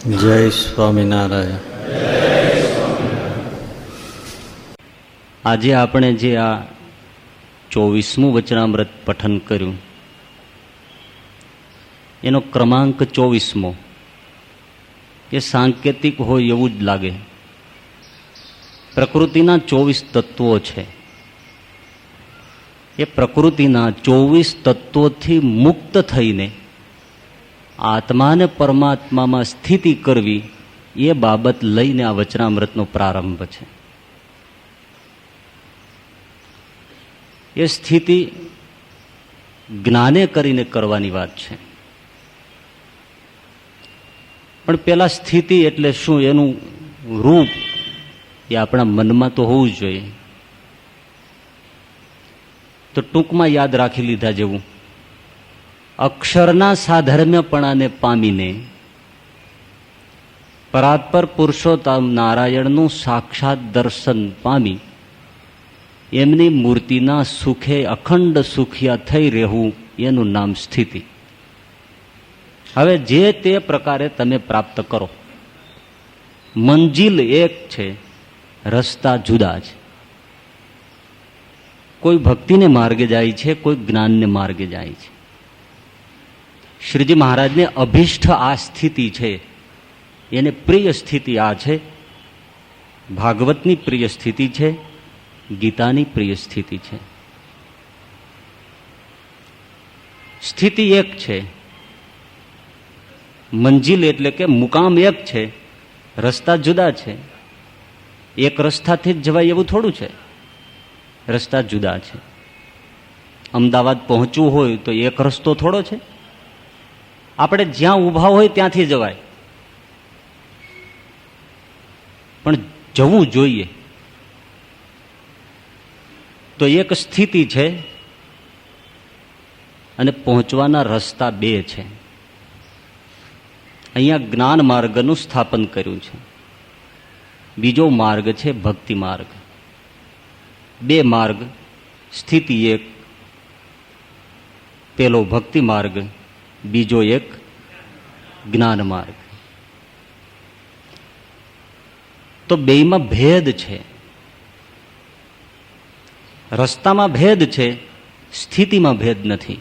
જય સ્વામિનારાયણ. આજે આપણે જે આ 24મું વચનામૃત પઠન કર્યું એનો ક્રમાંક 24મો એ સાંકેતિક હોય એવું જ લાગે. પ્રકૃતિના 24 તત્વો છે. એ પ્રકૃતિના 24 તત્વોથી મુક્ત થઈને આત્માને પરમાત્મામાં સ્થિતિ કરવી એ બાબત લઈને આ વચનામૃતનો પ્રારંભ છે. એ સ્થિતિ જ્ઞાને કરીને કરવાની વાત છે. પણ પેલા સ્થિતિ એટલે શું, એનું રૂપ એ આપણા મનમાં તો હોવું જોઈએ. તો ટૂંકમાં યાદ રાખી લીધા જેવું, અક્ષરના સાધર્મ્યપણાને પામીને પરાત્પર પુરુષોત્તમ નારાયણનું સાક્ષાત દર્શન પામી એમની મૂર્તિના સુખે અખંડ સુખિયા થઈ રહેવું એનું નામ સ્થિતિ. હવે જે તે પ્રકારે તમે પ્રાપ્ત કરો. મંજિલ એક છે, રસ્તા જુદા છે. કોઈ ભક્તિને માર્ગે જાય છે, કોઈ જ્ઞાનને માર્ગે જાય છે. શ્રીજી મહારાજને અભિષ્ઠ આ સ્થિતિ છે, એને પ્રિય સ્થિતિ આ છે. ભાગવતની પ્રિય સ્થિતિ છે, ગીતાની પ્રિય સ્થિતિ છે. સ્થિતિ એક છે, મંજિલ એટલે કે મુકામ એક છે, રસ્તા જુદા છે. એક રસ્તાથી જ જવાય એવું થોડું છે, રસ્તા જુદા છે. અમદાવાદ પહોંચવું હોય તો એક રસ્તો થોડો છે. આપણે જ્યાં ઊભા હોય ત્યાંથી જવાય, પણ જવું જોઈએ. તો એક સ્થિતિ છે અને પહોંચવાના રસ્તા બે છે. અહીંયા જ્ઞાન માર્ગનું સ્થાપન કર્યું છે. બીજો માર્ગ છે ભક્તિ માર્ગ. બે માર્ગ, સ્થિતિ એક, પેલો ભક્તિ માર્ગ, બીજો એક જ્ઞાન માર્ગ. તો બેયમાં ભેદ છે. રસ્તામાં ભેદ છે, સ્થિતિમાં ભેદ નથી.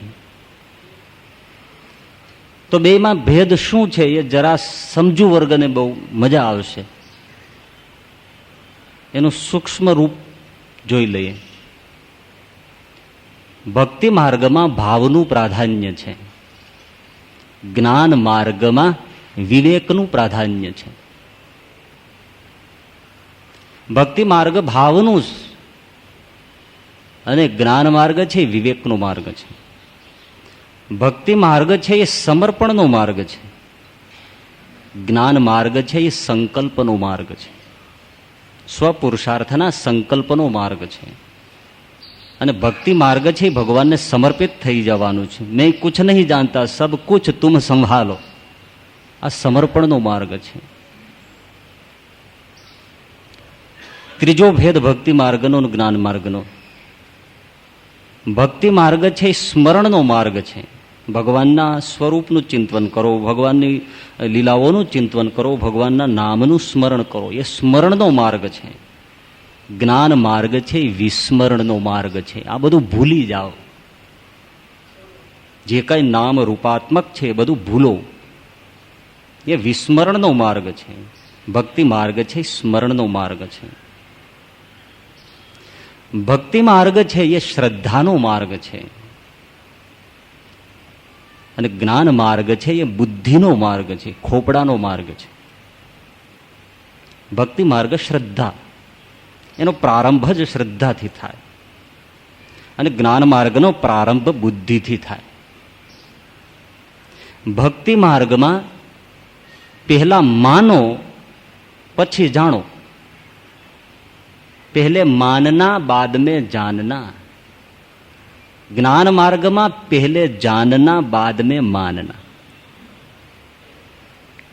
તો બેયમાં ભેદ શું છે એ જરા સમજુ વર્ગને બહુ મજા આવશે. એનું સૂક્ષ્મ રૂપ જોઈ લઈએ. ભક્તિ માર્ગમાં ભાવનું પ્રાધાન્ય છે, જ્ઞાન માર્ગમાં વિવેકનું પ્રાધાન્ય છે. ભક્તિ માર્ગ ભાવનું અને જ્ઞાન માર્ગ છે વિવેકનો માર્ગ છે. ભક્તિ માર્ગ છે એ સમર્પણનો માર્ગ છે. જ્ઞાન માર્ગ છે એ સંકલ્પનો માર્ગ છે. સ્વપુરુષાર્થના સંકલ્પનો માર્ગ છે. અને ભક્તિ માર્ગ છે એ ભગવાનને સમર્પિત થઈ જવાનું છે. મેં કુછ નહીં જાણતા, સબ કુછ તુમ સંભાલો. આ સમર્પણનો માર્ગ છે. ત્રીજો ભેદ ભક્તિ માર્ગનો અને જ્ઞાન માર્ગનો. ભક્તિ માર્ગ છે એ સ્મરણનો માર્ગ છે. ભગવાનના સ્વરૂપનું ચિંતન કરો, ભગવાનની લીલાઓનું ચિંતન કરો, ભગવાનના નામનું સ્મરણ કરો. એ સ્મરણનો માર્ગ છે. જ્ઞાન માર્ગ છે એ વિસ્મરણનો માર્ગ છે. આ બધું ભૂલી જાઓ. જે કઈ નામ રૂપાત્મક છે એ બધું ભૂલો. એ વિસ્મરણનો માર્ગ છે. ભક્તિ માર્ગ છે એ સ્મરણનો માર્ગ છે. ભક્તિ માર્ગ છે એ શ્રદ્ધાનો માર્ગ છે. અને જ્ઞાન માર્ગ છે એ બુદ્ધિનો માર્ગ છે, ખોપડાનો માર્ગ છે. ભક્તિ માર્ગ શ્રદ્ધા, એનો પ્રારંભ જ શ્રદ્ધાથી થાય. અને જ્ઞાન માર્ગનો પ્રારંભ બુદ્ધિથી થાય. ભક્તિ માર્ગમાં પહેલા માનો પછી જાણો. પહેલે માનના બાદ में जानना. જ્ઞાન માર્ગમાં પહેલે જાનના બાદ में માનના.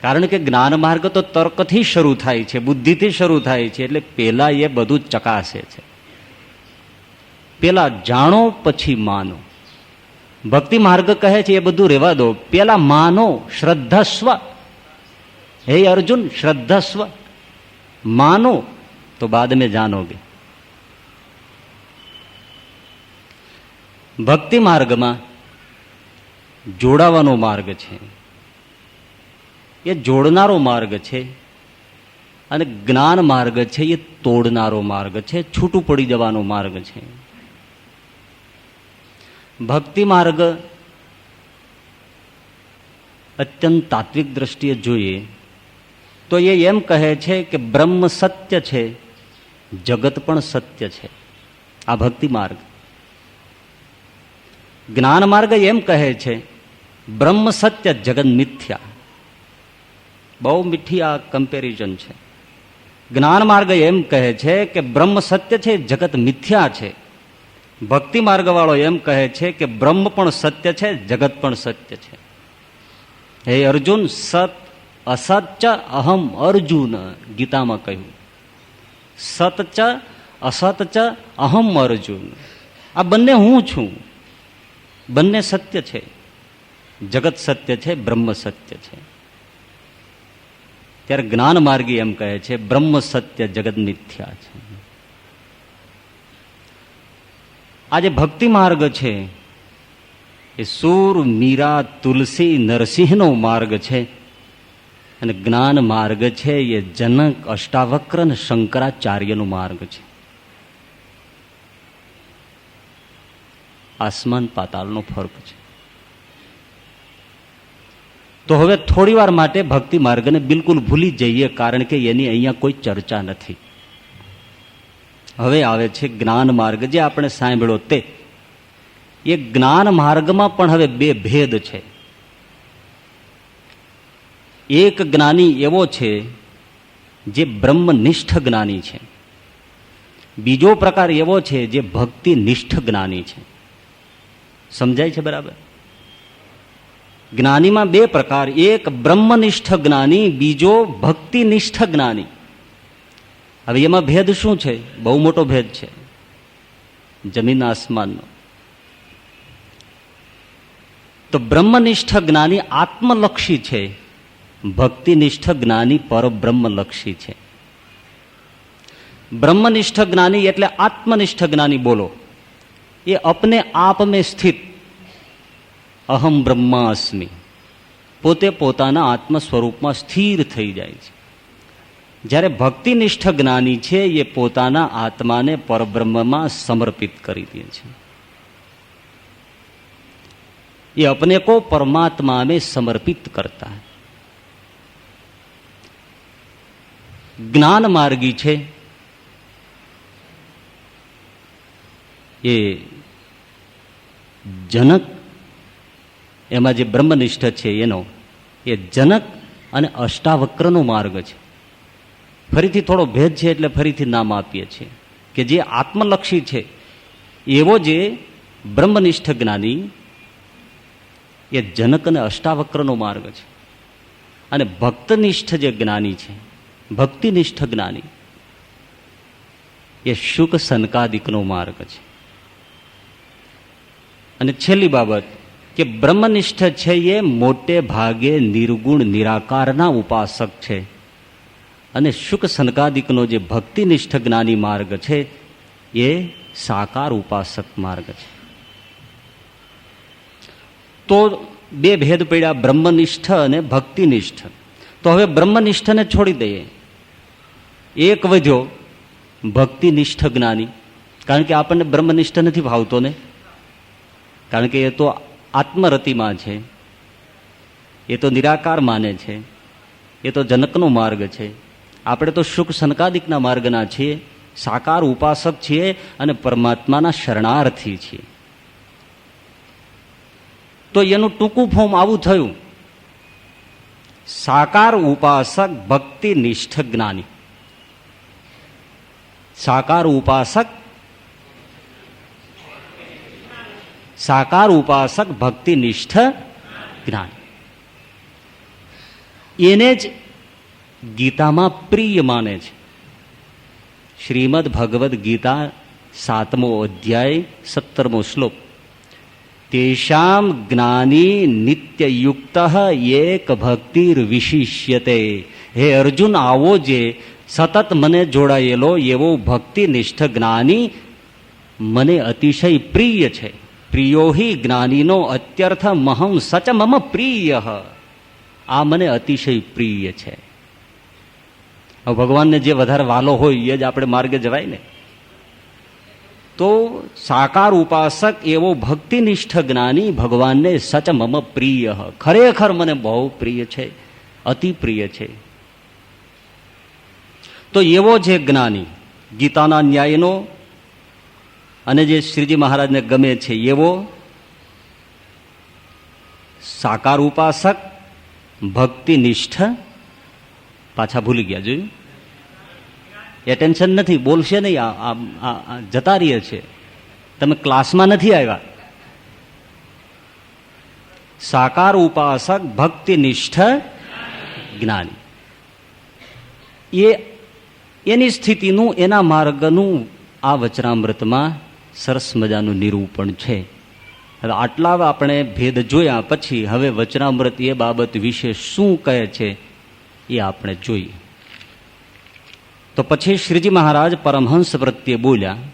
કારણ કે જ્ઞાન માર્ગ તો તર્કથી શરૂ થાય છે, બુદ્ધિથી શરૂ થાય છે. એટલે પેલા એ બધું ચકાસે છે. પેલા જાણો પછી માનો. ભક્તિ માર્ગ કહે છે એ બધું રહેવા દો, પેલા માનો, શ્રદ્ધસ્વ. हे अर्जुन श्रद्धस्व, मानो तो बाद में जानोगे. ભક્તિ માર્ગમાં જોડાવાનો માર્ગ છે, એ જોડનારો માર્ગ છે, અને જ્ઞાન માર્ગ છે એ તોડનારો માર્ગ છે, છૂટું પડી જવાનો માર્ગ છે. ભક્તિ માર્ગ અત્યંત તાત્વિક દ્રષ્ટિએ જોઈએ તો એ એમ કહે છે કે બ્રહ્મ સત્ય છે, જગત પણ સત્ય છે. આ ભક્તિ માર્ગ. જ્ઞાન માર્ગ એમ કહે છે બ્રહ્મ સત્ય, જગત મિથ્યા. બહુ મીઠી આ કમ્પેરિઝન છે. જ્ઞાન માર્ગ એમ કહે છે કે બ્રહ્મ સત્ય છે, જગત મિથ્યા છે. ભક્તિ માર્ગ વાળો એમ કહે છે કે બ્રહ્મ પણ સત્ય છે, જગત પણ સત્ય છે. હે અર્જુન, સત અસત અહમ અર્જુન, ગીતામાં કહ્યું. સત ચ અસત ચ અહમ અર્જુન. આ બંને હું છું. બંને સત્ય છે. જગત સત્ય છે, બ્રહ્મ સત્ય છે. ત્યારે જ્ઞાન માર્ગી એમ કહે છે બ્રહ્મ સત્ય, જગત મિથ્યા છે. આજે ભક્તિ માર્ગ છે એ સૂર, મીરા, તુલસી, નરસિંહનો માર્ગ છે, અને જ્ઞાન માર્ગ છે એ જનક, અષ્ટાવક્ર અને શંકરાચાર્યનો માર્ગ છે. આસમાન પાતાળનો ફરક છે. તો હવે થોડી વાર માટે ભક્તિ માર્ગને બિલકુલ ભૂલી જઈએ, કારણ કે એની અહીંયા કોઈ ચર્ચા નથી. હવે આવે છે જ્ઞાન માર્ગ, જે આપણે સાંભળ્યો તે. એ જ્ઞાન માર્ગમાં પણ હવે બે ભેદ છે. એક જ્ઞાની એવો છે જે બ્રહ્મનિષ્ઠ જ્ઞાની છે. બીજો પ્રકાર એવો છે જે ભક્તિનિષ્ઠ જ્ઞાની છે. સમજાય છે બરાબર? જ્ઞાનીમાં બે પ્રકાર, એક બ્રહ્મનિષ્ઠ જ્ઞાની, બીજો ભક્તિનિષ્ઠ જ્ઞાની. હવે એમાં ભેદ શું છે? બહુ મોટો ભેદ છે, જમીન આસમાનનો. તો બ્રહ્મનિષ્ઠ જ્ઞાની આત્મલક્ષી છે, ભક્તિનિષ્ઠ જ્ઞાની પરબ્રહ્મલક્ષી છે. બ્રહ્મનિષ્ઠ જ્ઞાની એટલે આત્મનિષ્ઠ જ્ઞાની બોલો, એ અપને આપ મેં સ્થિત, અહમ બ્રહ્માસ્મિ, પોતે પોતાના આત્મ સ્વરૂપમાં સ્થિર થઈ જાય છે. જ્યારે ભક્તિનિષ્ઠ જ્ઞાની છે એ પોતાના આત્માને પરબ્રહ્મમાં સમર્પિત કરી દે છે. ये अपने को परमात्मा में समर्पित करता है. ज्ञान मार्गी છે એ જનક, એમાં જે બ્રહ્મનિષ્ઠ છે એનો એ જનક અને અષ્ટાવક્રનો માર્ગ છે. ફરીથી થોડો ભેદ છે એટલે ફરીથી નામ આપીએ છીએ કે જે આત્મલક્ષી છે એવો જે બ્રહ્મનિષ્ઠ જ્ઞાની એ જનક અને અષ્ટાવક્રનો માર્ગ છે. અને ભક્તનિષ્ઠ જે જ્ઞાની છે, ભક્તિનિષ્ઠ જ્ઞાની, એ શુક સનકાદિકનો માર્ગ છે. અને છેલ્લી બાબત કે બ્રહ્મનિષ્ઠ છે એ મોટે ભાગે નિર્ગુણ નિરાકારના ઉપાસક છે, અને શુક સનકાદિકનો જે ભક્તિનિષ્ઠ જ્ઞાની માર્ગ છે એ સાકાર ઉપાસક માર્ગ છે. તો બે ભેદ પડ્યા, બ્રહ્મનિષ્ઠ અને ભક્તિનિષ્ઠ. તો હવે બ્રહ્મનિષ્ઠને છોડી દઈએ, એક વધ્યો ભક્તિનિષ્ઠ જ્ઞાની. કારણ કે આપણને બ્રહ્મનિષ્ઠ નથી ભાવતો ને, કારણ કે એ તો આત્મરતિમાં છે, એ તો નિરાકાર માને છે, એ તો જનકનો માર્ગ છે. આપણે તો શુક સનકાદિકના માર્ગના છીએ, સાકાર ઉપાસક છીએ અને પરમાત્માના શરણાર્થી છીએ. તો એનું ટૂંકું ફોર્મ આવું થયું, સાકાર ઉપાસક ભક્તિનિષ્ઠ જ્ઞાની. સાકાર ઉપાસક, સાકાર ઉપાસક ભક્તિનિષ્ઠ જ્ઞાની. એને જ ગીતામાં પ્રિય માને છે. શ્રીમદ ભગવદ્ ગીતા 7મો અધ્યાય 17મો શ્લોક. તેષામ જ્ઞાની નિત્યયુક્ત એક ભક્તિર વિશિષ્યતે. હે અર્જુન, આવો જે સતત મને જોડાયેલો એવો ભક્તિનિષ્ઠ જ્ઞાની મને અતિશય પ્રિય છે. પ્રિયો હિ જ્ઞાનીનો અત્યર્થ મહમ સચ મમ પ્રિય. આ મને અતિશય પ્રિય છે. હવે ભગવાનને જે વધારે વાલો હોય એ જ આપણે માર્ગે જવાય ને. તો સાકાર ઉપાસક એવો ભક્તિનિષ્ઠ જ્ઞાની ભગવાનને સચ મમ પ્રિય, ખરેખર મને બહુ પ્રિય છે, અતિ પ્રિય છે. તો એવો જે જ્ઞાની ગીતાના ન્યાયનો અને જે શ્રીજી મહારાજને ગમે છે એવો સાકાર ઉપાસક ભક્તિનિષ્ઠ, પાછા ભૂલી ગયા, જોયું? એ ટેન્શન નથી, બોલશે નહીં, જતા રહીએ છે. તમે ક્લાસમાં નથી આવ્યા. સાકાર ઉપાસક ભક્તિનિષ્ઠ જ્ઞાની, એની સ્થિતિનું, એના માર્ગનું આ વચનામૃતમાં સરસ મજાનું નિરૂપણ છે. હવે આટલા આપણે ભેદ જોયા પછી હવે વચનામૃત એ બાબત વિશે શું કહે છે એ આપણે જોઈએ. તો પછી શ્રીજી મહારાજ પરમહંસ પ્રત્યે બોલ્યા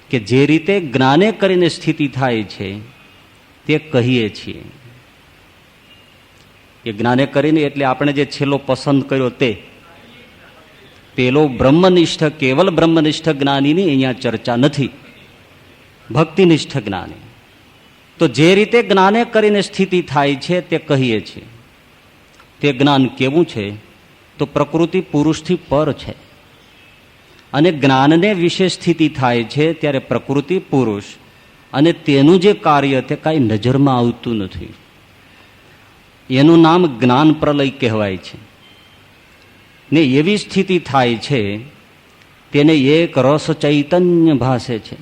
કે જે રીતે જ્ઞાને કરીને સ્થિતિ થાય છે તે કહીએ છીએ. એ જ્ઞાને કરીને એટલે આપણે જે છેલ્લો પસંદ કર્યો તે પેલો બ્રહ્મનિષ્ઠ, કેવલ બ્રહ્મનિષ્ઠ જ્ઞાનીની અહીંયા ચર્ચા નથી, ભક્તિનિષ્ઠ જ્ઞાની. તો જે રીતે જ્ઞાને કરીને સ્થિતિ થાય છે તે કહીએ છીએ. તે જ્ઞાન કેવું છે? તો પ્રકૃતિ પુરુષથી પર છે. અને જ્ઞાનને વિશે સ્થિતિ થાય છે ત્યારે પ્રકૃતિ પુરુષ અને તેનું જે કાર્ય તે કાંઈ નજરમાં આવતું નથી. એનું નામ જ્ઞાન પ્રલય કહેવાય છે. ને એવી સ્થિતિ થાય છે તેને એક રસ ચૈતન્ય ભાસે છે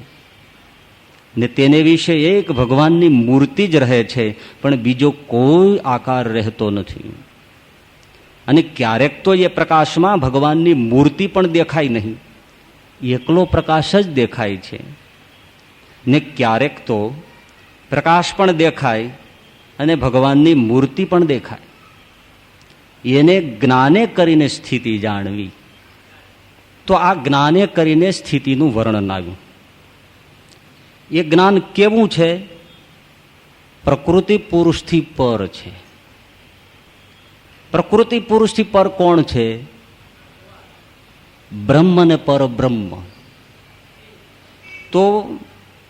ને તેને વિશે એક ભગવાનની મૂર્તિ જ રહે છે, પણ બીજો કોઈ આકાર રહેતો નથી. અને ક્યારેક તો એ પ્રકાશમાં ભગવાનની મૂર્તિ પણ દેખાય નહીં, એકલો પ્રકાશ જ દેખાય છે. ને ક્યારેક તો પ્રકાશ પણ દેખાય અને ભગવાનની મૂર્તિ પણ દેખાય. એને જ્ઞાને કરીને સ્થિતિ જાણવી. તો આ જ્ઞાને કરીને સ્થિતિનું વર્ણન આવ્યું. એ જ્ઞાન કેવું છે? પ્રકૃતિ પુરુષથી પર છે. પ્રકૃતિ પુરુષથી પર કોણ છે? બ્રહ્મ ને પરબ્રહ્મ. તો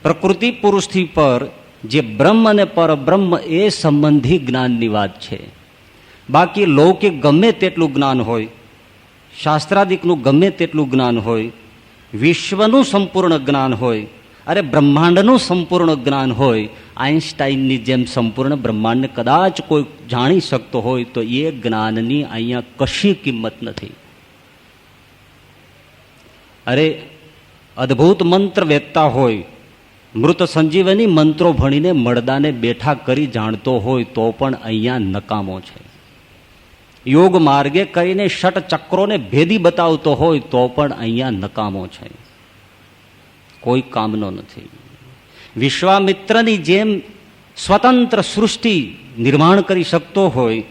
પ્રકૃતિ પુરુષથી પર જે બ્રહ્મ અને પરબ્રહ્મ એ સંબંધી જ્ઞાનની વાત છે. બાકી લૌકિક ગમે તેટલું જ્ઞાન હોય, શાસ્ત્રાદિકનું ગમે તેટલું જ્ઞાન હોય, વિશ્વનું સંપૂર્ણ જ્ઞાન હોય, અરે બ્રહ્માંડનું સંપૂર્ણ જ્ઞાન હોય, આઈન્સ્ટાઈનની જેમ સંપૂર્ણ બ્રહ્માંડને કદાચ કોઈ જાણી શકતો હોય તો એ જ્ઞાનની અહીંયા કશી કિંમત નથી. અરે અદ્ભુત મંત્ર વેચતા હોય, મૃત સંજીવની મંત્રો ભણીને મળદાને બેઠા કરી જાણતો હોય તો પણ અહીંયા નકામો છે. યોગ માર્ગે કરીને ષટ ચક્રોને ભેદી બતાવતો હોય તો પણ અહીંયા નકામો છે, કોઈ કામનો નથી. વિશ્વામિત્રની જેમ સ્વતંત્ર સૃષ્ટિ નિર્માણ કરી શકતો હોય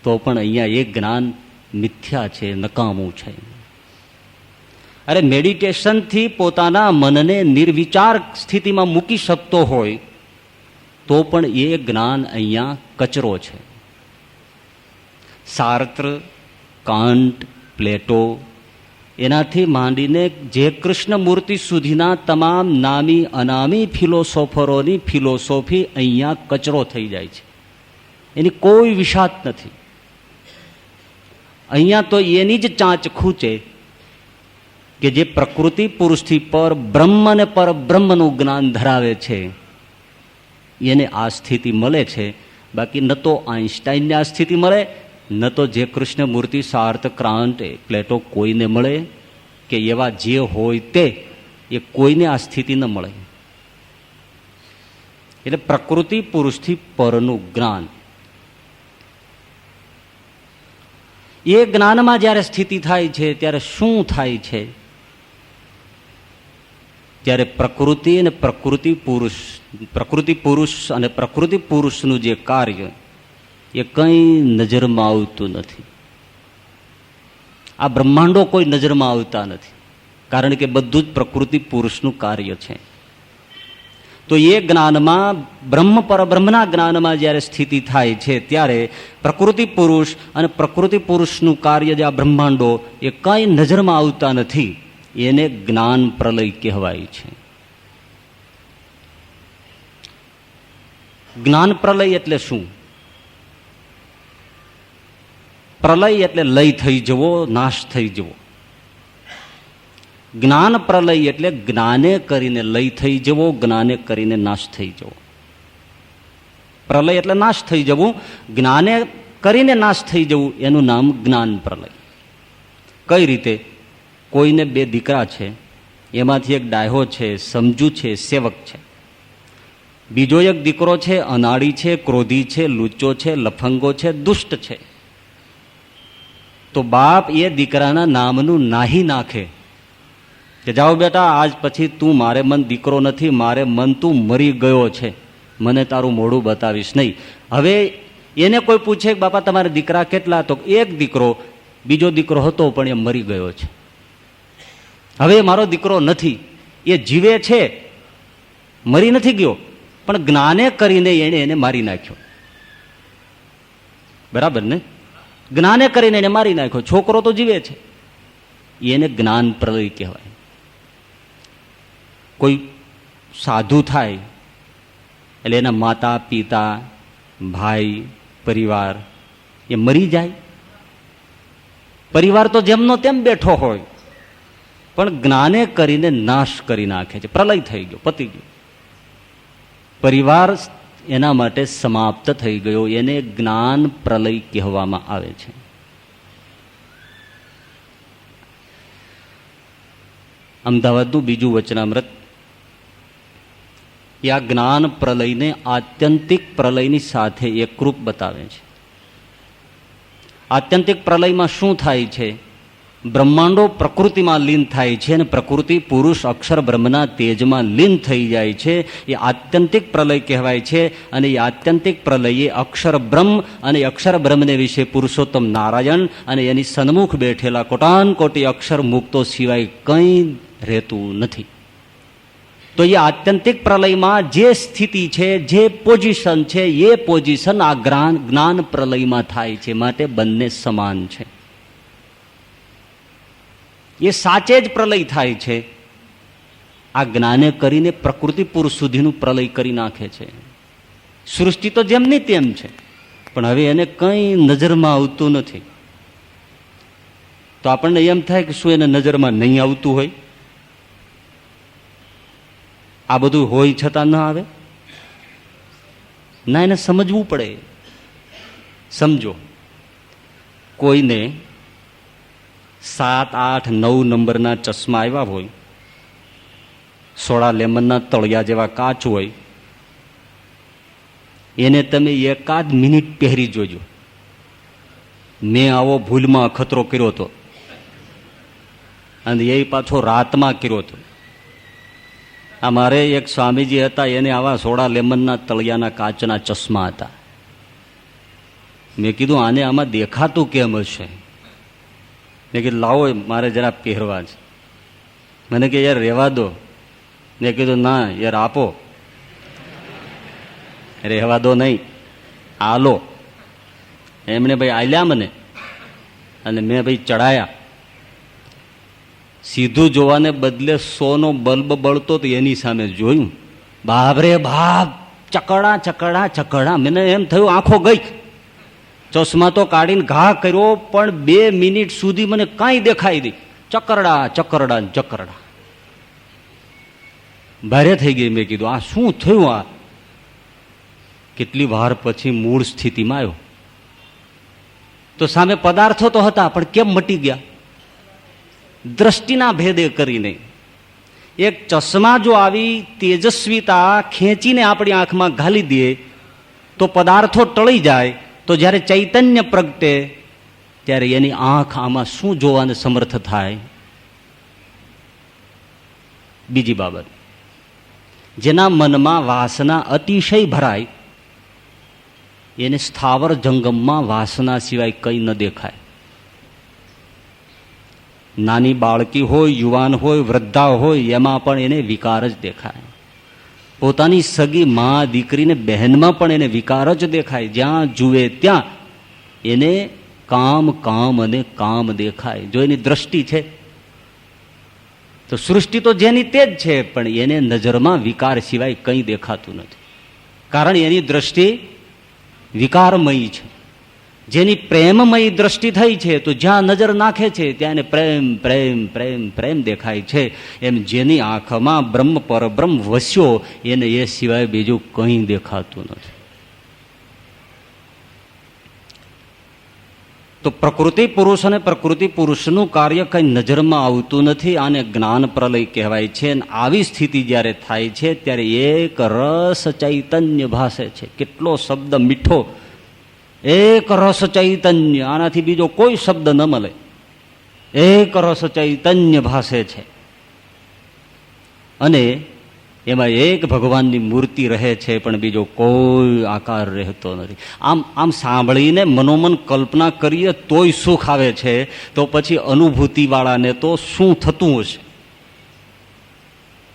તો પણ અહીંયા એ જ્ઞાન મિથ્યા છે, નકામું છે. અરે મેડિટેશનથી પોતાના મનને નિર્વિચાર સ્થિતિમાં મૂકી શકતો હોય તો પણ એ જ્ઞાન અહીંયા કચરો છે. સાર્ત્ર, કાન્ટ, પ્લેટો એનાથી માંડીને જે કૃષ્ણમૂર્તિ સુધીના તમામ નામી અનામી ફિલોસોફરોની ફિલોસોફી અહીંયા કચરો થઈ જાય છે. એની કોઈ વિષાદ નથી. અહીંયા તો એની જ ચાંચ ખૂંચે કે જે પ્રકૃતિ પુરુષથી પર બ્રહ્મ અને પરબ્રહ્મનું જ્ઞાન ધરાવે છે એને આ સ્થિતિ મળે છે. બાકી ન તો આઈન્સ્ટાઈનને આ સ્થિતિ મળે, ન તો જે કૃષ્ણમૂર્તિ, સાર્થ, ક્રાંત, પ્લેટો કોઈને મળે કે એવા જે હોય તે એ કોઈને આ સ્થિતિ ન મળે. એટલે પ્રકૃતિ પુરુષથી પરનું જ્ઞાન, એ જ્ઞાનમાં જ્યારે સ્થિતિ થાય છે ત્યારે શું થાય છે? ત્યારે પ્રકૃતિ અને પ્રકૃતિ પુરુષ અને પ્રકૃતિ પુરુષનું જે કાર્ય એ કંઈ નજરમાં આવતું નથી. આ બ્રહ્માંડો કોઈ નજરમાં આવતા નથી, કારણ કે બધું જ પ્રકૃતિ પુરુષનું કાર્ય છે. તો એ જ્ઞાનમાં પરબ્રહ્મના જ્ઞાનમાં જ્યારે સ્થિતિ થાય છે ત્યારે પ્રકૃતિ પુરુષ અને પ્રકૃતિ પુરુષનું કાર્ય જે આ બ્રહ્માંડો એ કંઈ નજરમાં આવતા નથી. એને જ્ઞાન પ્રલય કહેવાય છે. જ્ઞાન પ્રલય એટલે શું? પ્રલય એટલે લય થઈ જવો, નાશ થઈ જવો. જ્ઞાન પ્રલય એટલે જ્ઞાને કરીને લય થઈ જવો, જ્ઞાને કરીને નાશ થઈ જવો. પ્રલય એટલે નાશ થઈ જવું, જ્ઞાને કરીને નાશ થઈ જવું, એનું નામ જ્ઞાન પ્રલય. કઈ રીતે? કોઈને બે દીકરા છે, એમાંથી એક ડાહ્યો છે, સમજુ છે, સેવક છે. બીજો એક દીકરો છે, અનાળી છે, ક્રોધી છે, લુચ્ચો છે, લફંગો છે, દુષ્ટ છે. તો બાપ એ દીકરાના નામનું નાહી નાખે કે જાઓ બેટા, આજ પછી તું મારે મન દીકરો નથી, મારે મન તું મરી ગયો છે, મને તારું મોઢું બતાવીશ નહીં. હવે એને કોઈ પૂછે કે બાપા તમારે દીકરા કેટલા? તો એક દીકરો, બીજો દીકરો હતો પણ એ મરી ગયો છે. હવે મારો દીકરો નથી, એ જીવે છે, મરી નથી ગયો, પણ જ્ઞાને કરીને એને મારી નાખ્યો. બરાબર ને? જ્ઞાને કરીને એને મારી નાખ્યો. છોકરો તો જીવે છે, એને જ્ઞાન પ્રલય કહેવાય. કોઈ સાધુ થાય એટલે એના માતા પિતા, ભાઈ, પરિવાર એ મરી જાય. પરિવાર તો જેમનો તેમ બેઠો હોય, પણ જ્ઞાને કરીને નાશ કરી નાખે છે. પ્રલય થઈ ગયો, પતી ગયો. પરિવાર એના માટે સમાપ્ત થઈ ગયો. એને જ્ઞાન પ્રલય કહેવામાં આવે છે. અમદાવાદનું બીજું વચનામૃત એ આ જ્ઞાન પ્રલયને આત્યંતિક પ્રલયની સાથે એકરૂપ બતાવે છે. આત્યંતિક પ્રલયમાં શું થાય છે? બ્રહ્માંડો પ્રકૃતિમાં લીન થાય છે અને પ્રકૃતિ પુરુષ અક્ષર બ્રહ્મના તેજમાં લીન થઈ જાય છે. એ આત્યંતિક પ્રલય કહેવાય છે. અને એ આત્યંતિક પ્રલયે અક્ષર બ્રહ્મ અને અક્ષર બ્રહ્મને વિશે પુરુષોત્તમ નારાયણ અને એની સન્મુખ બેઠેલા કોટાન કોટી અક્ષર મુક્તો સિવાય કંઈ રહેતું નથી. તો એ આત્યંતિક પ્રલયમાં જે સ્થિતિ છે, જે પોઝિશન છે, એ પોઝિશન આ જ્ઞાન પ્રલયમાં થાય છે. માટે બંને સમાન છે. એ સાચે જ પ્રલય થાય છે. આ જ્ઞાને કરીને પ્રકૃતિ પુરુષ સુધીનું પ્રલય કરી નાખે છે. સૃષ્ટિ તો જેમની તેમ છે, પણ હવે એને કંઈ નજરમાં આવતું નથી. તો આપણને એમ થાય કે શું એને નજરમાં નહીં આવતું હોય? આ બધું હોય છતાં ન આવે? ના, એને સમજવું પડે. સમજો, કોઈને 7, 8, 9 નંબરના ચશ્મા આવ્યા હોય, સોડા લેમનના તળિયા જેવા કાચ હોય, એને તમે એકાદ મિનિટ પહેરી જોજો. મેં આવો ભૂલમાં અખતરો કર્યો હતો, અને એ પાછો રાતમાં કર્યો હતો. અમારે એક સ્વામીજી હતા, એને આવા સોડા લેમનના તળિયાના કાચના ચશ્મા હતા. મેં કીધું આને આમાં દેખાતું કેમ હશે? મેં કીધું લાવો, મારે જરા પહેરવા છે. મને કે યાર રહેવા દો. મેં કીધું ના યાર આપો. રહેવા દો નહીં, આલો. એમણે ભાઈ આલ્યા મને, અને મેં ભાઈ ચડાયા. સીધું જોવાને બદલે 100નો બલ્બ બળતો તો એની સામે જોયું. બાપ રે બાપ, ચકડા ચકડા ચકડા. મને એમ થયું આંખો ગઈ. ચશ્મા તો કાઢીને ઘા કર્યો, પણ 2 મિનિટ સુધી મને કાંઈ દેખાય નહીં. ચકરડા ચકરડા ચકરડા. ભારે થઈ ગઈ. મેં કીધું આ શું થયું? આ કેટલી વાર પછી મૂળ સ્થિતિમાં આવ્યો. તો સામે પદાર્થો તો હતા, પણ કેમ મટી ગયા? દ્રષ્ટિના ભેદે કરીને. એક ચશ્મા જો આવી તેજસ્વીતા ખેંચીને આપણી આંખમાં ઘાલી દે તો પદાર્થો ટળી જાય. તો જ્યારે ચૈતન્ય પ્રગટે ત્યારે એની આંખ આમાં શું જોવાને સમર્થ થાય? બીજી બાબત, જેના મનમાં વાસના અતિશય ભરાય એને સ્થાવર જંગમમાં વાસના સિવાય કંઈ ન દેખાય. નાની બાળકી હોય, યુવાન હોય, વૃદ્ધા હોય, એમાં પણ એને વિકાર જ દેખાય. પોતાની સગી મા, દીકરીને, બહેનમાં પણ એને વિકાર જ દેખાય. જ્યાં જુએ ત્યાં એને કામ કામ અને કામ દેખાય. જો એની દ્રષ્ટિ છે તો સૃષ્ટિ તો જેની તે જ છે, પણ એને નજરમાં વિકાર સિવાય કંઈ દેખાતું નથી. કારણ એની દ્રષ્ટિ વિકારમયી છે. જેની પ્રેમમયી દ્રષ્ટિ થઈ છે તો જ્યાં નજર નાખે છે ત્યાં એને પ્રેમ પ્રેમ પ્રેમ પ્રેમ દેખાય છે. એમ જેની આંખમાં બ્રહ્મ પરબ્રહ્મ વસ્યો એને એ સિવાય બીજું કંઈ દેખાતું નથી. તો પ્રકૃતિ પુરુષ અને પ્રકૃતિ પુરુષનું કાર્ય કંઈ નજરમાં આવતું નથી. આને જ્ઞાન પ્રલય કહેવાય છે. આવી સ્થિતિ જ્યારે થાય છે ત્યારે એક રસ ચૈતન્ય ભાસે છે. કેટલો શબ્દ મીઠો! એક રસ ચૈતન્ય, આનાથી બીજો કોઈ શબ્દ ન મળે. એક રસ ચૈતન્ય ભાસે છે અને એમાં એક ભગવાનની મૂર્તિ રહે છે, પણ બીજો કોઈ આકાર રહેતો નથી. આમ સાંભળીને મનોમન કલ્પના કરીએ તોય સુખ આવે છે, તો પછી અનુભૂતિવાળાને તો શું થતું હશે?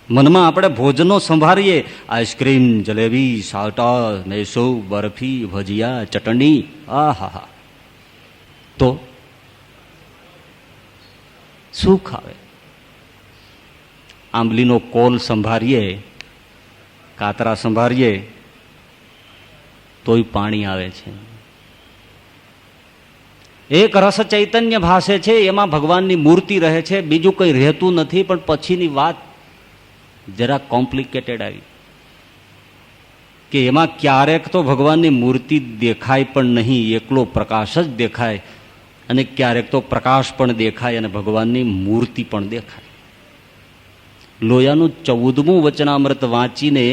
મનમાં આપણે ભોજનો સંભાળીએ, આઈસ્ક્રીમ, જલેબી, સાટા, મેસો, બરફી, ભજીયા, ચટણી, આહા, તો સુખ આવે. આંબલીનો કોલ સંભાળીએ, કાતરા સંભાળીએ તોય પાણી આવે છે. એક રસ ચૈતન્ય ભાસે છે, એમાં ભગવાનની મૂર્તિ રહે છે, બીજું કંઈ રહેતું નથી. પણ પછીની વાત જરા કોમ્પ્લિકેટેડ આવી કે એમાં ક્યારેક તો ભગવાનની મૂર્તિ દેખાય પણ નહીં, એકલો પ્રકાશ જ દેખાય, અને ક્યારેક તો પ્રકાશ પણ દેખાય અને ભગવાનની મૂર્તિ પણ દેખાય. લોયાનું 14મું વચનામૃત વાંચીને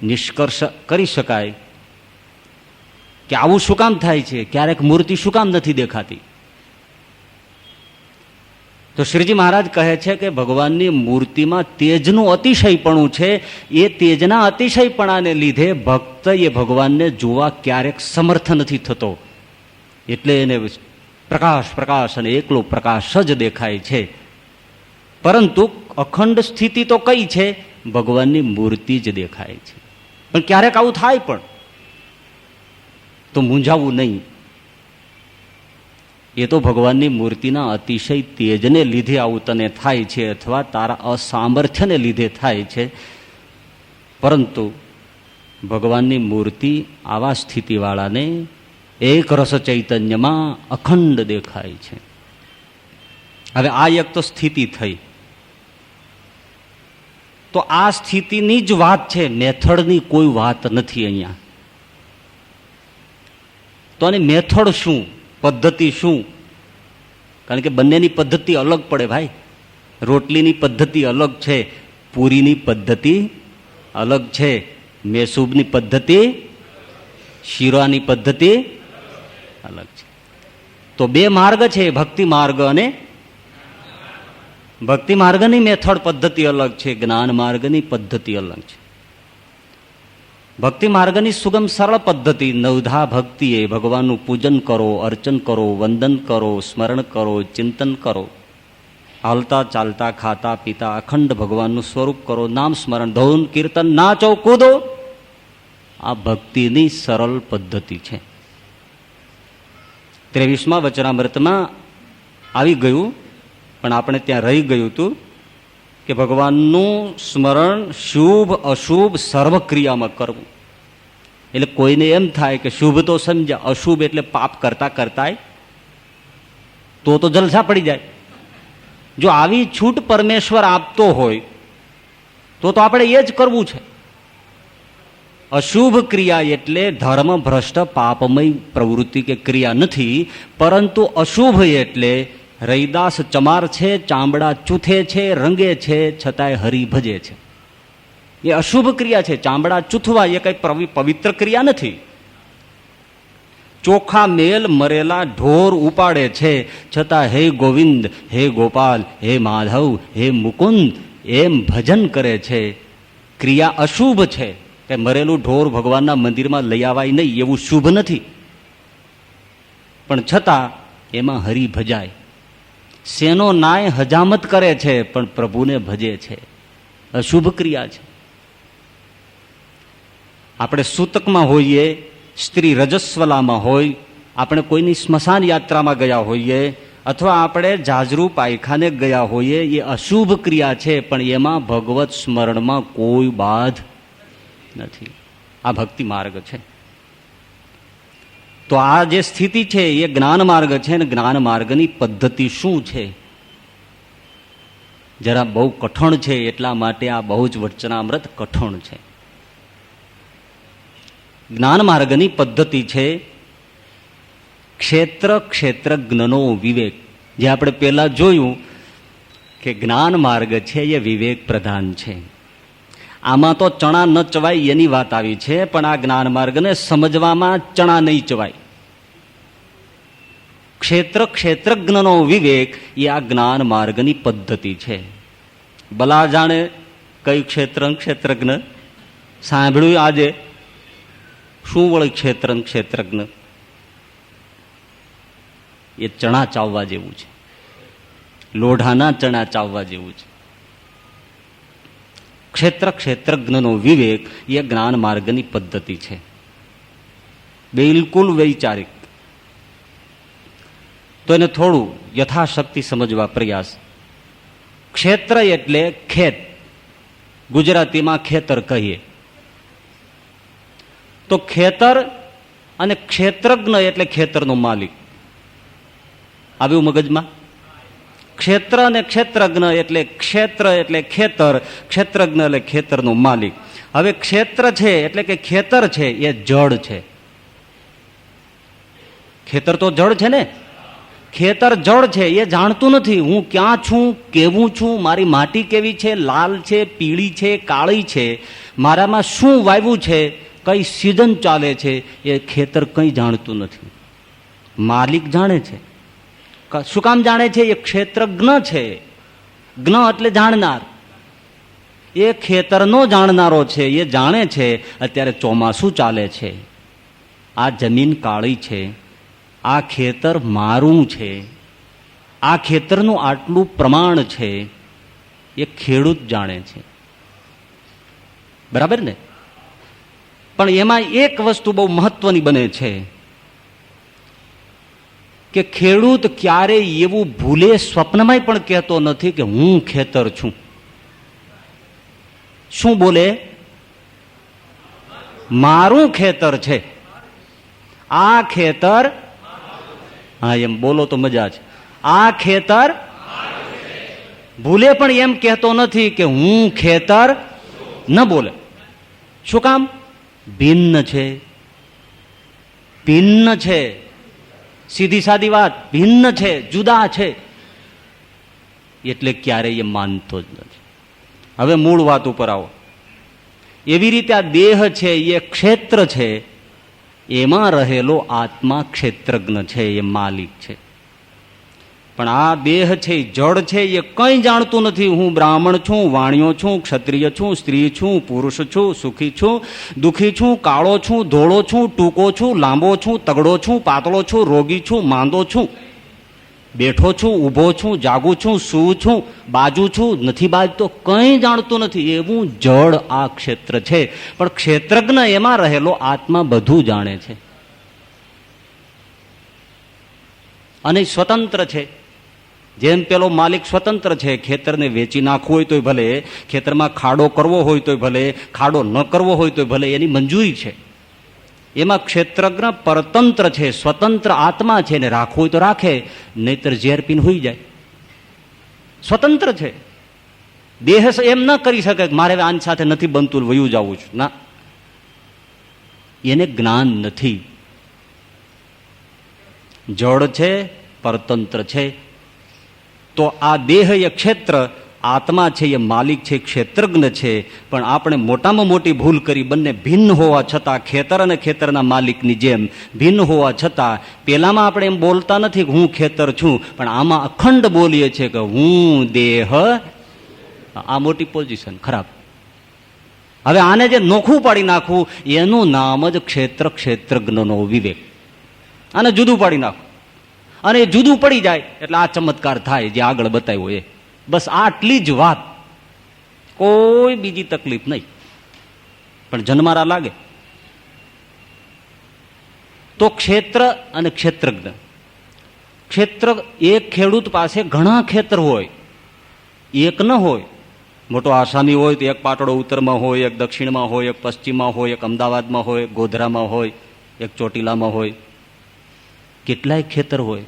નિષ્કર્ષ કરી શકાય કે આવું શું કામ થાય છે, ક્યારેક મૂર્તિ શું કામ નથી દેખાતી. તો શ્રીજી મહારાજ કહે છે કે ભગવાનની મૂર્તિમાં તેજનું અતિશયપણું છે. એ તેજના અતિશયપણાને લીધે ભક્ત એ ભગવાનને જોવા ક્યારેક સમર્થ નથી થતો. એટલે એને પ્રકાશ પ્રકાશ અને એકલો પ્રકાશ જ દેખાય છે. પરંતુ અખંડ સ્થિતિ તો કઈ છે? ભગવાનની મૂર્તિ જ દેખાય છે. પણ ક્યારેક આવું થાય પણ તો મૂંઝાવું નહીં. એ તો ભગવાનની મૂર્તિના અતિશય તેજને લીધે આવું તને થાય છે, અથવા તારા અસામર્થ્યને લીધે થાય છે. પરંતુ ભગવાનની મૂર્તિ આવા સ્થિતિવાળાને એક રસ ચૈતન્યમાં અખંડ દેખાય છે. હવે આ એક તો સ્થિતિ થઈ. તો આ સ્થિતિની જ વાત છે, મેથડની કોઈ વાત નથી અહીંયા. તો આની મેથડ શું, પદ્ધતિ શું? કારણ કે બંનેની પદ્ધતિ અલગ પડે ભાઈ. રોટલીની પદ્ધતિ અલગ છે, પૂરીની પદ્ધતિ અલગ છે, મેસૂબની પદ્ધતિ, શીરાની પદ્ધતિ અલગ છે. તો બે માર્ગ છે, ભક્તિ માર્ગ અને ભક્તિ માર્ગની મેથડ પદ્ધતિ અલગ છે, જ્ઞાન માર્ગની પદ્ધતિ અલગ છે. ભક્તિ માર્ગની સુગમ સરળ પદ્ધતિ, નવધા ભક્તિ એ ભગવાનનું પૂજન કરો, અર્ચન કરો, વંદન કરો, સ્મરણ કરો, ચિંતન કરો, હાલતા ચાલતા ખાતા પીતા અખંડ ભગવાનનું સ્વરૂપ કરો, નામ સ્મરણ, ધૂન કીર્તન, નાચો કૂદો. આ ભક્તિની સરળ પદ્ધતિ છે. 23મા વચનામૃતમાં આવી ગયું, પણ આપણે ત્યાં રહી ગયું હતું કે ભગવાનનું સ્મરણ શુભ અશુભ સર્વ ક્રિયામાં કરવું. એટલે કોઈને એમ થાય કે શુભ તો સમજ્યા, અશુભ એટલે પાપ કરતા કરતાય તો જલસા પડી જાય. જો આવી છૂટ પરમેશ્વર આપતો હોય તો આપણે એ જ કરવું છે. અશુભ ક્રિયા એટલે ધર્મ ભ્રષ્ટ પાપમય પ્રવૃત્તિ કે ક્રિયા નથી, પરંતુ અશુભ એટલે રૈદાસ ચમાર છે, ચામડા ચૂથે છે, રંગે છે, છતાંય હરિ ભજે છે. એ અશુભ ક્રિયા છે. ચામડા ચૂથવા એ કઈ પવિત્ર ક્રિયા નથી. ચોખા મેલ મરેલા ઢોર ઉપાડે છે, છતાં હે ગોવિંદ, હે ગોપાલ, હે માધવ, હે મુકુંદ એમ ભજન કરે છે. ક્રિયા અશુભ છે કે મરેલું ઢોર ભગવાનના મંદિરમાં લઈ આવાય નહીં એવું શુભ નથી, પણ છતાં એમાં હરિ ભજાય. શેનો નાય હજામત કરે છે પણ પ્રભુને ભજે છે, અશુભ ક્રિયા છે. આપણે સૂતકમાં હોઈએ, સ્ત્રી રજસ્વલામાં હોય, આપણે કોઈની સ્મશાન યાત્રામાં ગયા હોઈએ, અથવા આપણે જાજરૂ પાયખાને ગયા હોઈએ, એ અશુભ ક્રિયા છે, પણ એમાં ભગવત સ્મરણમાં કોઈ બાધ નથી. આ ભક્તિ માર્ગ છે. તો આ જે સ્થિતિ છે એ જ્ઞાન માર્ગ છે, ને જ્ઞાન માર્ગની પદ્ધતિ શું છે જરા બહુ કઠણ છે, એટલા માટે આ બહુ જ વચનામૃત કઠણ છે. જ્ઞાન માર્ગની પદ્ધતિ છે ક્ષેત્ર ક્ષેત્રજ્ઞનો વિવેક. જે આપણે પહેલા જોયું કે જ્ઞાન માર્ગ છે એ વિવેક પ્રધાન છે. આમાં તો ચણા ન ચવાય એની વાત આવી છે, પણ આ જ્ઞાન માર્ગને સમજવામાં ચણા નહીં ચવાય. ક્ષેત્ર ક્ષેત્રજ્ઞનો વિવેક એ આ જ્ઞાન માર્ગની પદ્ધતિ છે. ભલા જાણે કઈ ક્ષેત્ર ક્ષેત્રજ્ઞ સાંભળ્યું આજે શું વળે ક્ષેત્ર ક્ષેત્રજ્ઞ? એ ચણા ચાવવા જેવું છે, લોઢાના ચણા ચાવવા જેવું છે. ક્ષેત્ર ક્ષેત્રજ્ઞનો વિવેક એ જ્ઞાન માર્ગની પદ્ધતિ છે, બિલકુલ વૈચારિક. તો એને થોડું યથાશક્તિ સમજવા પ્રયાસ. ક્ષેત્ર એટલે ખેત, ગુજરાતીમાં ખેતર કહીએ તો ખેતર, અને ક્ષેત્રજ્ઞ એટલે ખેતરનો માલિક. આવ્યું મગજમાં? ક્ષેત્ર અને ક્ષેત્રજ્ઞ એટલે ક્ષેત્ર એટલે ખેતર, ક્ષેત્રજ્ઞ એટલે ખેતરનો માલિક. હવે ક્ષેત્ર છે એટલે કે ખેતર છે એ જળ છે. ખેતર તો જળ છે ને, ખેતર જળ છે એ જાણતું નથી હું ક્યાં છું, કેવું છું, મારી માટી કેવી છે, લાલ છે, પીળી છે, કાળી છે, મારામાં શું વાવ્યું છે, કઈ સિઝન ચાલે છે, એ ખેતર કંઈ જાણતું નથી. માલિક જાણે છે. શું કામ જાણે છે? એ ક્ષેત્રજ્ઞ છે. જ્ઞ એટલે જાણનાર. એ ખેતરનો જાણનારો છે. એ જાણે છે અત્યારે ચોમાસું ચાલે છે, આ જમીન કાળી છે, આ ખેતર મારું છે, આ ખેતરનું આટલું પ્રમાણ છે, એ ખેડૂત જાણે છે. બરાબર ને? પણ એમાં એક વસ્તુ બહુ મહત્વની બને છે કે ખેડૂત ક્યારેય એવું ભૂલે સ્વપ્નમાં પણ કહેતો નથી કે હું ખેતર છું. શું બોલે? મારું ખેતર છે, આ ખેતર. હા, એમ બોલો તો મજા છે. આ ખેતર. ભૂલે પણ એમ કહેતો નથી કે હું ખેતર. ન બોલે. શું કામ? ભિન્ન છે, ભિન્ન છે. સીધી સાદી વાત, ભિન્ન છે, જુદા છે, એટલે ક્યારેય એ માનતો જ નથી. હવે મૂળ વાત ઉપર આવો. એવી રીતે આ દેહ છે એ ક્ષેત્ર છે, એમાં રહેલો આત્મા ક્ષેત્રજ્ઞ છે, એ માલિક છે. પણ આ દેહ છે એ જડ છે, એ કંઈ જાણતું નથી. હું બ્રાહ્મણ છું, વાણિયો છું, ક્ષત્રિય છું, સ્ત્રી છું, પુરુષ છું, સુખી છું, દુઃખી છું, કાળો છું, ધોળો છું, ટૂંકો છું, લાંબો છું, તગડો છું, પાતળો છું, રોગી છું, માંદો છું, બેઠો છું, ઊભો છું, જાગું છું, સૂવું છું, બાજુ છું, નથી બાજતો, કંઈ જાણતું નથી. એવું જડ આ ક્ષેત્ર છે. પણ ક્ષેત્રજ્ઞ એમાં રહેલો આત્મા બધું જાણે છે અને સ્વતંત્ર છે. જેમ પેલો માલિક સ્વતંત્ર છે, ખેતરને વેચી નાખવું હોય તોય ભલે, ખેતરમાં ખાડો કરવો હોય તોય ભલે, ખાડો ન કરવો હોય તોય ભલે, એની મંજૂરી છે. એમાં ક્ષેત્રજ્ઞ પરતંત્ર છે, સ્વતંત્ર આત્મા છે, ને રાખવું હોય તો રાખે, નહીતર ઝેર પીને હોઈ જાય. સ્વતંત્ર છે. દેહ એમ ન કરી શકે કે મારે આની સાથે નથી બનતું, વયું જવું છું. ના, એને જ્ઞાન નથી. જડ છે, પરતંત્ર છે. તો આ દેહ એ ક્ષેત્ર, આત્મા છે એ માલિક છે, ક્ષેત્રજ્ઞ છે. પણ આપણે મોટામાં મોટી ભૂલ કરી, બંને ભિન્ન હોવા છતાં, ખેતર અને ખેતરના માલિકની જેમ ભિન્ન હોવા છતાં, પેલામાં આપણે એમ બોલતા નથી કે હું ખેતર છું, પણ આમાં અખંડ બોલીએ છીએ કે હું દેહ. આ મોટી પોઝિશન ખરાબ. હવે આને જે નોખું પાડી નાખવું એનું નામ જ ક્ષેત્ર ક્ષેત્રજ્ઞનો વિવેક. આને જુદું પાડી નાખવું અને એ જુદું પડી જાય એટલે આ ચમત્કાર થાય જે આગળ બતાવ્યો એ. બસ આટલી જ વાત, કોઈ બીજી તકલીફ નહીં. પણ જન્મારા લાગે તો ક્ષેત્ર અને ક્ષેત્રજ્ઞ. ક્ષેત્ર, એક ખેડૂત પાસે ઘણા ખેતર હોય, એક ન હોય. મોટો આસામી હોય તો એક પાટડો ઉત્તરમાં હોય, એક દક્ષિણમાં હોય, એક પશ્ચિમમાં હોય, એક અમદાવાદમાં હોય, ગોધરામાં હોય, એક ચોટીલામાં હોય, કેટલાય ખેતર હોય.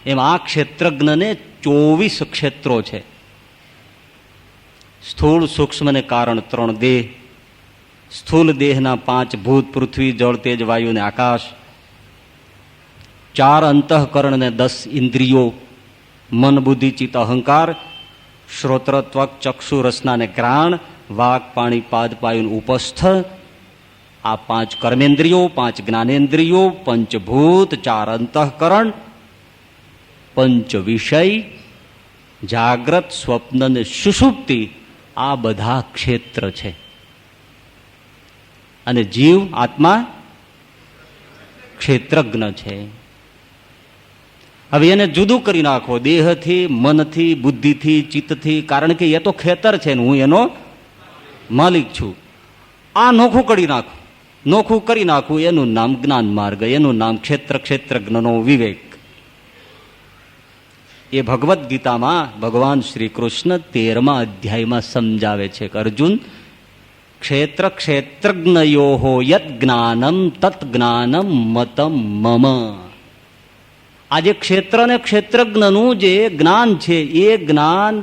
એમ આ ક્ષેત્રજ્ઞને 24 ક્ષેત્રો છે. સ્થૂળ સૂક્ષ્મ ને કારણ 3 દેહ, સ્થૂલ દેહના 5 ભૂત, પૃથ્વી જળ તેજ વાયુ ને આકાશ, 4 અંતઃકરણ ને 10 ઇન્દ્રિયો, મન બુદ્ધિ ચિત્ત અહંકાર, શ્રોત્ર ત્વક ચક્ષુ રસના ને ગ્રાણ, વાક પાણી પાદ પાયુ ઉપસ્થ. આ 5 કર્મેન્દ્રિયો, 5 જ્ઞાનેન્દ્રિયો, પંચભૂત, 4 અંતઃકરણ, 5 વિષય, જાગ્રત સ્વપ્ન ને સુષુપ્તિ, આ બધા ક્ષેત્ર છે. અને જીવ આત્મા ક્ષેત્રજ્ઞ છે. હવે એને જુદું કરી નાખો દેહથી, મનથી, બુદ્ધિથી, ચિત્તથી, કારણ કે એ તો ખેતર છે ને હું એનો માલિક છું. આ નોખું કરી નાખો, નોખું કરી નાખવું એનું નામ જ્ઞાન માર્ગ, એનું નામ ક્ષેત્ર ક્ષેત્રજ્ઞનો વિવેક. એ ભગવદ્ ગીતામાં ભગવાન શ્રી કૃષ્ણ 13મા અધ્યાયમાં સમજાવે છે કે અર્જુન, ક્ષેત્ર ક્ષેત્રજ્ઞયો યત જ્ઞાનમ તત જ્ઞાનમ મતમ મમ. આ જે ક્ષેત્ર અને ક્ષેત્રજ્ઞનું જે જ્ઞાન છે એ જ્ઞાન,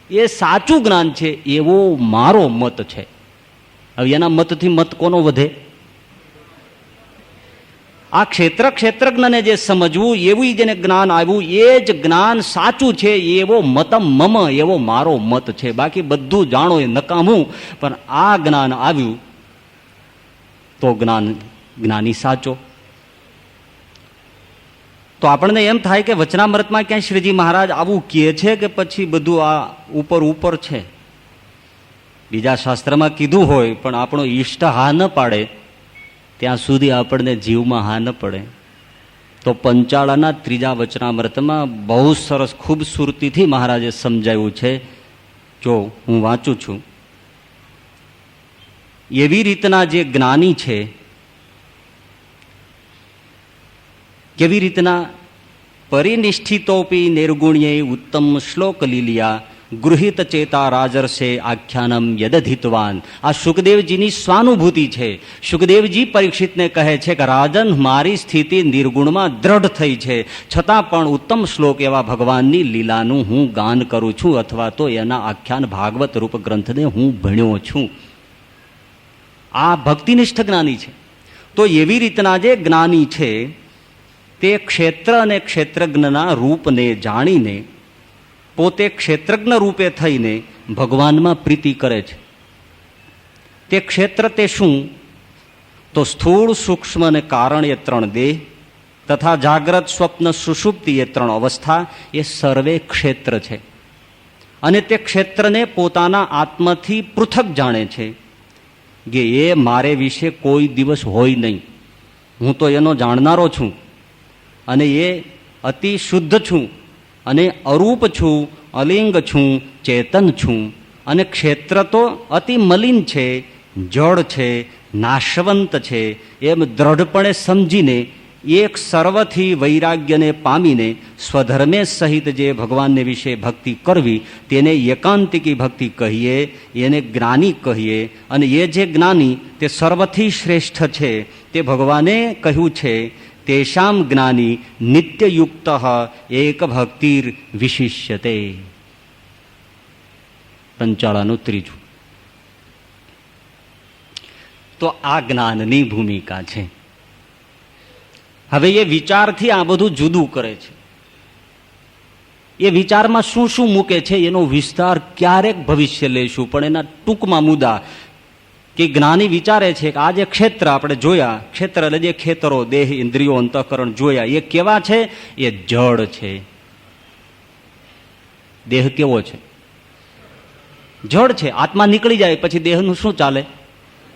એ સાચું જ્ઞાન છે એવો મારો મત છે. હવે એના મતથી મત કોનો વધે? આ ક્ષેત્ર ક્ષેત્રજ્ઞને જે સમજવું, એવું જેને જ્ઞાન આવ્યું એ જ જ્ઞાન સાચું છે એવો મતમ મમ, એવો મારો મત છે. બાકી બધું જાણો એ નકામું, પણ આ જ્ઞાન આવ્યું તો જ્ઞાની સાચો. તો આપણને એમ થાય કે વચનામૃતમાં ક્યાંય શ્રીજી મહારાજ આવું કહે છે કે પછી બધું આ ઉપર ઉપર છે? બીજા શાસ્ત્રમાં કીધું હોય પણ આપણો ઈષ્ટ હા ન પાડે ત્યાં સુધી આપણને જીવમાં હા ન પડે. તો પંચાળાના 3જા વચનામૃતમાં બહુ સરસ ખૂબસૂરતીથી મહારાજે સમજાવ્યું છે. જો હું વાંચું છું, એવી રીતના જે જ્ઞાની છે, કેવી રીતના પરિનિષ્ઠિતોપી નિર્ગુણ્યે ઉત્તમ શ્લોક લીલિયા ગૃહિત ચેતા રાજર્ષે આખ્યાનમ યદધિતવાન. આ સુખદેવજીની સ્વાનુભૂતિ છે. સુખદેવજી પરીક્ષિતને કહે છે કે રાજન, મારી સ્થિતિ નિર્ગુણમાં દ્રઢ થઈ છે, છતાં પણ ઉત્તમ શ્લોક એવા ભગવાનની લીલાનું હું ગાન કરું છું, અથવા તો એના આખ્યાન ભાગવત રૂપ ગ્રંથને હું ભણ્યો છું. આ ભક્તિનિષ્ઠ જ્ઞાની છે. તો એવી રીતના જે જ્ઞાની છે તે ક્ષેત્ર અને ક્ષેત્રજ્ઞના રૂપને જાણીને પોતે ક્ષેત્રજ્ઞ રૂપે થઈને ભગવાનમાં પ્રીતિ કરે છે. તે ક્ષેત્ર તે શું? તો સ્થૂળ સૂક્ષ્મ અને કારણ એ 3 દેહ તથા જાગ્રત સ્વપ્ન સુષુપ્તિ એ 3 અવસ્થા, એ સર્વે ક્ષેત્ર છે. અને તે ક્ષેત્રને પોતાના આત્માથી પૃથક જાણે છે કે એ મારે વિશે કોઈ દિવસ હોય નહીં, હું તો એનો જાણનારો છું અને એ અતિ શુદ્ધ છું અને અરૂપ છું, અલિંગ છું, ચેતન છું. અને ક્ષેત્ર તો અતિ મલિન છે, જળ છે, નાશવંત છે. એમ દ્રઢપણે સમજીને એક સર્વથી વૈરાગ્યને પામીને સ્વધર્મે સહિત જે ભગવાનને વિશે ભક્તિ કરવી તેને એકાંતિકી ભક્તિ કહીએ, એને જ્ઞાની કહીએ. અને એ જે જ્ઞાની તે સર્વથી શ્રેષ્ઠ છે તે ભગવાને કહ્યું છે, તેષામ જ્ઞાની નિત્યયુક્ત એક ભક્તિર વિશિષ્યતે. પંચાળાનું 3. તો આ જ્ઞાનની ભૂમિકા છે. હવે એ વિચારથી આ બધું જુદું કરે છે. એ વિચારમાં શું શું મૂકે છે એનો વિસ્તાર ક્યારેક ભવિષ્ય લઈશું, પણ એના ટૂંકમાં મુદ્દા કે જ્ઞાની વિચારે છે કે આ જે ક્ષેત્ર આપણે જોયા, ક્ષેત્ર એટલે જે ખેતરો, દેહ, ઇન્દ્રિયો, અંતઃકરણ જોયા, એ કેવા છે? એ જળ છે. દેહ કેવો છે? જળ છે. આત્મા નીકળી જાય પછી દેહનું શું ચાલે?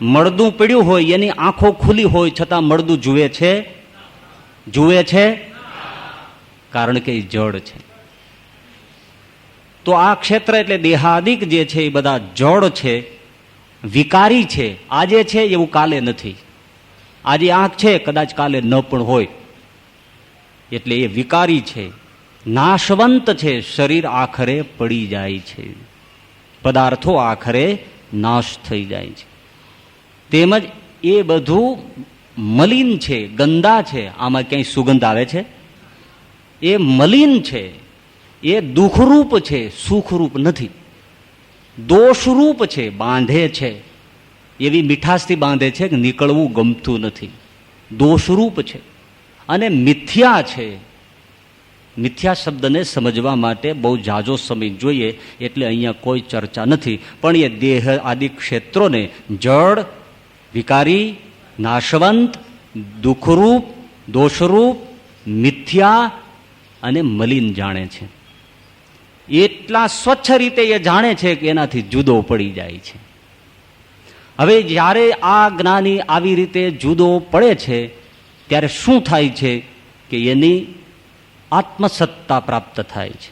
મળદું પડ્યું હોય, એની આંખો ખુલ્લી હોય છતાં મળદું જુએ છે? જુએ છે? કારણ કે એ જડ છે. તો આ ક્ષેત્ર એટલે દેહાદિક જે છે એ બધા જડ છે, વિકારી છે. આજે છે એવું કાલે નથી. આજે આંખ છે, કદાચ કાલે ન પણ હોય. એટલે એ વિકારી છે, નાશવંત છે. શરીર આખરે પડી જાય છે, પદાર્થો આખરે નાશ થઈ જાય છે. તેમજ એ બધું મલિન છે, ગંદા છે. આમાં ક્યાંય સુગંધ આવે છે? એ મલિન છે, એ દુઃખરૂપ છે, સુખરૂપ નથી. દોષરૂપ છે, બાંધે છે. એવી મીઠાશથી બાંધે છે કે નીકળવું ગમતું નથી. દોષરૂપ છે અને મિથ્યા છે. મિથ્યા શબ્દને સમજવા માટે બહુ ઝાઝો સમય જોઈએ, એટલે અહીંયા કોઈ ચર્ચા નથી. પણ એ દેહ આદિ ક્ષેત્રોને જડ, વિકારી, નાશવંત, દુઃખરૂપ, દોષરૂપ, મિથ્યા અને મલિન જાણે છે. એટલા સ્વચ્છ રીતે એ જાણે છે કે એનાથી જુદો પડી જાય છે. હવે જ્યારે આ જ્ઞાની આવી રીતે જુદો પડે છે ત્યારે શું થાય છે કે એની આત્મસત્તા પ્રાપ્ત થાય છે.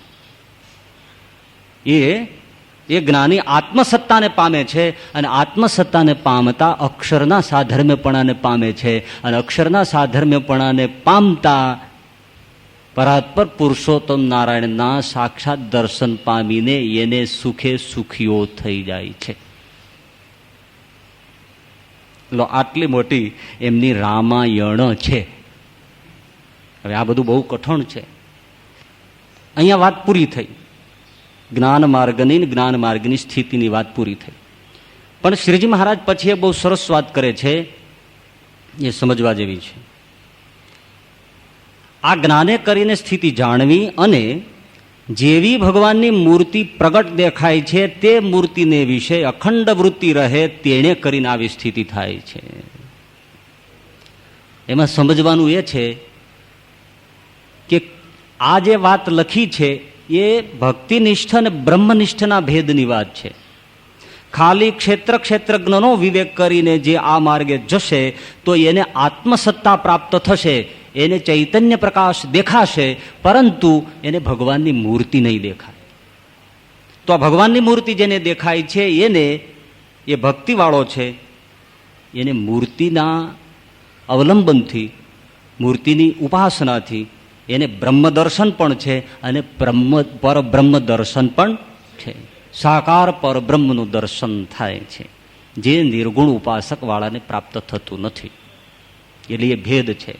એ જ્ઞાની આત્મસત્તાને પામે છે અને આત્મસત્તાને પામતા અક્ષરના સાધર્મ્યપણાને પામે છે અને અક્ષરના સાધર્મ્યપણાને પામતા પરાત્પર પુરુષોત્તમ નારાયણના સાક્ષાત દર્શન પામીને એને સુખે સુખીઓ થઈ જાય છે. આટલી મોટી એમની રામાયણ છે. હવે આ બધું બહુ કઠણ છે. અહીંયા વાત પૂરી થઈ. જ્ઞાન માર્ગની સ્થિતિની વાત પૂરી થઈ. પણ શ્રીજી મહારાજ પછી એ બહુ સરસ વાત કરે છે, એ સમજવા જેવી છે. આ જ્ઞાને કરીને સ્થિતિ જાણવી અને જેવી ભગવાનની મૂર્તિ પ્રગટ દેખાય છે તે મૂર્તિને વિશે અખંડ વૃત્તિ રહે તેણે કરીને આવી સ્થિતિ થાય છે. એમાં સમજવાનું એ છે કે આ જે વાત લખી છે એ ભક્તિનિષ્ઠ અને બ્રહ્મનિષ્ઠના ભેદની વાત છે. ખાલી ક્ષેત્રજ્ઞનો વિવેક કરીને જે આ માર્ગે જશે તો એને આત્મસત્તા પ્રાપ્ત થશે, એને ચૈતન્ય પ્રકાશ દેખાશે, પરંતુ એને ભગવાનની મૂર્તિ નહીં દેખાય. તો આ ભગવાનની મૂર્તિ જેને દેખાય છે એને, એ ભક્તિવાળો છે, એને મૂર્તિના અવલંબનથી, મૂર્તિની ઉપાસનાથી એને બ્રહ્મદર્શન પણ છે અને પરબ્રહ્મ દર્શન પણ છે. સાકાર પરબ્રહ્મનું દર્શન થાય છે, જે નિર્ગુણ ઉપાસક વાળાને પ્રાપ્ત થતું નથી. એટલે એ ભેદ છે.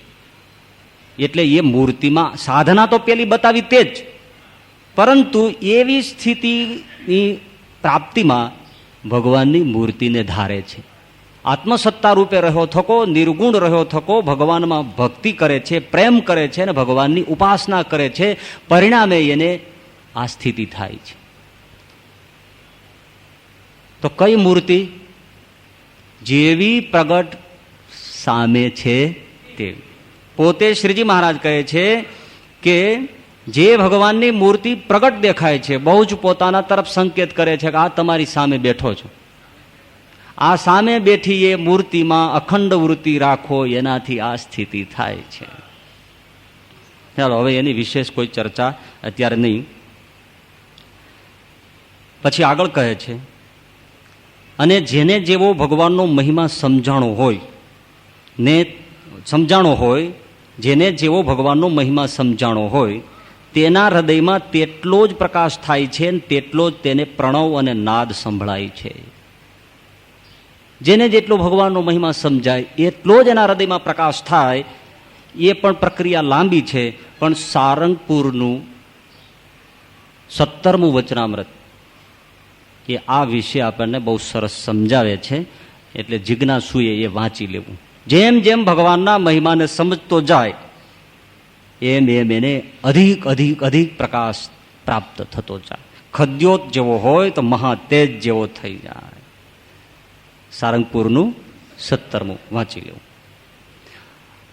એટલે એ મૂર્તિમાં સાધના તો પેલી બતાવી તે જ, પરંતુ એવી સ્થિતિની પ્રાપ્તિમાં ભગવાનની મૂર્તિને ધારે છે. આત્મસત્તા રૂપે રહ્યો થકો, નિર્ગુણ રહ્યો થકો, ભગવાનમાં ભક્તિ કરે છે, પ્રેમ કરે છે અને ભગવાનની ઉપાસના કરે છે. પરિણામે એને આ સ્થિતિ થાય છે. તો કઈ મૂર્તિ? જેવી પ્રગટ સામે છે તેવી. પોતે શ્રીજી મહારાજ કહે છે કે જે ભગવાનની મૂર્તિ પ્રગટ દેખાય છે, બહુ જ પોતાના તરફ સંકેત કરે છે કે આ તમારી સામે બેઠો છો. આ સામે બેઠી એ મૂર્તિમાં અખંડ વૃત્તિ રાખો, એનાથી આ સ્થિતિ થાય છે. ચાલો હવે એની વિશેષ કોઈ ચર્ચા અત્યારે નહીં. પછી આગળ કહે છે, અને જેને જેવો ભગવાનનો મહિમા સમજાણો હોય, જેને જેવો ભગવાનનો મહિમા સમજાણો હોય તેના હૃદયમાં તેટલો જ પ્રકાશ થાય છે અને તેટલો જ તેને પ્રણવ અને નાદ સંભળાય છે. જેને જેટલો ભગવાનનો મહિમા સમજાય એટલો જ એના હૃદયમાં પ્રકાશ થાય. એ પણ પ્રક્રિયા લાંબી છે, પણ સારંગપુરનું 17મું વચનામૃત એ આ વિશે આપણને બહુ સરસ સમજાવે છે. એટલે જિજ્ઞાસુએ એ વાંચી લેવું. જેમ જેમ ભગવાનના મહિમાને સમજતો જાય એમ એમ એને અધિક અધિક અધિક પ્રકાશ પ્રાપ્ત થતો જાય. ખદ્યોત જેવો હોય તો મહાતેજ જેવો થઈ જાય. સારંગપુરનું 17મું વાંચી લેવું.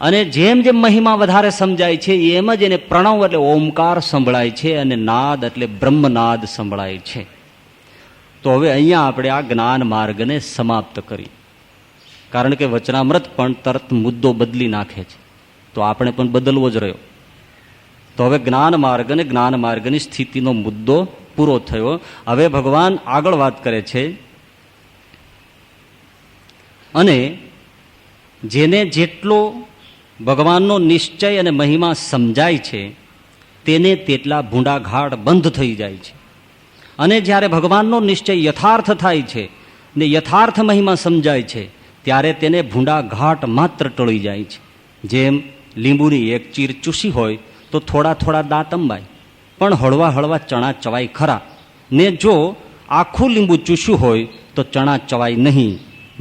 અને જેમ જેમ મહિમા વધારે સમજાય છે એમ જ એને પ્રણવ એટલે ઓમકાર સંભળાય છે અને નાદ એટલે બ્રહ્મનાદ સંભળાય છે. તો હવે અહીંયા આપણે આ જ્ઞાન માર્ગને સમાપ્ત કરી. કારણ કે વચનામૃત પણ તરત મુદ્દો બદલી નાખે છે, તો આપણે પણ બદલવો જ રહ્યો. તો હવે જ્ઞાન માર્ગ અને જ્ઞાન માર્ગની સ્થિતિનો મુદ્દો પૂરો થયો. હવે ભગવાન આગળ વાત કરે છે, અને જેને જેટલો ભગવાનનો નિશ્ચય અને મહિમા સમજાય છે તેને તેટલા ભૂંડાઘાટ બંધ થઈ જાય છે. અને જ્યારે ભગવાનનો નિશ્ચય યથાર્થ થાય છે ને યથાર્થ મહિમા સમજાય છે ત્યારે તેને ભૂંડાઘાટ માત્ર ટળી જાય છે. જેમ લીંબુની એક ચીર ચૂસી હોય તો થોડા થોડા દાંત અંબાય, પણ હળવા હળવા ચણા ચવાય ખરા. ને જો આખું લીંબુ ચૂસ્યું હોય તો ચણા ચવાય નહીં,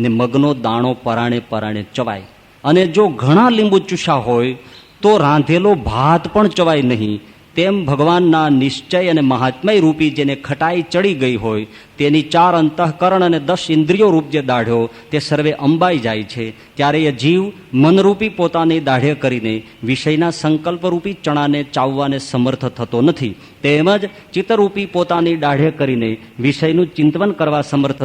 ને મગનો દાણો પરાણે પરાણે ચવાય. અને જો ઘણા લીંબુ ચૂસ્યા હોય તો રાંધેલો ભાત પણ ચવાય નહીં. તેમ ભગવાનના નિશ્ચય અને મહાત્મય રૂપી જેને ખટાઈ ચડી ગઈ હોય તેની 4 અંતઃકરણ અને 10 ઇન્દ્રિયો રૂપ જે દાઢ્યો તે સર્વે અંબાઈ જાય છે. ત્યારે એ જીવ મનરૂપી પોતાની દાઢે કરીને વિષયના સંકલ્પરૂપી ચણાને ચાવવાને સમર્થ થતો નથી. તેમજ ચિત્તરૂપી પોતાની દાઢે કરીને વિષયનું ચિંતન કરવા સમર્થ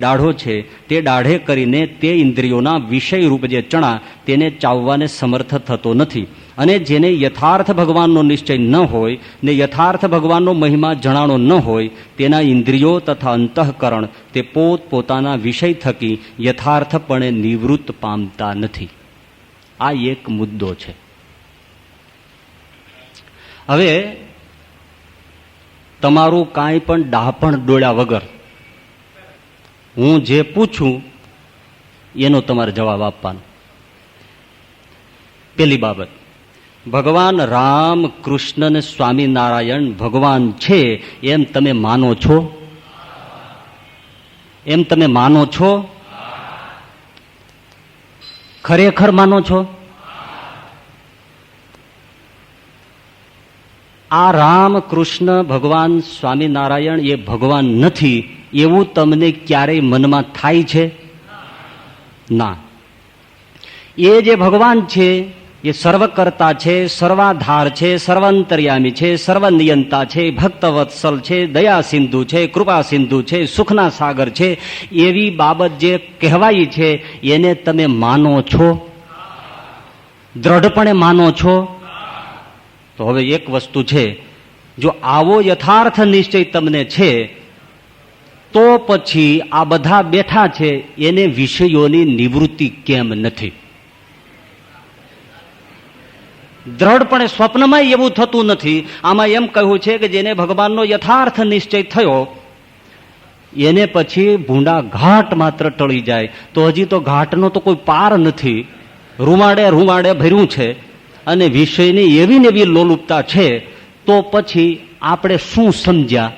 દાઢો છે તે દાઢે કરીને તે ઇન્દ્રિયોના વિષયરૂપ જે ચણા તેને ચાવવાને સમર્થ થતો નથી. અને જેને યથાર્થ ભગવાનનો નિશ્ચય ન હોય ને યથાર્થ ભગવાનનો મહિમા જણાણો ન હોય તેના ઇન્દ્રિયો તથા અંતઃકરણ તે પોતપોતાના વિષય થકી યથાર્થપણે નિવૃત્ત પામતા નથી. આ એક મુદ્દો છે. હવે તમારું કાંઈ પણ ડાપણ ડોળ્યા વગર હું જે પૂછું એનો તમારે જવાબ આપવાનો. પેલી બાબત, ભગવાન રામ, કૃષ્ણ અને સ્વામિનારાયણ ભગવાન છે એમ તમે માનો છો? એમ તમે માનો છો? ખરેખર માનો છો? આ રામ, કૃષ્ણ, ભગવાન સ્વામિનારાયણ એ ભગવાન નથી એવું તમને ક્યારેય મનમાં થાય છે? ના. એ જે ભગવાન છે એ સર્વકર્તા છે, સર્વાધાર છે, સર્વાંતર્યામી છે, સર્વનિયંતા છે, ભક્તવત્સલ છે, દયા સિંધુ છે, કૃપા સિંધુ છે, સુખના સાગર છે, એવી બાબત જે કહેવાય છે એને તમે માનો છો? દ્રઢપણે માનો છો? તો હવે એક વસ્તુ છે, જો આવો યથાર્થ નિશ્ચય તમને છે તો પછી આ બધા બેઠા છે એને વિષયોની નિવૃત્તિ કેમ નથી? દ્રઢપણે સ્વપ્નમાં એવું થતું નથી. આમાં એમ કહ્યું છે કે જેને ભગવાનનો યથાર્થ નિશ્ચય થયો એને પછી ભૂંડા ઘાટ માત્ર ટળી જાય. તો હજી તો ઘાટનો તો કોઈ પાર નથી, રૂમાડે રૂમાડે ભર્યું છે અને વિષયની એવી ને એવી લોલુપતા છે. તો પછી આપણે શું સમજ્યા?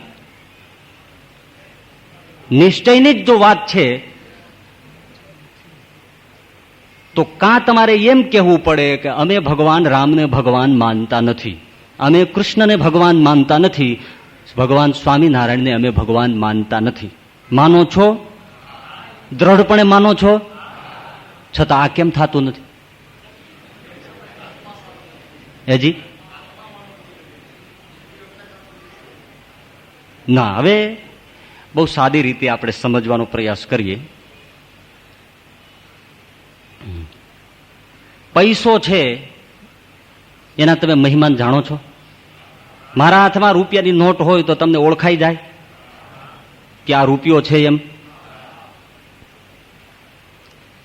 નિશ્ચયની જ જો વાત છે તો કાં તમારે એમ કહેવું પડે કે અમે ભગવાન રામને ભગવાન માનતા નથી, અમે કૃષ્ણને ભગવાન માનતા નથી, ભગવાન સ્વામિનારાયણને અમે ભગવાન માનતા નથી. માનો છો? દ્રઢપણે માનો છો? છતાં આ કેમ થતું નથી? હેજી ના. હવે બહુ સાદી રીતે આપણે સમજવાનો પ્રયાસ કરીએ. પૈસો છે એના તમે મહિમાન જાણો છો? મારા હાથમાં રૂપિયાની નોટ હોય તો તમને ઓળખાઈ જાય કે આ રૂપિયો છે એમ?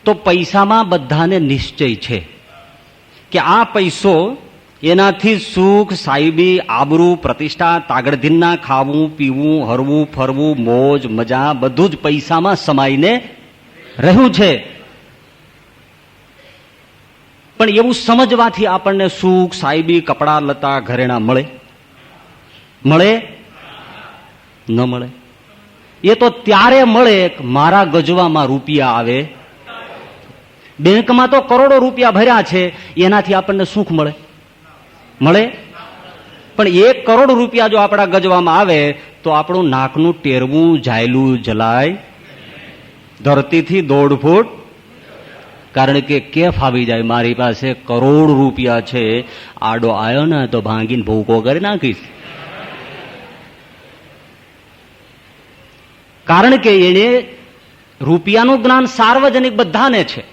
તો પૈસામાં બધાને નિશ્ચય છે કે આ પૈસો એનાથી સુખ, સાહેબી, આબરૂ, પ્રતિષ્ઠા, તાગડધીનના ખાવું, પીવું, હરવું, ફરવું, મોજ, મજા બધું જ પૈસામાં સમાઈને રહ્યું છે. પણ એવું સમજવાથી આપણને સુખ, સાહેબી, કપડા, લતા, ઘરેણા મળે? મળે? ન મળે. એ તો ત્યારે મળે મારા ગજવામાં રૂપિયા આવે. બેંકમાં તો કરોડો રૂપિયા ભર્યા છે, એનાથી આપણને સુખ મળે? મળે? પણ 1 કરોડ રૂપિયા જો આપણા ગજવામાં આવે તો આપણું નાકનું ટેરવું જાયલું જલાય ધરતીથી 1.5 ફૂટ. કારણ કે કેફ આવી જાય, મારી પાસે કરોડ રૂપિયા છે, આડો આવ્યો ને તો ભાંગીને ભૂકો કરી નાખીશ. કારણ કે એને રૂપિયાનું જ્ઞાન સાર્વજનિક બધાને છે,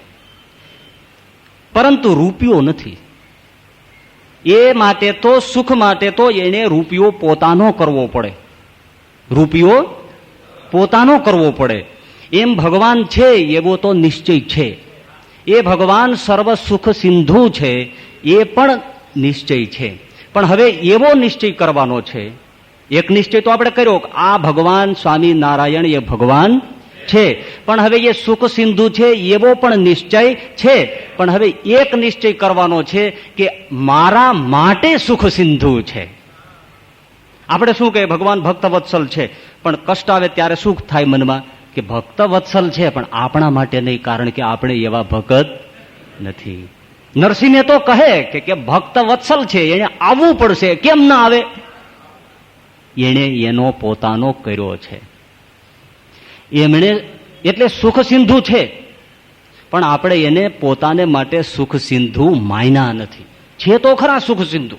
પરંતુ રૂપિયો નથી. એ માટે તો સુખ માટે તો એને રૂપિયો પોતાનો કરવો પડે, રૂપિયો પોતાનો કરવો પડે. એમ ભગવાન છે એવો તો નિશ્ચય છે. એ ભગવાન સર્વ સુખ સિંધુ છે એ પણ નિશ્ચય છે. પણ હવે એવો નિશ્ચય કરવાનો છે. એક નિશ્ચય તો આપણે કર્યો કે આ ભગવાન સ્વામિનારાયણ એ ભગવાન છે, પણ હવે એ સુખ સિંધુ છે એવો પણ નિશ્ચય છે. પણ હવે એક નિશ્ચય કરવાનો છે કે મારા માટે સુખ સિંધુ છે. આપણે શું કહીએ ભગવાન ભક્ત વત્સલ છે, પણ કષ્ટ આવે ત્યારે સુખ થાય મનમાં કે ભક્ત વત્સલ છે પણ આપણા માટે નહીં, કારણ કે આપણે એવા ભગત નથી. નરસિંહે તો કહે કે ભક્ત વત્સલ છે એને આવવું પડશે, કેમ ના આવે? એને એનો પોતાનો કર્યો છે એમણે, એટલે સુખ સિંધુ છે, પણ આપણે એને પોતાને માટે સુખ સિંધુ માન્યા નથી. છે તો ખરા સુખ સિંધુ,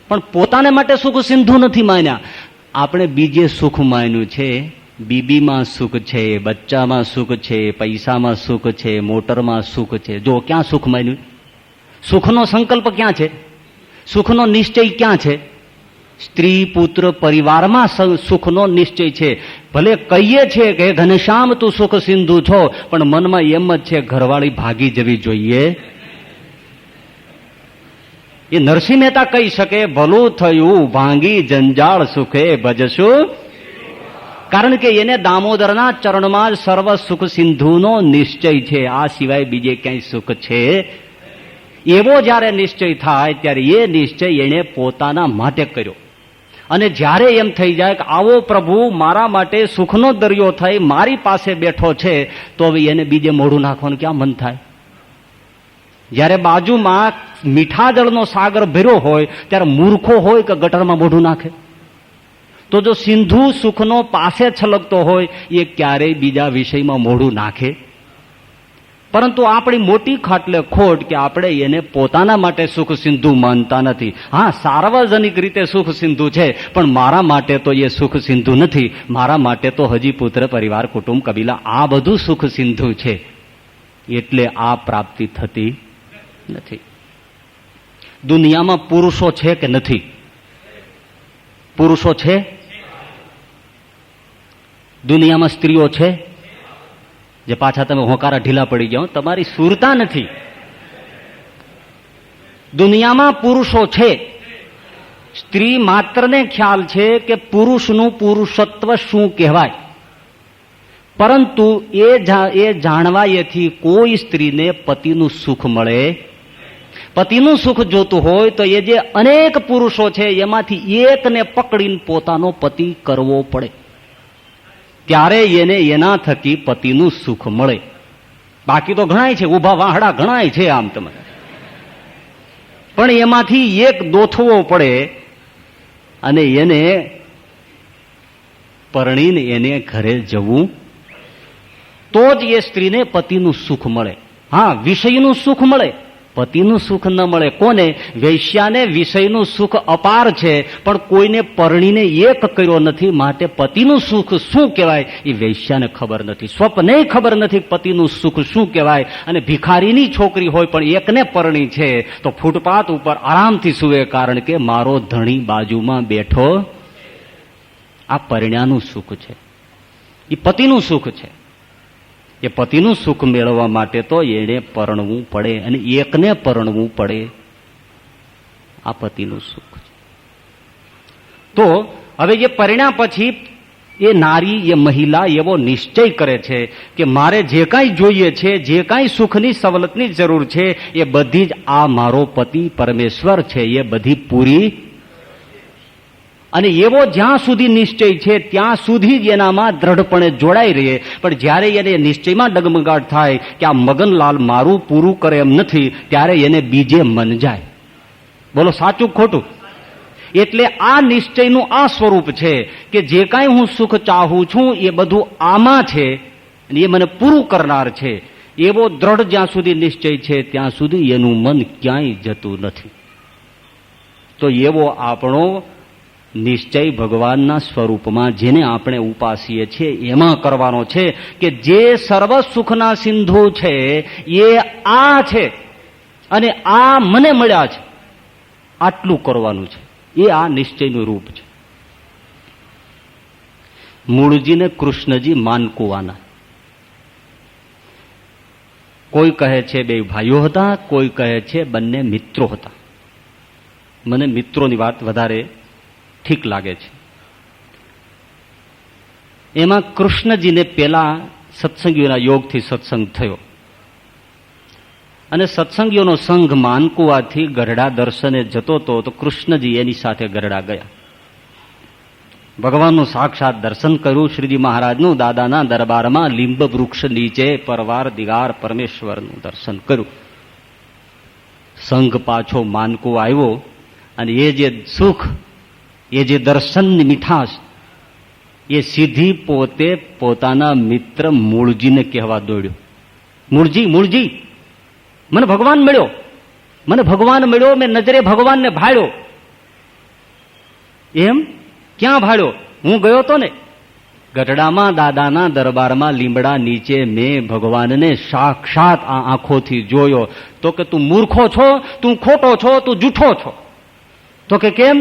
પણ પોતાને માટે સુખ સિંધુ નથી માન્યા. આપણે બીજે સુખ માન્યું છે. બીબીમાં સુખ છે, બચ્ચામાં સુખ છે, પૈસામાં સુખ છે, મોટરમાં સુખ છે. જો ક્યાં સુખ માન્યું? સુખનો સંકલ્પ ક્યાં છે? સુખનો નિશ્ચય ક્યાં છે? સ્ત્રી પુત્ર પરિવારમાં સુખનો નિશ્ચય છે. ભલે કહીએ છે કે ઘનશ્યામ તું સુખ સિંધુ છો, પણ મનમાં એમ જ છે ઘરવાળી ભાગી જવી જોઈએ. એ નરસિંહ મહેતા કહી શકે ભલું થયું ભાંગી જંજાળ સુખે ભજશું, કારણ કે એને દામોદરના ચરણમાં જ સર્વ સુખ સિંધુનો નિશ્ચય છે. આ સિવાય બીજે ક્યાંય સુખ છે? એવો જયારે નિશ્ચય થાય ત્યારે એ નિશ્ચય એને પોતાના માટે કર્યો. અને જ્યારે એમ થઈ જાય કે આવો પ્રભુ મારા માટે સુખનો દરિયો થઈ મારી પાસે બેઠો છે, તો હવે એને બીજે મોઢું નાખવાનું ક્યાં મન થાય? જ્યારે બાજુમાં મીઠા જળનો સાગર ભર્યો હોય ત્યારે મૂર્ખો હોય કે ગટરમાં મોઢું નાખે? તો જો સિંધુ સુખનો પાસે છલકતો હોય એ ક્યારેય બીજા વિષયમાં મોઢું નાખે? પરંતુ આપણી મોટી ખાટલે ખોટ કે આપણે એને પોતાના માટે સુખ સિંધુ માનતા નથી. હા, સાર્વજનિક રીતે સુખ સિંધુ છે, પણ મારા માટે તો એ સુખ સિંધુ નથી. મારા માટે તો હજી પુત્ર પરિવાર કુટુંબ કબીલા આ બધું સુખ સિંધુ છે. એટલે આ પ્રાપ્તિ થતી નથી. દુનિયામાં પુરુષો છે કે નથી? પુરુષો છે. દુનિયામાં સ્ત્રીઓ છે. જે પાછા તમે હોકારા ઢીલા પડી જાઓ, તમારી સુરતા નથી. દુનિયામાં પુરુષો છે. સ્ત્રી માત્રને ખ્યાલ છે કે પુરુષનું પુરુષત્વ શું કહેવાય, પરંતુ એ જાણવાયેથી કોઈ સ્ત્રીને પતિનું સુખ મળે. પતિનું સુખ જોતું હોય તો એ જે અનેક પુરુષો છે એમાંથી એકને પકડીને પોતાનો પતિ કરવો પડે, ત્યારે એને એના થકી પતિનું સુખ મળે. બાકી તો ઘણાય છે, ઉભા વાહડા ઘણાય છે આમ તમે, પણ એમાંથી એક દોથવો પડે અને એને પરણીને એને ઘરે જવું, તો જ એ સ્ત્રીને પતિનું સુખ મળે. હા, વિષયનું સુખ મળે, પતિનું સુખ ન મળે. કોને? વૈશ્યાને વિષયનું સુખ અપાર છે, પણ કોઈને પરણીને એક કર્યો નથી, માટે પતિનું સુખ શું કહેવાય એ વૈશ્યાને ખબર નથી. સ્વપ્ને ખબર નથી પતિનું સુખ શું કહેવાય. અને ભિખારીની છોકરી હોય પણ એકને પરણી છે તો ફૂટપાથ ઉપર આરામથી સૂવે, કારણ કે મારો ધણી બાજુમાં બેઠો. આ પરણ્યાનું સુખ છે, એ પતિનું સુખ છે. એ પતિનું સુખ મેળવવા માટે તો એને પરણવું પડે, અને એકને પરણવું પડે. આ પતિનું સુખ છે. તો હવે એ પરણ્યા પછી એ નારી, એ મહિલા એવો નિશ્ચય કરે છે કે મારે જે કાંઈ જોઈએ છે, જે કાંઈ સુખની સવલતની જરૂર છે, એ બધી જ આ મારો પતિ પરમેશ્વર છે, એ બધી પૂરી. અને એવો જ્યાં સુધી નિશ્ચય છે ત્યાં સુધી જ એનામાં દ્રઢપણે જોડાઈ રહે. પણ જ્યારે એને નિશ્ચયમાં ડગમગાટ થાય કે આ મગનલાલ મારું પૂરું કરે એમ નથી, ત્યારે એને બીજે મન જાય. બોલો સાચું ખોટું? એટલે આ નિશ્ચયનું આ સ્વરૂપ છે કે જે કાંઈ હું સુખ ચાહું છું એ બધું આમાં છે અને એ મને પૂરું કરનાર છે. એવો દ્રઢ જ્યાં સુધી નિશ્ચય છે ત્યાં સુધી એનું મન ક્યાંય જતું નથી. તો એવો આપણો નિશ્ચય ભગવાનના સ્વરૂપમાં જેને આપણે ઉપાસીએ છીએ એમાં કરવાનો છે કે જે સર્વ સુખના સિંધુ છે એ આ છે અને આ મને મળ્યા છે, આટલું કરવાનું છે. એ આ નિશ્ચયનું રૂપ છે. મૂળજીને કૃષ્ણજી માનકુવાના. કોઈ કહે છે બે ભાઈઓ હતા, કોઈ કહે છે બંને મિત્રો હતા. મને મિત્રોની વાત વધારે ઠીક લાગે છે. એમાં કૃષ્ણજીને પેલા સત્સંગીઓના યોગથી સત્સંગ થયો અને સત્સંગીઓનો સંઘ માનકુવાથી ગઢડા દર્શને જતો હતો તો કૃષ્ણજી એની સાથે ગઢડા ગયા. ભગવાનનું સાક્ષાત દર્શન કર્યું. શ્રીજી મહારાજનું દાદાના દરબારમાં લીંબ વૃક્ષ નીચે પરવાર દિગાર પરમેશ્વરનું દર્શન કર્યું. સંઘ પાછો માનકુવા આવ્યો અને એ જે સુખ, એ જે દર્શનની મીઠાશ, એ સીધી પોતે પોતાના મિત્ર મૂળજીને કહેવા દોડ્યો. મૂળજી, મૂળજી, મને ભગવાન મળ્યો, મને ભગવાન મળ્યો, મેં નજરે ભગવાનને ભાળ્યો. એમ? ક્યાં ભાળ્યો? હું ગયો તો ને ગઢડામાં દાદાના દરબારમાં લીમડા નીચે મેં ભગવાનને સાક્ષાત આ આંખોથી જોયો. તો કે તું મૂર્ખો છો, તું ખોટો છો, તું જૂઠો છો. તો કે કેમ?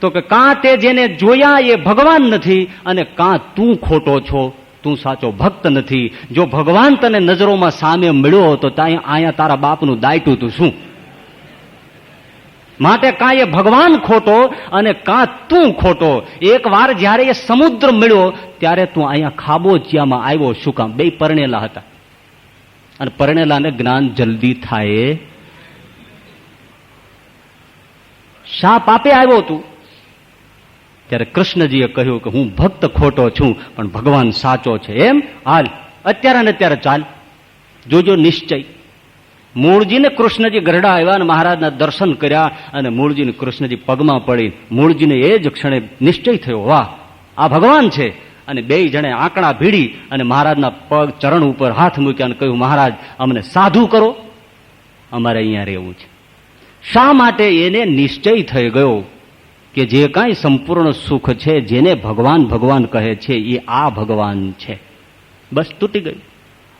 તો કે કાં તે જેને જોયા એ ભગવાન નથી અને કાં તું ખોટો છો, તું સાચો ભક્ત નથી. જો ભગવાન તને નજરોમાં સામે મળ્યો તો અહીંયા તારા બાપનું દાયટું તું શું? માટે કાં એ ભગવાન ખોટો અને કાં તું ખોટો. એક વાર જયારે એ સમુદ્ર મળ્યો ત્યારે તું અહીંયા ખાબોચિયામાં આવ્યો. શું કામ? બે પરણેલા હતા અને પરણેલાને જ્ઞાન જલ્દી થાય. શા પાપે આવ્યો તું? ત્યારે કૃષ્ણજીએ કહ્યું કે હું ભક્ત ખોટો છું પણ ભગવાન સાચો છે. એમ? હાલ અત્યારે ને અત્યારે ચાલ, જોજો નિશ્ચય. મૂળજીને કૃષ્ણજી ગરડા આવ્યા અને મહારાજના દર્શન કર્યા અને મૂળજીને કૃષ્ણજી પગમાં પડી. મૂળજીને એ જ ક્ષણે નિશ્ચય થયો, વાહ, આ ભગવાન છે. અને બે જણે આંકડા ભીડી અને મહારાજના પગ ચરણ ઉપર હાથ મૂક્યા અને કહ્યું, મહારાજ અમને સાધુ કરો, અમારે અહીંયા રહેવું છે. શા માટે? એને નિશ્ચય થઈ ગયો કે જે કાંઈ સંપૂર્ણ સુખ છે, જેને ભગવાન ભગવાન કહે છે, એ આ ભગવાન છે. બસ તૂટી ગયું.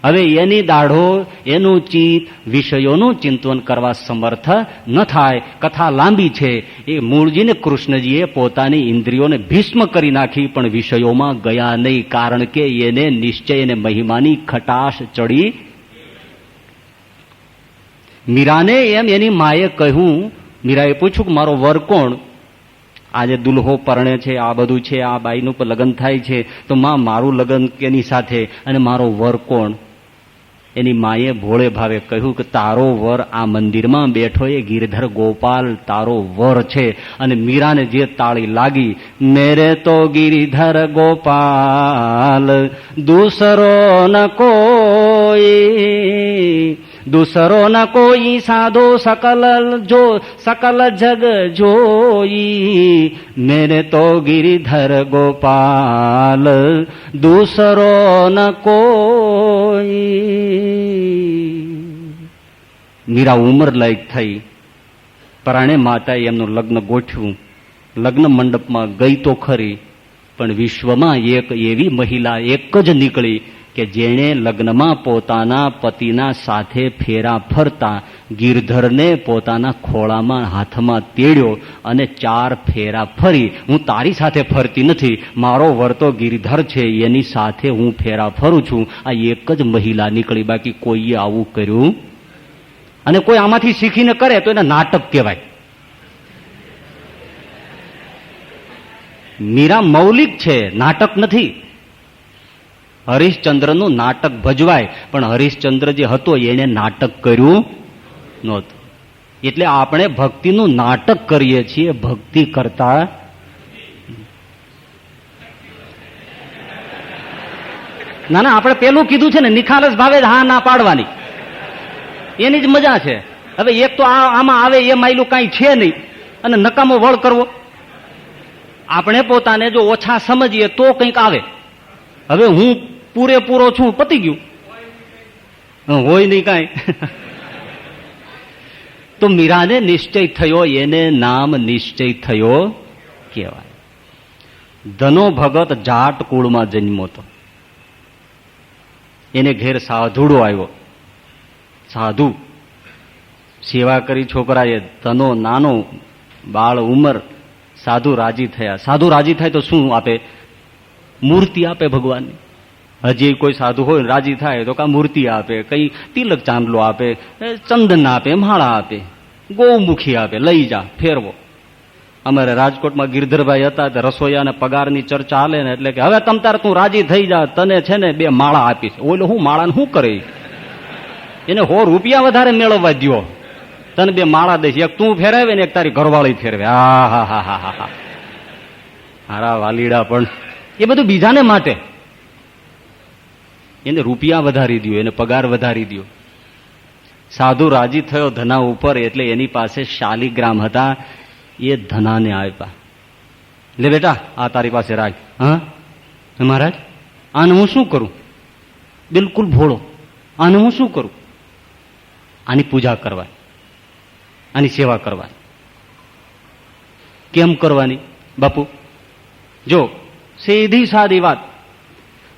હવે એની દાઢો, એનું ચિત્ત વિષયોનું ચિંતન કરવા સમર્થ ન થાય. કથા લાંબી છે. એ મૂળજીને કૃષ્ણજીએ પોતાની ઇન્દ્રિયોને ભીષ્મ કરી નાખી પણ વિષયોમાં ગયા નહીં, કારણ કે એને નિશ્ચય અને મહિમાની ખટાશ ચડી. મીરાને એમ એની માએ કહ્યું, મીરાએ પૂછ્યું કે મારો વર કોણ? આજે દુલ્હો પરણે છે, આ બધું છે, આ બાઈનું પર લગ્ન થાય છે, તો માં મારું લગ્ન કેની સાથે અને મારો વર કોણ? એની માએ ભોળે ભાવે કહ્યું કે તારો વર આ મંદિરમાં બેઠો એ ગિરધર ગોપાલ તારો વર છે. અને મીરાને જે તાળી લાગી, મેરે તો ગિરિધર ગોપાલ દૂસરો ન કોઈ, दूसरो न कोई साधो सकल जग जोई, मेरे तो गिरिधर गोपाल दूसरो न कोई. મીરા ઉંમર લાયક થઈ. પરાણે માતાએ એમનું લગ્ન ગોઠવ્યું. લગ્ન મંડપમાં ગઈ તો ખરી પણ વિશ્વમાં એક એવી મહિલા એક જ નીકળી કે જેણે લગ્નમાં પોતાના પતિના સાથે ફેરા ફરતા ગિરધરને પોતાના ખોળામાં હાથમાં તેડ્યો અને 4 ફેરા ફરી. હું તારી સાથે ફરતી નથી, મારો વર તો ગિરધર છે, એની સાથે હું ફેરા ફરું છું. આ એક જ મહિલા નીકળી, બાકી કોઈએ આવું કર્યું. અને કોઈ આમાંથી શીખીને કરે તો એને નાટક કહેવાય. મીરા મૌલિક છે, નાટક નથી. હરિશ્ચંદ્રનું નાટક ભજવાય પણ હરિશ્ચંદ્ર જે હતો એને નાટક કર્યું નહોતું. એટલે આપણે ભક્તિનું નાટક કરીએ છીએ, ભક્તિ કરતા. ના ના, આપણે પેલું કીધું છે ને, નિખાલસ ભાવે હા ના પાડવાની, એની જ મજા છે. હવે એક તો આમાં આવે એ માયલું કાંઈ છે નહીં અને નકામો વળ કરવો. આપણે પોતાને જો ઓછા સમજીએ તો કંઈક આવે. હવે હું પૂરેપૂરો છું, પતી ગયું, હોય નહીં કાંઈ. તો મીરાને નિશ્ચય થયો, એને નામ નિશ્ચય થયો કહેવાય. ધનો ભગત જાટ કુળમાં જન્મો હતો. એને ઘેર સાધુડો આવ્યો. સાધુ સેવા કરી છોકરાએ, ધનો નાનો, બાળ ઉંમર. સાધુ રાજી થયા. સાધુ રાજી થાય તો શું આપે? મૂર્તિ આપે ભગવાનની. હજી કોઈ સાધુ હોય રાજી થાય તો કા મૂર્તિ આપે, કઈ તિલક ચાંદલો આપે, ચંદન આપે, માળા આપે, ગૌમુખી આપે, લઈ જા ફેરવો. અમારે રાજકોટમાં ગિરધરભાઈ હતા, તે રસોઈયાને પગારની ચર્ચા હાલે ને, એટલે કે હવે તમ તાર તું રાજી થઈ જા, તને છે ને 2 માળા આપીશ. ઓલો હું માળાને શું કરે? એને 100 રૂપિયા વધારે મેળવવા દ્યો, તને 2 માળા દઈશ. એક તું ફેરવે ને એક તારી ઘરવાળી ફેરવે. હા હા હા હા હા. હારા વાલીડા. પણ એ બધું બીજાને માટે. એને રૂપિયા વધારી દો, એને પગાર વધારી દો. સાધુ રાજી થયો ધના ઉપર, એટલે એની પાસે શાલિગ્રામ હતા, એ ધનાને આપ્યા. લે બેટા, આ તારી પાસે રાખ. હા મહારાજ, આને હું શું કરું? બિલકુલ ભોળો. આને હું શું કરું? આની પૂજા કરવાની, આની સેવા કરવાની. કેમ કરવાની બાપુ? જો સીધી સાદી વાત.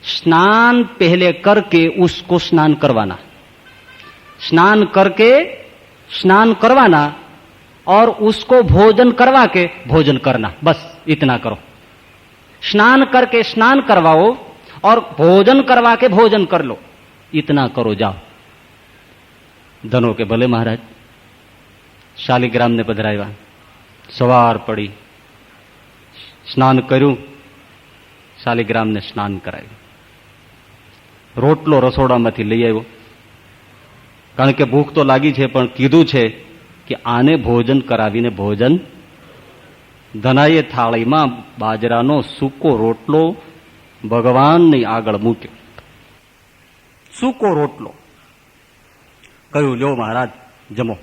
स्नान पहले करके उसको स्नान करवाना, स्नान करके स्नान करवाना और उसको भोजन करवा के भोजन करना. बस इतना करो. स्नान करके स्नान करवाओ और भोजन करवा के भोजन कर लो. इतना करो, जाओ. ધનો કે ભલે મહારાજ. શાલિગ્રામને પધરાવ્યા. સવાર પડી, સ્નાન કર્યું, શાલિગ્રામને સ્નાન કરાવ્યું. રોટલો રસોડામાંથી લઈ આવ્યો, કારણ કે ભૂખ તો લાગી છે, પણ કીધું છે કે આને ભોજન કરાવીને ભોજન. ધનાએ થાળીમાં બાજરાનો સૂકો રોટલો ભગવાનની આગળ મૂક્યો. સૂકો રોટલો. કહ્યું, લ્યો મહારાજ જમો.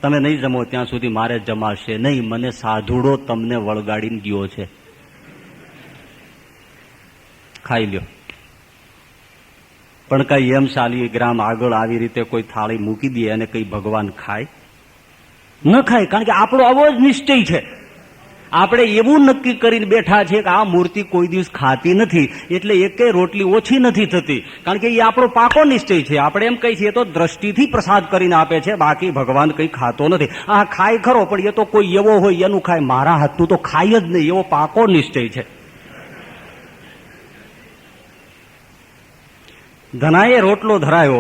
તમે નહીં જમો ત્યાં સુધી મારે જમાશે નહીં. મને સાધુડો તમને વળગાડીને ગયો છે, ખાઈ લ્યો. પણ કઈ એમ શાલિગ્રામ આગળ આવી રીતે કોઈ થાળી મૂકી દે અને કઈ ભગવાન ખાય? ન ખાય. કારણ કે આપણો આવો જ નિશ્ચય છે. આપણે એવું નક્કી કરીને બેઠા છીએ કે આ મૂર્તિ કોઈ દિવસ ખાતી નથી, એટલે એકે રોટલી ઓછી નથી થતી. કારણ કે એ આપણો પાકો નિશ્ચય છે. આપણે એમ કહીએ છીએ તો દ્રષ્ટિથી પ્રસાદ કરીને આપે છે, બાકી ભગવાન કઈ ખાતો નથી. આ ખાય ખરો, પણ એ તો કોઈ એવો હોય એનું ખાય, મારા હાથનું તો ખાય જ નહીં, એવો પાકો નિશ્ચય છે. ધનાએ રોટલો ધરાયો.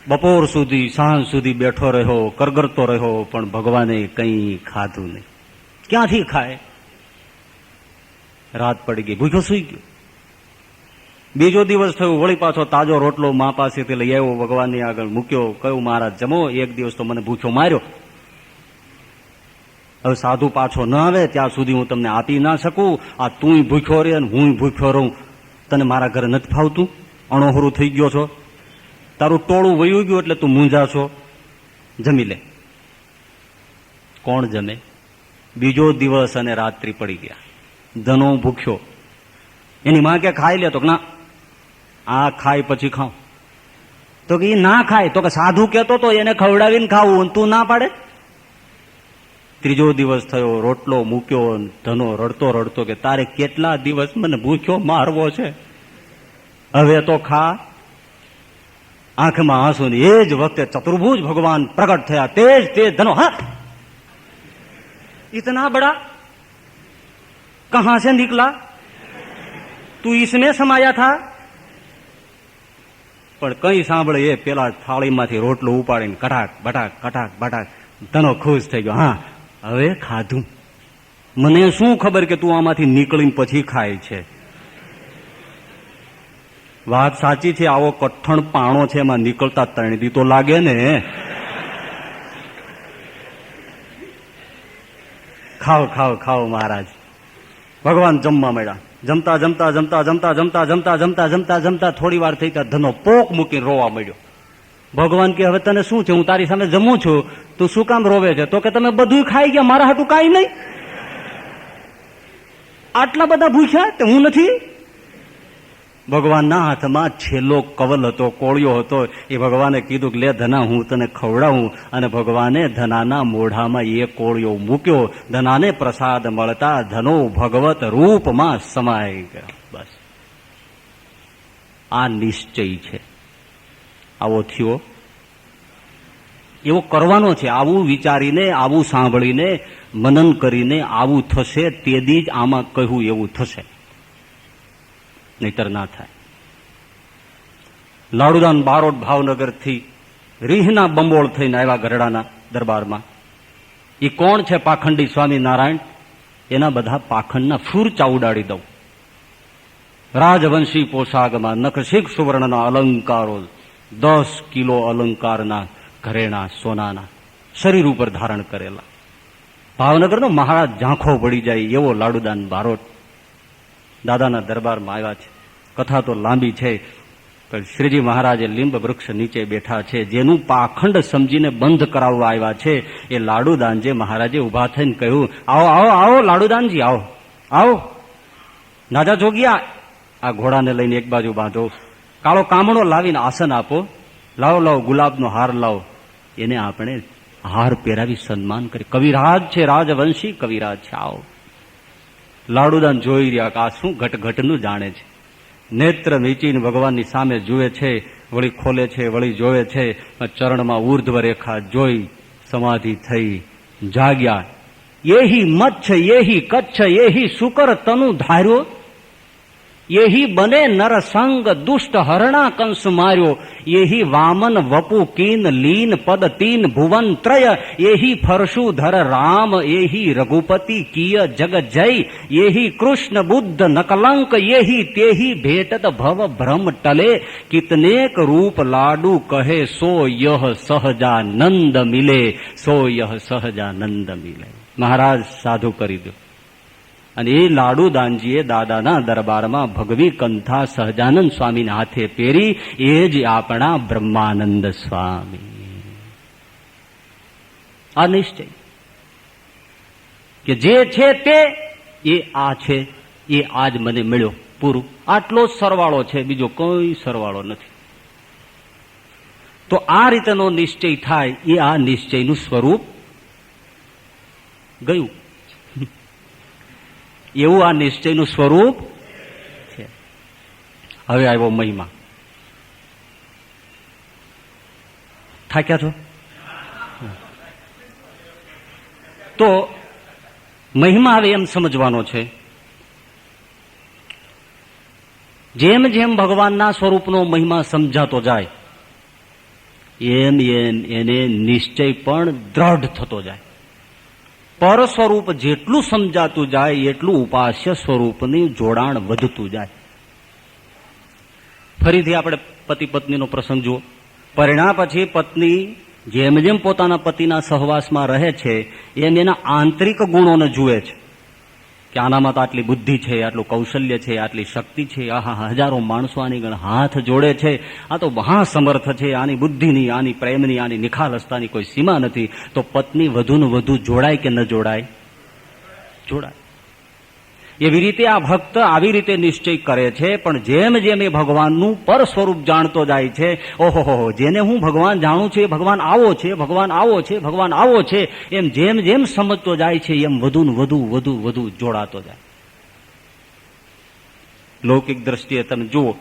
બપોર સુધી, સાંજ સુધી બેઠો રહ્યો, કરગરતો રહ્યો, પણ ભગવાને કંઈ ખાધું નહીં. ક્યાંથી ખાય? રાત પડી ગઈ, ભૂખ્યો સૂઈ ગયો. બીજો દિવસ થયો, વળી પાછો તાજો રોટલો મા પાસેથી લઈ આવ્યો, ભગવાનની આગળ મૂક્યો. કહ્યું, મહારાજ જમો, એક દિવસ તો મને ભૂખ્યો માર્યો, હવે સાધુ પાછો ન આવે ત્યાં સુધી હું તમને આપી ના શકું. આ તું ભૂખ્યો રે અને હું ભૂખ્યો રહું. તને મારા ઘરે નથી ફાવતું, અણોહરું થઈ ગયો છો, તારું ટોળું વયું ગયું એટલે તું મૂંઝા છો, જમી લે. કોણ જમે? બીજો દિવસ અને રાત્રિ પડી ગયા. ધનો ભૂખ્યો. એની માં કે ખાઈ લે, તો ના, આ ખાય પછી ખાઉં. તો કે એ ના ખાય, તો કે સાધુ કહેતો તો એને ખવડાવીને ખાવું, તું ના પાડે. ત્રીજો દિવસ થયો, રોટલો મૂક્યો. ધનો રડતો રડતો કે તારે કેટલા દિવસ મને ભૂખ્યો મારવો છે, હવે તો ખા. આંખમાં આંસુ. એ જ વખતે ચતુર્ભુજ ભગવાન પ્રગટ થયા. તે ધનો, હા इतना बड़ा कहां से निकला, तू इसमें समाया था? પણ કઈ સાંભળે એ પેલા થાળીમાંથી રોટલો ઉપાડીને કટાક બટાક કટાક બટાક. ધનો ખુશ થઈ ગયો. હા હવે ખાધું. મને શું ખબર કે તું આમાંથી નીકળીને પછી ખાય છે. વાત સાચી છે. આવો કઠણ પાણો છે, એમાં નીકળતા 3 દી તો લાગે ને. ખાવ ખાવ ખાવ મહારાજ. ભગવાન જમવા મળ્યા. જમતા જમતા જમતા જમતા જમતા જમતા જમતા જમતા જમતા થોડી વાર થઈ ત્યાં ધનો પોક મૂકીને રોવા મળ્યો. ભગવાન કે હવે તને શું છે? હું તારી સામે જમું છું, તું શું કામ રોવે છે? તો કે તમે બધું ખાઈ ગયા, મારા હાટું કાંઈ નહીં. આટલા બધા ભૂખ્યા તે હું નથી. ભગવાનના હાથમાં છેલ્લો કવલ હતો, કોળિયો હતો. એ ભગવાને કીધું કે લે ધના, હું તને ખવડાવું. અને ભગવાને ધનાના મોઢામાં એ કોળિયો મૂક્યો. ધનાને પ્રસાદ મળતા ધનો ભગવત રૂપમાં સમાઈ ગયો. બસ આ નિશ્ચય છે. આવો થયો, એવો કરવાનો છે. આવું વિચારીને, આવું સાંભળીને, મનન કરીને આવું થશે, તેદી જ આમાં કહ્યું એવું થશે, નહીતર ના થાય. લાડુદાન બારોટ ભાવનગરથી રીહના બંબોળ થઈને આવ્યા ગરડાના દરબારમાં. એ કોણ છે? પાખંડી સ્વામિનારાયણ. એના બધા પાખંડના ફૂરચા ઉડાડી દઉં. રાજવંશી પોશાકમાં નખશીખ સુવર્ણના અલંકારો, 10 કિલો અલંકારના ઘરેણા સોનાના શરીર ઉપર ધારણ કરેલા. ભાવનગરનો મહારાજ ઝાંખો પડી જાય એવો લાડુદાન બારોટ દાદાના દરબારમાં આવ્યા છે. કથા તો લાંબી છે, પણ શ્રીજી મહારાજે લીંબ વૃક્ષ નીચે બેઠા છે. જેનું પાખંડ સમજીને બંધ કરાવવા આવ્યા છે એ લાડુદાનજી મહારાજે ઉભા થઈને કહ્યું, આવો આવો આવો લાડુદાનજી, આવો આવો. નાજા જોગિયા, આ ઘોડાને લઈને એક બાજુ બાંધો, કાળો કામણો લાવીને આસન આપો, લાવો લાવો ગુલાબનો હાર લાવો. એને આપણે હાર પહેરાવી સન્માન કરી. કવિરાજ છે, રાજવંશી કવિરાજ છે, આવો. લાડુદાન જોઈ રહ્યા કે આ શું ઘટઘટનું જાણે છે. નેત્ર મીચીને ભગવાનની સામે જુએ છે, વળી ખોલે છે, વળી જોવે છે. ચરણમાં ઉર્ધ્વ રેખા જોઈ સમાધિ થઈ, જાગ્યા. યેહી મચ્છ યેહી કચ્છ યેહી સુકર તનુ ધાર્યો, યેહી બને નરસંગ દુષ્ટ હરણા કંસ માર્યો, યેહી વામન વપુ કીન લીન પદ તીન ભુવન ત્રય, યેહી ફરશુધર રામ યેહી રઘુપતિ કિય જગ જય, યેહી કૃષ્ણ બુદ્ધ નકલંક, યેહી તેહી ભેટત ભવ ભ્રમ ટલે, કિતનેક રૂપ લાડુ કહે સો યહ સહજાનંદ મિલે, સો યહ સહજાનંદ મિલે. મહારાજ સાધુ કરી દો. અને એ લાડુદાનજીએ દાદાના દરબારમાં ભગવી કંથા સહજાનંદ સ્વામીના હાથે પહેરી. એ જ આપણા બ્રહ્માનંદ સ્વામી. આ નિશ્ચય કે જે છે તે એ આ છે, એ આજ મને મળ્યો, પૂરું. આટલો જ સરવાળો છે, બીજો કોઈ સરવાળો નથી. તો આ રીતેનો નિશ્ચય થાય એ આ નિશ્ચયનું સ્વરૂપ ગયું. એવું આ નિશ્ચયનું સ્વરૂપ છે. હવે આવ્યો મહિમા. થાક્યા છો? તો મહિમા હવે એમ સમજવાનો છે, જેમ જેમ ભગવાનના સ્વરૂપનો મહિમા સમજાતો જાય એમ એને નિશ્ચય પણ દ્રઢ થતો જાય. પર સ્વરૂપ જેટલું સમજાતું જાય એટલું ઉપાસ્ય સ્વરૂપની જોડાણ વધતું જાય. ફરીથી આપણે પતિ પત્નીનો પ્રસંગ જુઓ. પરિણા પછી પત્ની જેમ જેમ પોતાના પતિના સહવાસમાં રહે છે એમ એના આંતરિક ગુણોને જુએ છે કે આનામાં તો આટલી બુદ્ધિ છે, આટલું કૌશલ્ય છે, આટલી શક્તિ છે. આહા, હજારો માણસો આની ગણ હાથ જોડે છે. આ તો મહાસમર્થ છે. આની બુદ્ધિની, આની પ્રેમની, આની નિખાલસતાની કોઈ સીમા નથી. તો પત્ની વધુ ને વધુ જોડાય કે ન જોડાય? જોડાય. એવી રીતે આ ભક્ત આવી રીતે નિશ્ચય કરે છે. પણ જેમ જેમ એ ભગવાનનું પર સ્વરૂપ જાણતો જાય છે, ઓહો, જેને હું ભગવાન જાણું છું એ ભગવાન આવો છે, ભગવાન આવો છે, ભગવાન આવો છે, એમ જેમ જેમ સમજતો જાય છે એમ વધુ ને વધુ વધુ વધુ જોડાતો જાય. લૌકિક દ્રષ્ટિએ તમે જુઓ,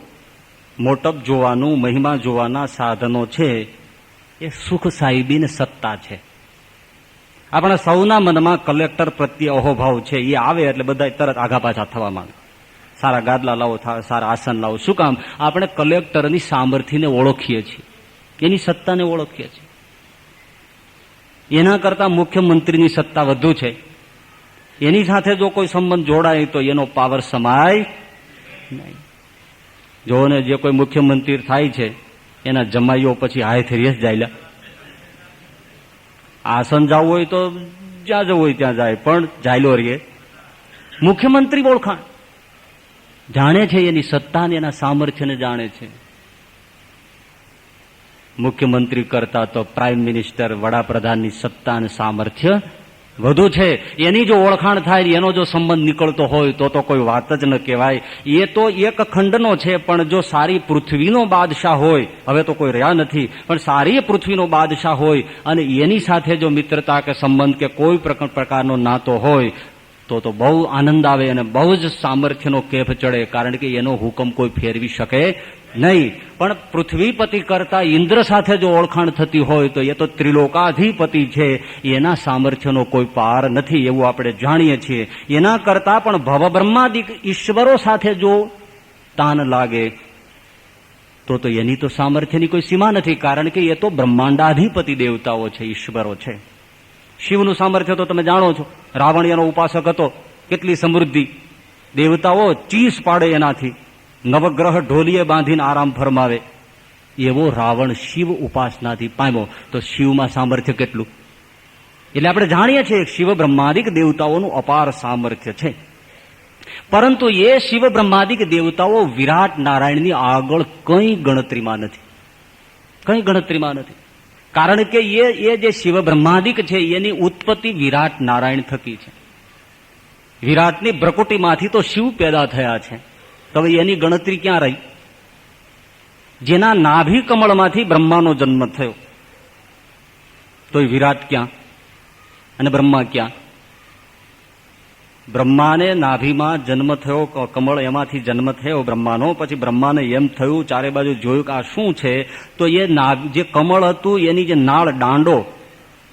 મોટપ જોવાનું, મહિમા જોવાના સાધનો છે એ સુખ સાહિબી ને સત્તા છે. આપણા સૌના મનમાં કલેક્ટર પ્રત્યે અહોભાવ છે. એ આવે એટલે બધા તરત આઘા પાછા થવા માંગે. સારા ગાદલા લાવો, સારા આસન લાવો. શું કામ? આપણે કલેક્ટરની સામર્થ્યને ઓળખીએ છીએ, એની સત્તાને ઓળખીએ છીએ. એના કરતા મુખ્યમંત્રીની સત્તા વધુ છે. એની સાથે જો કોઈ સંબંધ જોડાય તો એનો પાવર સમાય નહીં. જોને જે કોઈ મુખ્યમંત્રી થાય છે એના જમાઈઓ પછી હાથ રેસ જાય. આસન જવું હોય તો જ્યાં જવું હોય ત્યાં જાય, પણ જાયલો રહીએ. મુખ્યમંત્રી ઓળખાણ જાણે છે, એની સત્તા અને એના સામર્થ્યને જાણે છે. મુખ્યમંત્રી કરતા તો પ્રાઇમ મિનિસ્ટર, વડાપ્રધાનની સત્તા અને સામર્થ્ય વધુ છે એની જો ઓળખાણ થાય, એનો જો સંબંધ નીકળતો હોય તો કોઈ વાત જ ન કહેવાય. એ તો એક ખંડનો છે, પણ જો સારી પૃથ્વીનો બાદશાહ હોય, હવે તો કોઈ રહ્યા નથી, પણ સારી પૃથ્વીનો બાદશાહ હોય અને એની સાથે જો મિત્રતા કે સંબંધ કે કોઈ પ્રકારનો નાતો હોય તો બહુ આનંદ આવે અને બહુ જ સામર્થ્યનો કેફ ચડે, કારણ કે એનો હુકમ કોઈ ફેરવી શકે નહીં. પણ પૃથ્વીપતિ કરતા ઇન્દ્ર સાથે જો ઓળખાણ થતી હોય તો એ તો ત્રિલોકાધિપતિ છે, એના સામર્થ્યનો કોઈ પાર નથી, એવું આપણે જાણીએ છીએ. એના કરતા પણ ભવબ્રહ્માદિક ઈશ્વરો સાથે જો તાન લાગે તો એની તો સામર્થ્યની કોઈ સીમા નથી, કારણ કે એ તો બ્રહ્માંડાધિપતિ દેવતાઓ છે, ઈશ્વરો છે. શિવનું સામર્થ્ય તો તમે જાણો છો, રાવણ એનો ઉપાસક હતો, કેટલી સમૃદ્ધિ, દેવતાઓ ચીસ પાડે એનાથી, નવગ્રહ ઢોલીએ બાંધીને આરામ ફરમાવે, એવો રાવણ શિવ ઉપાસનાથી પામ્યો. તો શિવમાં સામર્થ્ય કેટલું! એટલે આપણે જાણીએ છીએ શિવ બ્રહ્માદિક દેવતાઓનું અપાર સામર્થ્ય છે. પરંતુ એ શિવ બ્રહ્માદિક દેવતાઓ વિરાટ નારાયણની આગળ કંઈ ગણતરીમાં નથી, કંઈ ગણતરીમાં નથી. કારણ કે એ જે શિવ બ્રહ્માદિક છે એની ઉત્પત્તિ વિરાટ નારાયણ થકી છે. વિરાટની ભ્રકુટીમાંથી તો શિવ પેદા થયા છે, તો એની ગણતરી ક્યાં રહી? જેના નાભી કમળમાંથી બ્રહ્માનો જન્મ થયો, તો વિરાટ ક્યાં અને બ્રહ્મા ક્યાં? બ્રહ્માને નાભીમાં જન્મ થયો, કમળ એમાંથી જન્મ થયો બ્રહ્માનો. પછી બ્રહ્માને એમ થયું, ચારે બાજુ જોયું કે આ શું છે, તો એ જે કમળ હતું એની જે નાળ દાંડો,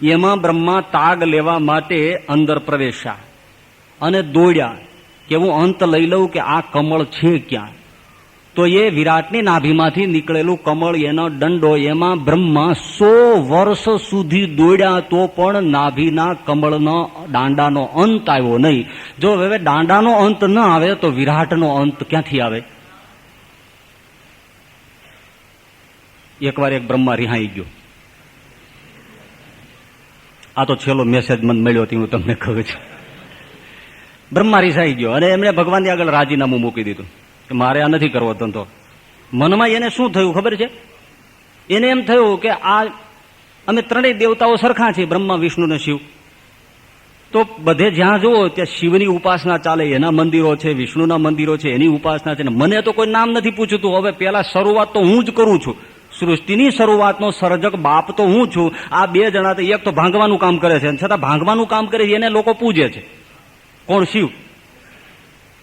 એમાં બ્રહ્મા તાગ લેવા માટે અંદર પ્રવેશ્યા અને દોડ્યા કે હું અંત લઈ લઉં કે આ કમળ છે ક્યાં. તો એ વિરાટની નાભીમાંથી નીકળેલું કમળ, એનો દંડો, એમાં બ્રહ્મા 100 વર્ષ સુધી દોડ્યા તો પણ નાભીના કમળનો દાંડાનો અંત આવ્યો નહીં. જો હવે દાંડાનો અંત ન આવે તો વિરાટનો અંત ક્યાંથી આવે? એકવાર એક બ્રહ્મા રિહાઈ ગયો. આ તો છેલ્લો મેસેજ મને મળ્યો હતી, હું તમને કહું છું. બ્રહ્મા રિસાઈ ગયો અને એમણે ભગવાનની આગળ રાજીનામું મૂકી દીધું કે મારે આ નથી કરવો ધંધો. મનમાં એને શું થયું ખબર છે? એને એમ થયું કે આ અમે ત્રણેય દેવતાઓ સરખા છીએ, બ્રહ્મા, વિષ્ણુ ને શિવ. તો બધે જ્યાં જુઓ ત્યાં શિવની ઉપાસના ચાલે, એના મંદિરો છે, વિષ્ણુના મંદિરો છે, એની ઉપાસના છે. ને મને તો કોઈ નામ નથી પૂછતું. હવે પેલા શરૂઆત તો હું જ કરું છું, સૃષ્ટિની શરૂઆતનો સર્જક બાપ તો હું છું. આ બે જણા તો એક તો ભાંગવાનું કામ કરે છે, છતાં ભાંગવાનું કામ કરે છે એને લોકો પૂજે છે. કોણ? શિવ.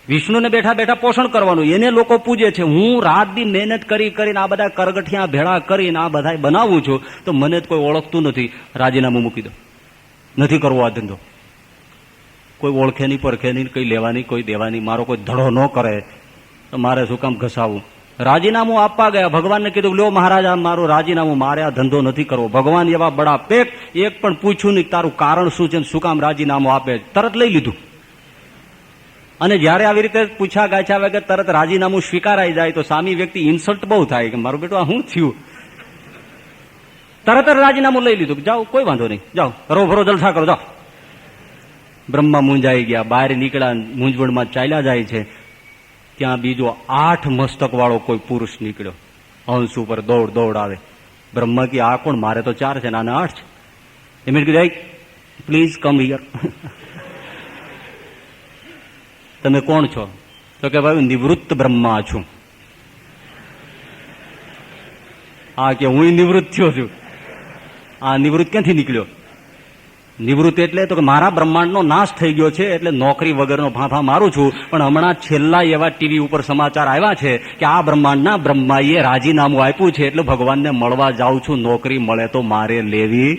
વિષ્ણુને બેઠા બેઠા પોષણ કરવાનું, એને લોકો પૂજે છે. હું રાત દી મહેનત કરીને આ બધા કરગઠિયા ભેળા કરીને આ બધા બનાવું છું, તો મને જ કોઈ ઓળખતું નથી. રાજીનામું મૂકી દો, નથી કરવો આ ધંધો. કોઈ ઓળખે નહીં, પરખે નહીં, કઈ લેવાની, કોઈ દેવાની, મારો કોઈ ધડો ન કરે તો મારે શું કામ ઘસાવું? રાજીનામું આપવા ગયા. ભગવાનને કીધું, લ્યો મહારાજા મારું રાજીનામું, મારે આ ધંધો નથી કરવો. ભગવાન એવા બડા પેક, એક પણ પૂછ્યું નહીં તારું કારણ શું છે, શું કામ રાજીનામું આપે, તરત લઈ લીધું. અને જયારે આવી રીતે પૂછા ગાછા વગર તરત રાજીનામું સ્વીકારાઈ જાય તો સામી વ્યક્તિ ઇન્સલ્ટ બહુ થાય કે મારું બેટું આ શું થયું. તરત જ રાજીનામું લઈ લીધું, જાઓ કોઈ વાંધો નહીં, જાઓ હરો ભરો જલસા કરો, જાઓ. બ્રહ્મા મૂંઝાઈ ગયા, બહાર નીકળ્યા, મૂંઝવણમાં ચાલ્યા જાય છે. ત્યાં બીજો 8 મસ્તક વાળો કોઈ પુરુષ નીકળ્યો, હંસ ઉપર દોડ આવે. બ્રહ્મા કે આ કોણ? મારે તો 4 છે ને આને 8 છે. એમ કીધું પ્લીઝ કમ હિયર. તમે કોણ છો? તો કે ભાઈ નિવૃત્ત બ્રહ્મા છું. આ કે હું નિવૃત્ત થયો છું. આ નિવૃત્ત ક્યાંથી નીકળ્યો? નિવૃત્ત એટલે તો કે મારા બ્રહ્માંડનો નાશ થઈ ગયો છે, એટલે નોકરી વગરનો ફાંફા મારું છું. પણ હમણાં છેલ્લા એવા ટીવી ઉપર સમાચાર આવ્યા છે કે આ બ્રહ્માંડના બ્રહ્માએ રાજીનામું આપ્યું છે, એટલે ભગવાનને મળવા જાઉં છું. નોકરી મળે તો મારે લેવી.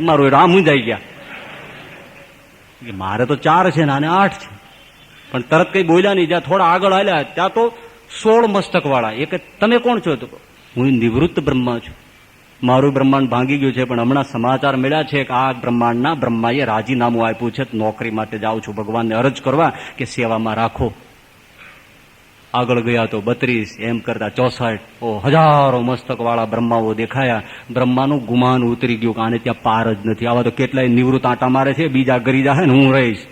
મારું રામ મૂંઝાઈ ગયા. મારે તો 4 છે ને આને 8 છે. પણ તરત કઈ બોલ્યા નહીં. જ્યાં થોડા આગળ આવ્યા ત્યાં તો 16 મસ્તક વાળા. એ કે તમે કોણ છો? તો હું નિવૃત્ત બ્રહ્મા છું. મારું બ્રહ્માંડ ભાંગી ગયું છે, પણ હમણાં સમાચાર મળ્યા છે કે આ બ્રહ્માંડના બ્રહ્માએ રાજીનામું આપ્યું છે, નોકરી માટે જાઉં છું ભગવાનને અરજ કરવા કે સેવામાં રાખો. આગળ ગયા તો 32, એમ કરતા 64, હજારો મસ્તક વાળા બ્રહ્માઓ દેખાયા. બ્રહ્માનું ગુમાન ઉતરી ગયું કે આને ત્યાં પાર જ નથી. આવા તો કેટલાય નિવૃત્ત આંટા મારે છે, બીજા ગરી જાય ને હું રહીશ.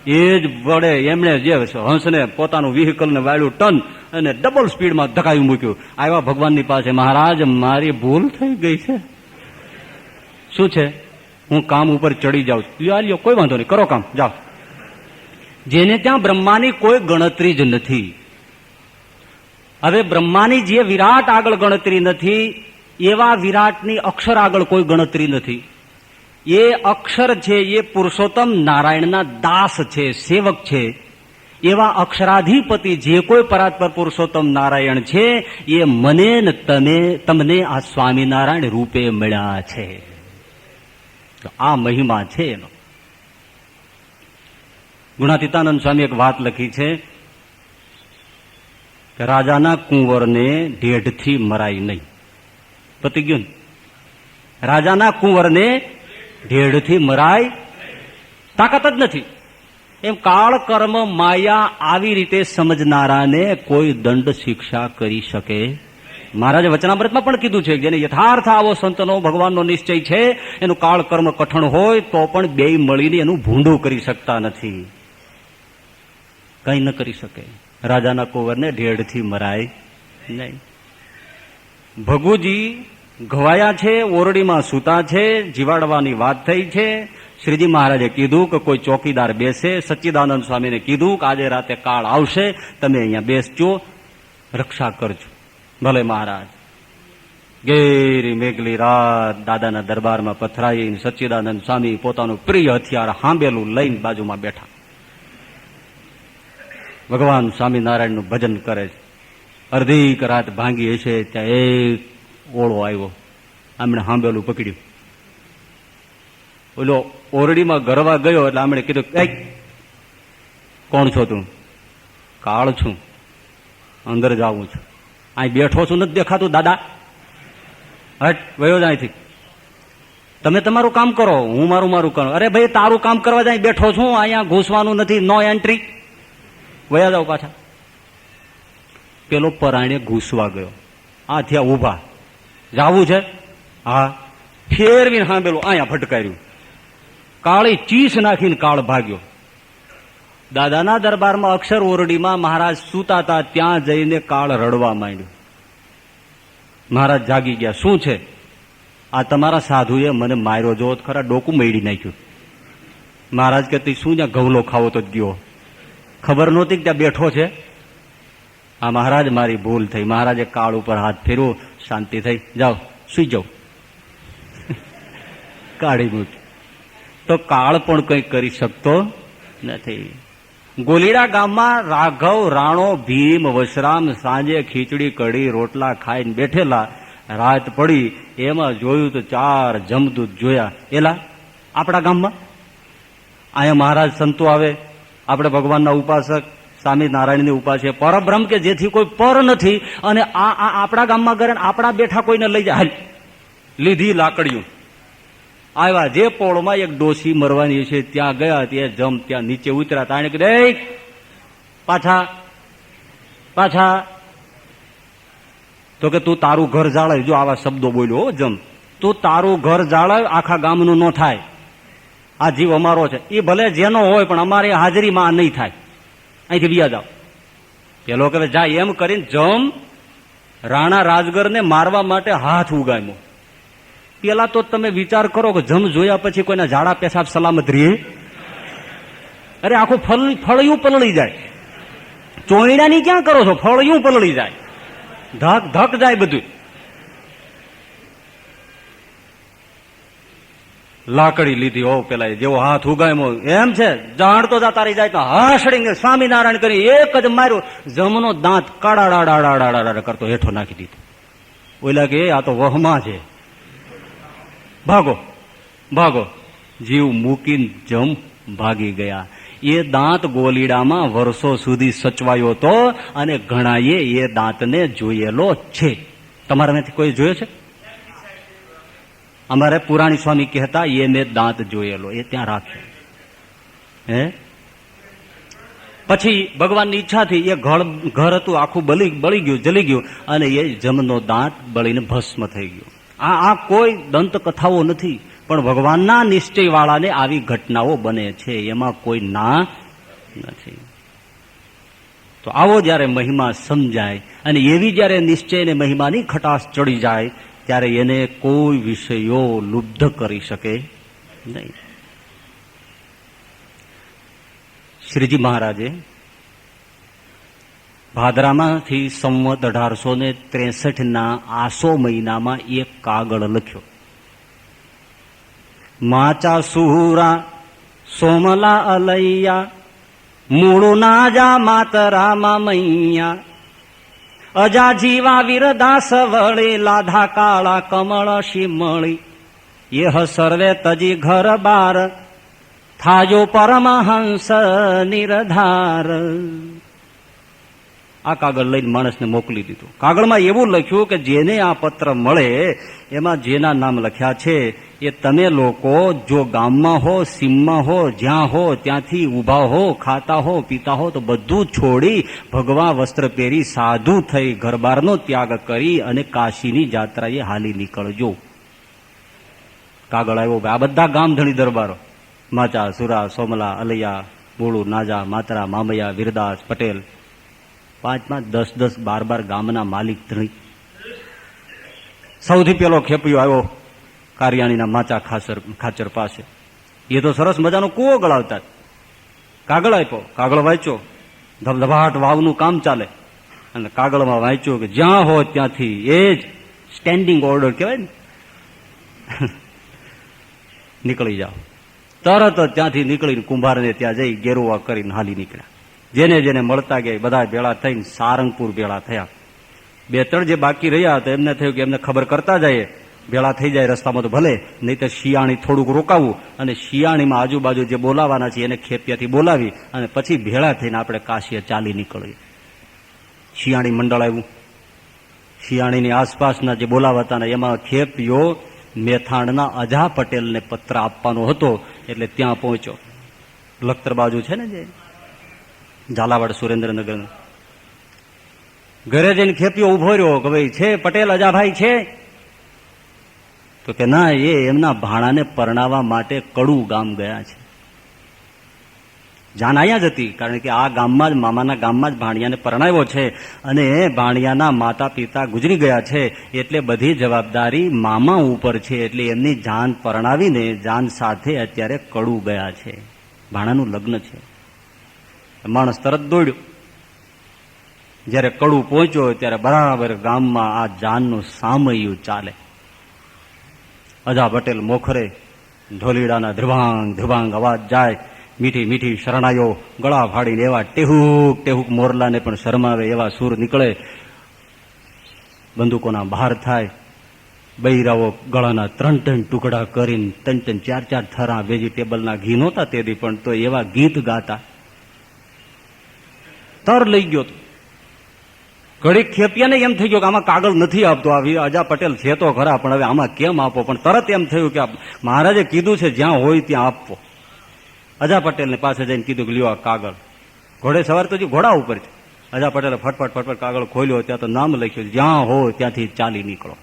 એ જ વડે એમણે જે હંસને પોતાનું વ્હીકલને વાળ્યું ટન અને ડબલ સ્પીડમાં ધકાવી મૂક્યું. આવ્યા ભગવાનની પાસે, મહારાજ મારી ભૂલ થઈ ગઈ છે. શું છે? હું કામ ઉપર ચડી જાઉં છું. લ્યો કોઈ વાંધો નહીં, કરો કામ, જાઓ. જેને ત્યાં બ્રહ્માની કોઈ ગણતરી જ નથી. હવે બ્રહ્માની જે વિરાટ આગળ ગણતરી નથી, એવા વિરાટની અક્ષર આગળ કોઈ ગણતરી નથી. એ અક્ષર છે એ પુરુષોત્તમ નારાયણના દાસ છે, સેવક છે. એવા અક્ષરાધિપતિ જે કોઈ પરાત્પર પુરુષોત્તમ નારાયણ છે, એ મને ને તમને આ સ્વામિનારાયણ રૂપે મળ્યા છે. આ મહિમા છે એનો. ગુણાતીતાનંદ સ્વામી એક વાત લખી છે કે રાજાના કુંવરને ઢેઢથી મરાય નહીં. પતી ગયું ને? રાજાના કુંવરને ઢેઢથી મરાય તાકાત જ નથી. એમ કાળ કર્મ માયા આવી રીતે સમજનારાને કોઈ દંડ શિક્ષા કરી શકે. મહારાજે વચનામૃતમાં પણ કીધું છે, જેને યથાર્થ આવો સંતનો ભગવાનનો નિશ્ચય છે, એનું કાળ કર્મ કઠણ હોય તો પણ બેય મળીને એનું ભૂંડું કરી શકતા નથી. કઈ ન કરી શકે. રાજાના કુંવરને ઢેઢથી મરાય નહીં. ભગુજી ઘવાયા છે, ઓરડીમાં સૂતા છે, જીવાડવાની વાત થઈ છે. શ્રીજી મહારાજે કીધું કે કોઈ ચોકીદાર બેસે. સચ્ચિદાનંદ સ્વામીને કીધું કે આજે રાતે કાળ આવશે, તમે અહીંયા બેસજો, રક્ષા કરજો. ભલે મહારાજ. ગેરી મેઘલી રાત દાદાના દરબારમાં પથરાઈ સચ્ચિદાનંદ સ્વામી પોતાનું પ્રિય હથિયાર હાંબેલું લઈને બાજુમાં બેઠા. ભગવાન સ્વામિનારાયણનું ભજન કરે છે. અર્ધીક રાત ભાંગી હશે ત્યાં એક ઓળો આવ્યો, આમણે હાંબેલું પકડ્યું. ઓલો ઓરડીમાં ગરવા ગયો એટલે આમણે કીધું, કોણ છો તું? કાળ છું, અંદર જાવું છું. અહીં બેઠો છું, નથી દેખાતું દાદા? હટ, વયો જાય થી. તમે તમારું કામ કરો, હું મારું કરું. અરે ભાઈ, તારું કામ કરવા જાય બેઠો છું, અહીંયા ઘૂસવાનું નથી, નો એન્ટ્રી. વયા જાવ પાછા. પેલો પરાણે ઘૂસવા ગયો. આ થયા ઉભા. જાવું છે? હા. ફેરવીને સાંભળેલું અહીંયા ફટકાર્યું. કાળી ચીસ નાખીને કાળ ભાગ્યો. દાદાના દરબારમાં અક્ષર ઓરડીમાં મહારાજ સૂતા હતા, ત્યાં જઈને કાળ રડવા માંડ્યું. મહારાજ જાગી ગયા. શું છે? આ તમારા સાધુએ મને માર્યો, જો ખરા ડોકું મેળી નાખ્યું. મહારાજ કહેતી, શું ત્યાં ઘઉલો ખાવો તો જ ગયો, ખબર નહોતી કે ત્યાં બેઠો છે. આ મહારાજ મારી ભૂલ થઈ. મહારાજે કાળ ઉપર હાથ ફેરવો, શાંતિ થઈ. જાઓ સુઈ જાઓ. કાઢી મૂક. તો કાળ પણ કંઈ કરી શકતો નથી. ગોલીડા ગામમાં રાઘવ, રાણો, ભીમ, વશરામ સાંજે ખીચડી કઢી રોટલા ખાઈને બેઠેલા. રાત પડી, એમાં જોયું તો 4 જમદૂત જોયા. એલા આપણા ગામમાં અહીંયા મહારાજ સંતો આવે, આપણે ભગવાનના ઉપાસક સ્વામિનારાયણની ઉપાસક પરબ્રહ્મ કે જેથી કોઈ પર નથી, અને આ આપણા ગામમાં કરે આપણા બેઠા કોઈને લઈ જાય. લીધી લાકડીઓ, આવ્યા. જે પોળમાં એક ડોસી મરવાની છે ત્યાં ગયા. ત્યાં ત્યાં નીચે ઉતર્યા. તાણે કીધું, પાછા પાછા. તો કે તું તારું ઘર જાળવ. જો આવા શબ્દો બોલ્યો, જમ, તું તારું ઘર જાળવ, આખા ગામનું ન થાય. આ જીવ અમારો છે, એ ભલે જેનો હોય, પણ અમારી હાજરીમાં આ નહીં થાય. અહીંથી બીયા જાઓ. પેલો કે જાય એમ કરીને જમ રાણા રાજગરને મારવા માટે હાથ ઉગામ્યો. પેલા તો તમે વિચાર કરો કે જમ જોયા પછી કોઈના ઝાડા પેશાબ સલામત રહે? અરે આખું ફળિયું પલળી જાય. ચોયડાની ક્યાં કરો છો? ફળિયું પલળી જાય, ધક ધક જાય બધું. લાકડી લીધી. હો પેલા જેવો હાથ ઉગામ્યો એમ છે, જાણતો જતા રહી જાય તો હાસડીને સ્વામિનારાયણ કરી એક જ માર્યો. જમનો દાંત કાડા કરતો હેઠો નાખી દીધો. ઓલા કે આ તો વહમાં છે, ભાગો ભાગો. જીવ મૂકીને જમ ભાગી ગયા. એ દાંત ગોલીડામાં વર્ષો સુધી સચવાયો હતો, અને ઘણાએ એ દાંતને જોયેલો છે. તમારામાંથી કોઈ જોયો છે? અમારે પુરાણી સ્વામી કહેતા, એ મેં દાંત જોયેલો, એ ત્યાં રાખ્યો. હે પછી ભગવાનની ઈચ્છાથી એ ઘર હતું આખું બળી ગયું, જલી ગયું, અને એ જમનો દાંત બળીને ભસ્મ થઈ ગયો. આ કોઈ દંત કથાઓ નથી, પણ ભગવાનના નિશ્ચય વાળાને આવી ઘટનાઓ બને છે, એમાં કોઈ ના નથી. તો આવો જયારે મહિમા સમજાય, અને એવી જયારે નિશ્ચય અને મહિમાની ખટાશ ચડી જાય, ત્યારે એને કોઈ વિષયો લુબ્ધ કરી શકે નહીં. શ્રીજી મહારાજે ભાદરામાંથી સંવત 1863 આસો મહિનામાં એક કાગળ લખ્યો. માચા સુરા સોમલા અલૈયા મૂળું નાજા માતરામાં મૈયા અજા જીવા વીરદાસ વળી લાધા કાળા કમળ શિમળી યહ સર્વે તજી ઘર બાર થાજો પરમહંસ નિરધાર. આ કાગળ લઈને માણસને મોકલી દીધું. કાગળમાં એવું લખ્યું કે જેને આ પત્ર મળે એમાં જેના નામ લખ્યા છે એ તમે લોકો જો ગામમાં હો, સીમમાં હો, જ્યાં હો ત્યાંથી ઊભા હો, ખાતા હો, પીતા હો તો બધું છોડી ભગવા વસ્ત્ર પહેરી સાધુ થઈ ઘરબારનો ત્યાગ કરી અને કાશીની જાત્રાએ હાલી નીકળજો. કાગળ આવ્યો. આ બધા ગામધણી દરબારો માચા, સુરા, સોમલા, અલૈયા, બોળુ, નાજા, માતરા, મામૈયા, વીરદાસ, પટેલ, 5-5, 10-10, 12-12 ગામના માલિક ધણી. સૌથી પેલો ખેપિયો આવ્યો કારિયાણીના માચા ખાચર પાસે. એ તો સરસ મજાનો કૂવો ગળાવતા. કાગળ આપ્યો, કાગળ વાંચ્યો. ધબધબાટ વાવનું કામ ચાલે અને કાગળમાં વાંચ્યું કે જ્યાં હો ત્યાંથી એ જ સ્ટેન્ડિંગ ઓર્ડર કહેવાય ને, નીકળી જાઓ. તરત જ ત્યાંથી નીકળીને કુંભારને ત્યાં જઈ ગેરુવા કરીને હાલી નીકળ્યા. જેને જેને મળતા ગયા બધા ભેળા થઈને સારંગપુર ભેળા થયા. 2-3 જે બાકી રહ્યા તો એમને થયું કે એમને ખબર કરતા જાય, ભેળા થઈ જાય રસ્તામાં તો ભલે, નહીં તો શિયાળી થોડુંક રોકાવું અને શિયાળીમાં આજુબાજુ જે બોલાવાના છે એને ખેપિયાથી બોલાવી અને પછી ભેળા થઈને આપણે કાશીએ ચાલી નીકળીએ. શિયાળી મંડળ આવ્યું. શિયાળીની આસપાસના જે બોલાવાતા એમાં ખેપિયો મેથાણના અજા પટેલને પત્ર આપવાનો હતો એટલે ત્યાં પહોંચ્યો. લખતર બાજુ છે ને જે ઝાલાવાડ સુરેન્દ્રનગર. ઘરે જઈને ખેપિયો ઉભો રહ્યો કે ભાઈ છે પટેલ અજાભાઈ છે? તો કે ના, એ એમના ભાણાને પરણાવવા માટે કડું ગામ ગયા છે. જાન અહીંયા જ હતી કારણ કે આ ગામમાં જ મામાના ગામમાં જ ભાણિયાને પરણાવ્યો છે અને ભાણિયાના માતા પિતા ગુજરી ગયા છે એટલે બધી જવાબદારી મામા ઉપર છે. એટલે એમની જાન પરણાવીને જાન સાથે અત્યારે કડું ગયા છે. ભાણાનું લગ્ન છે. માણસ તરત દોડ્યો. જયારે કડું પહોંચ્યો ત્યારે બરાબર ગામમાં આ જાનનું સામૈયું ચાલે. અજા પટેલ મોખરે ઢોલીડાના ધ્રુવાંગ ધ્રુવાંગ અવાજ જાય. મીઠી મીઠી શરણાઈઓ ગળા ફાડીને એવા ટેહુક ટેહુક મોરલાને પણ શરમાવે એવા સૂર નીકળે. બંદૂકોના બહાર થાય. બૈરાઓ ગળાના 3 ટુકડા કરીને 3 4 થરા વેજીટેબલના ઘી નહોતા તેથી પણ તો એવા ગીત ગાતા. તર લઈ ગયો. ઘડીક ખેપિયાને એમ થઈ ગયો કે આમાં કાગળ નથી આપતો. આ અજા પટેલ છે તો ખરા પણ હવે આમાં કેમ આપો? પણ તરત એમ થયું કે મહારાજે કીધું છે જ્યાં હોય ત્યાં આપવો. અજા પટેલને પાસે જઈને કીધું કે લ્યો આ કાગળ. ઘોડે સવાર તો ઘોડા ઉપર છે. અજા પટેલે ફટફટ ફટફટ કાગળ ખોલ્યો. ત્યાં તો નામ લખ્યું જ્યાં હોય ત્યાંથી ચાલી નીકળો.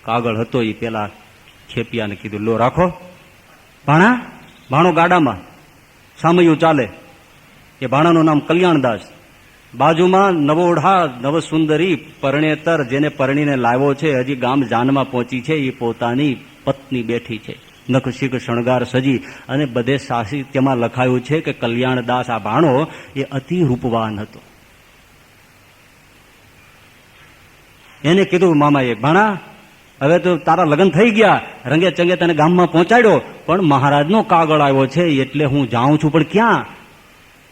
કાગળ હતો એ પેલા ખેપિયાને કીધું લો રાખો. ભાણો ગાડામાં સામૈયું ચાલે. એ ભાણાનું નામ કલ્યાણદાસ. બાજુમાં નવોઢા નવસુંદરી પરણેતર જેને પરણીને લાવ્યો છે, હજી ગામ જાનમાં પહોંચી છે, એ પોતાની પત્ની બેઠી છે. નખશીક શણગાર સજી અને બધે સાહિત્યમાં લખાયું છે કે કલ્યાણદાસ આ ભાણો એ અતિ રૂપવાન હતો. એને કીધું મામાએ ભાણા હવે તો તારા લગ્ન થઈ ગયા, રંગે ચંગે તને ગામમાં પહોંચાડ્યો, પણ મહારાજનો કાગળ આવ્યો છે એટલે હું જાઉં છું. પણ ક્યાં?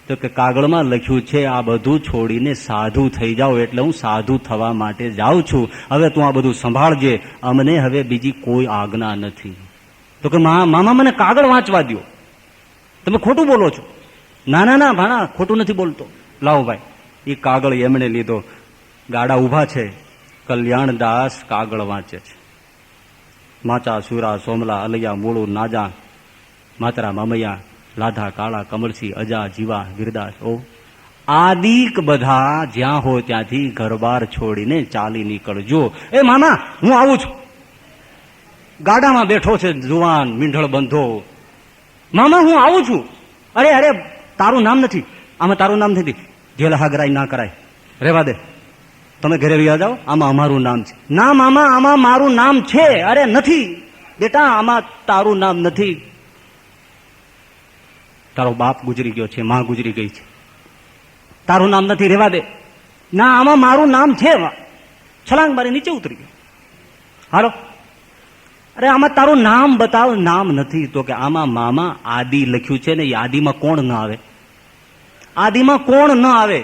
તો કે કાગળમાં લખ્યું છે આ બધું છોડીને સાધુ થઈ જાઓ. એટલે હું સાધુ થવા માટે જાઉં છું. હવે તું આ બધું સંભાળજે, અમને હવે બીજી કોઈ આજ્ઞા નથી. તો કે મામા મને કાગળ વાંચવા દો, તમે ખોટું બોલો છો. ના ના ના ભાણા ખોટું નથી બોલતો. લાવો ભાઈ. એ કાગળ એમણે લીધો. ગાડા ઉભા છે. કલ્યાણદાસ કાગળ વાંચે છે. માચા, સુરા, સોમલા, અલૈયા, મૂળુ, નાજા, માતરા, મામૈયા, લાધા, કાળા, કમળસી, અજા, જીવા, વીરદાસ, ઓ આદિક બધા જ્યાં હોય ત્યાંથી ઘરબાર છોડીને ચાલી નીકળજો. એ મામા હું આવું છું. ગાડામાં બેઠો છે જુવાન મીંઢળ બંધો. મામા હું આવું છું. અરે અરે તારું નામ નથી, આમાં તારું નામ નથી. જેલ હાગરાઈ ના કરાય, રેવા દે, તમે ઘરે વ્યા જાઓ, આમાં અમારું નામ છે. ના મામા આમાં મારું નામ છે. અરે નથી, બેટા આમાં તારું નામ નથી, તારો બાપ ગુજરી ગયો છે, માં ગુજરી ગઈ છે, તારું નામ નથી, રહેવા દે. ના, આમાં મારું નામ છે. છલાંગ મારી નીચે ઉતરી ગયો. હાલો, અરે આમાં તારું નામ બતાવ. નામ નથી. તો કે આમાં મામા આદિ લખ્યું છે ને, એ આદિમાં કોણ ન આવે? આદિમાં કોણ ન આવે?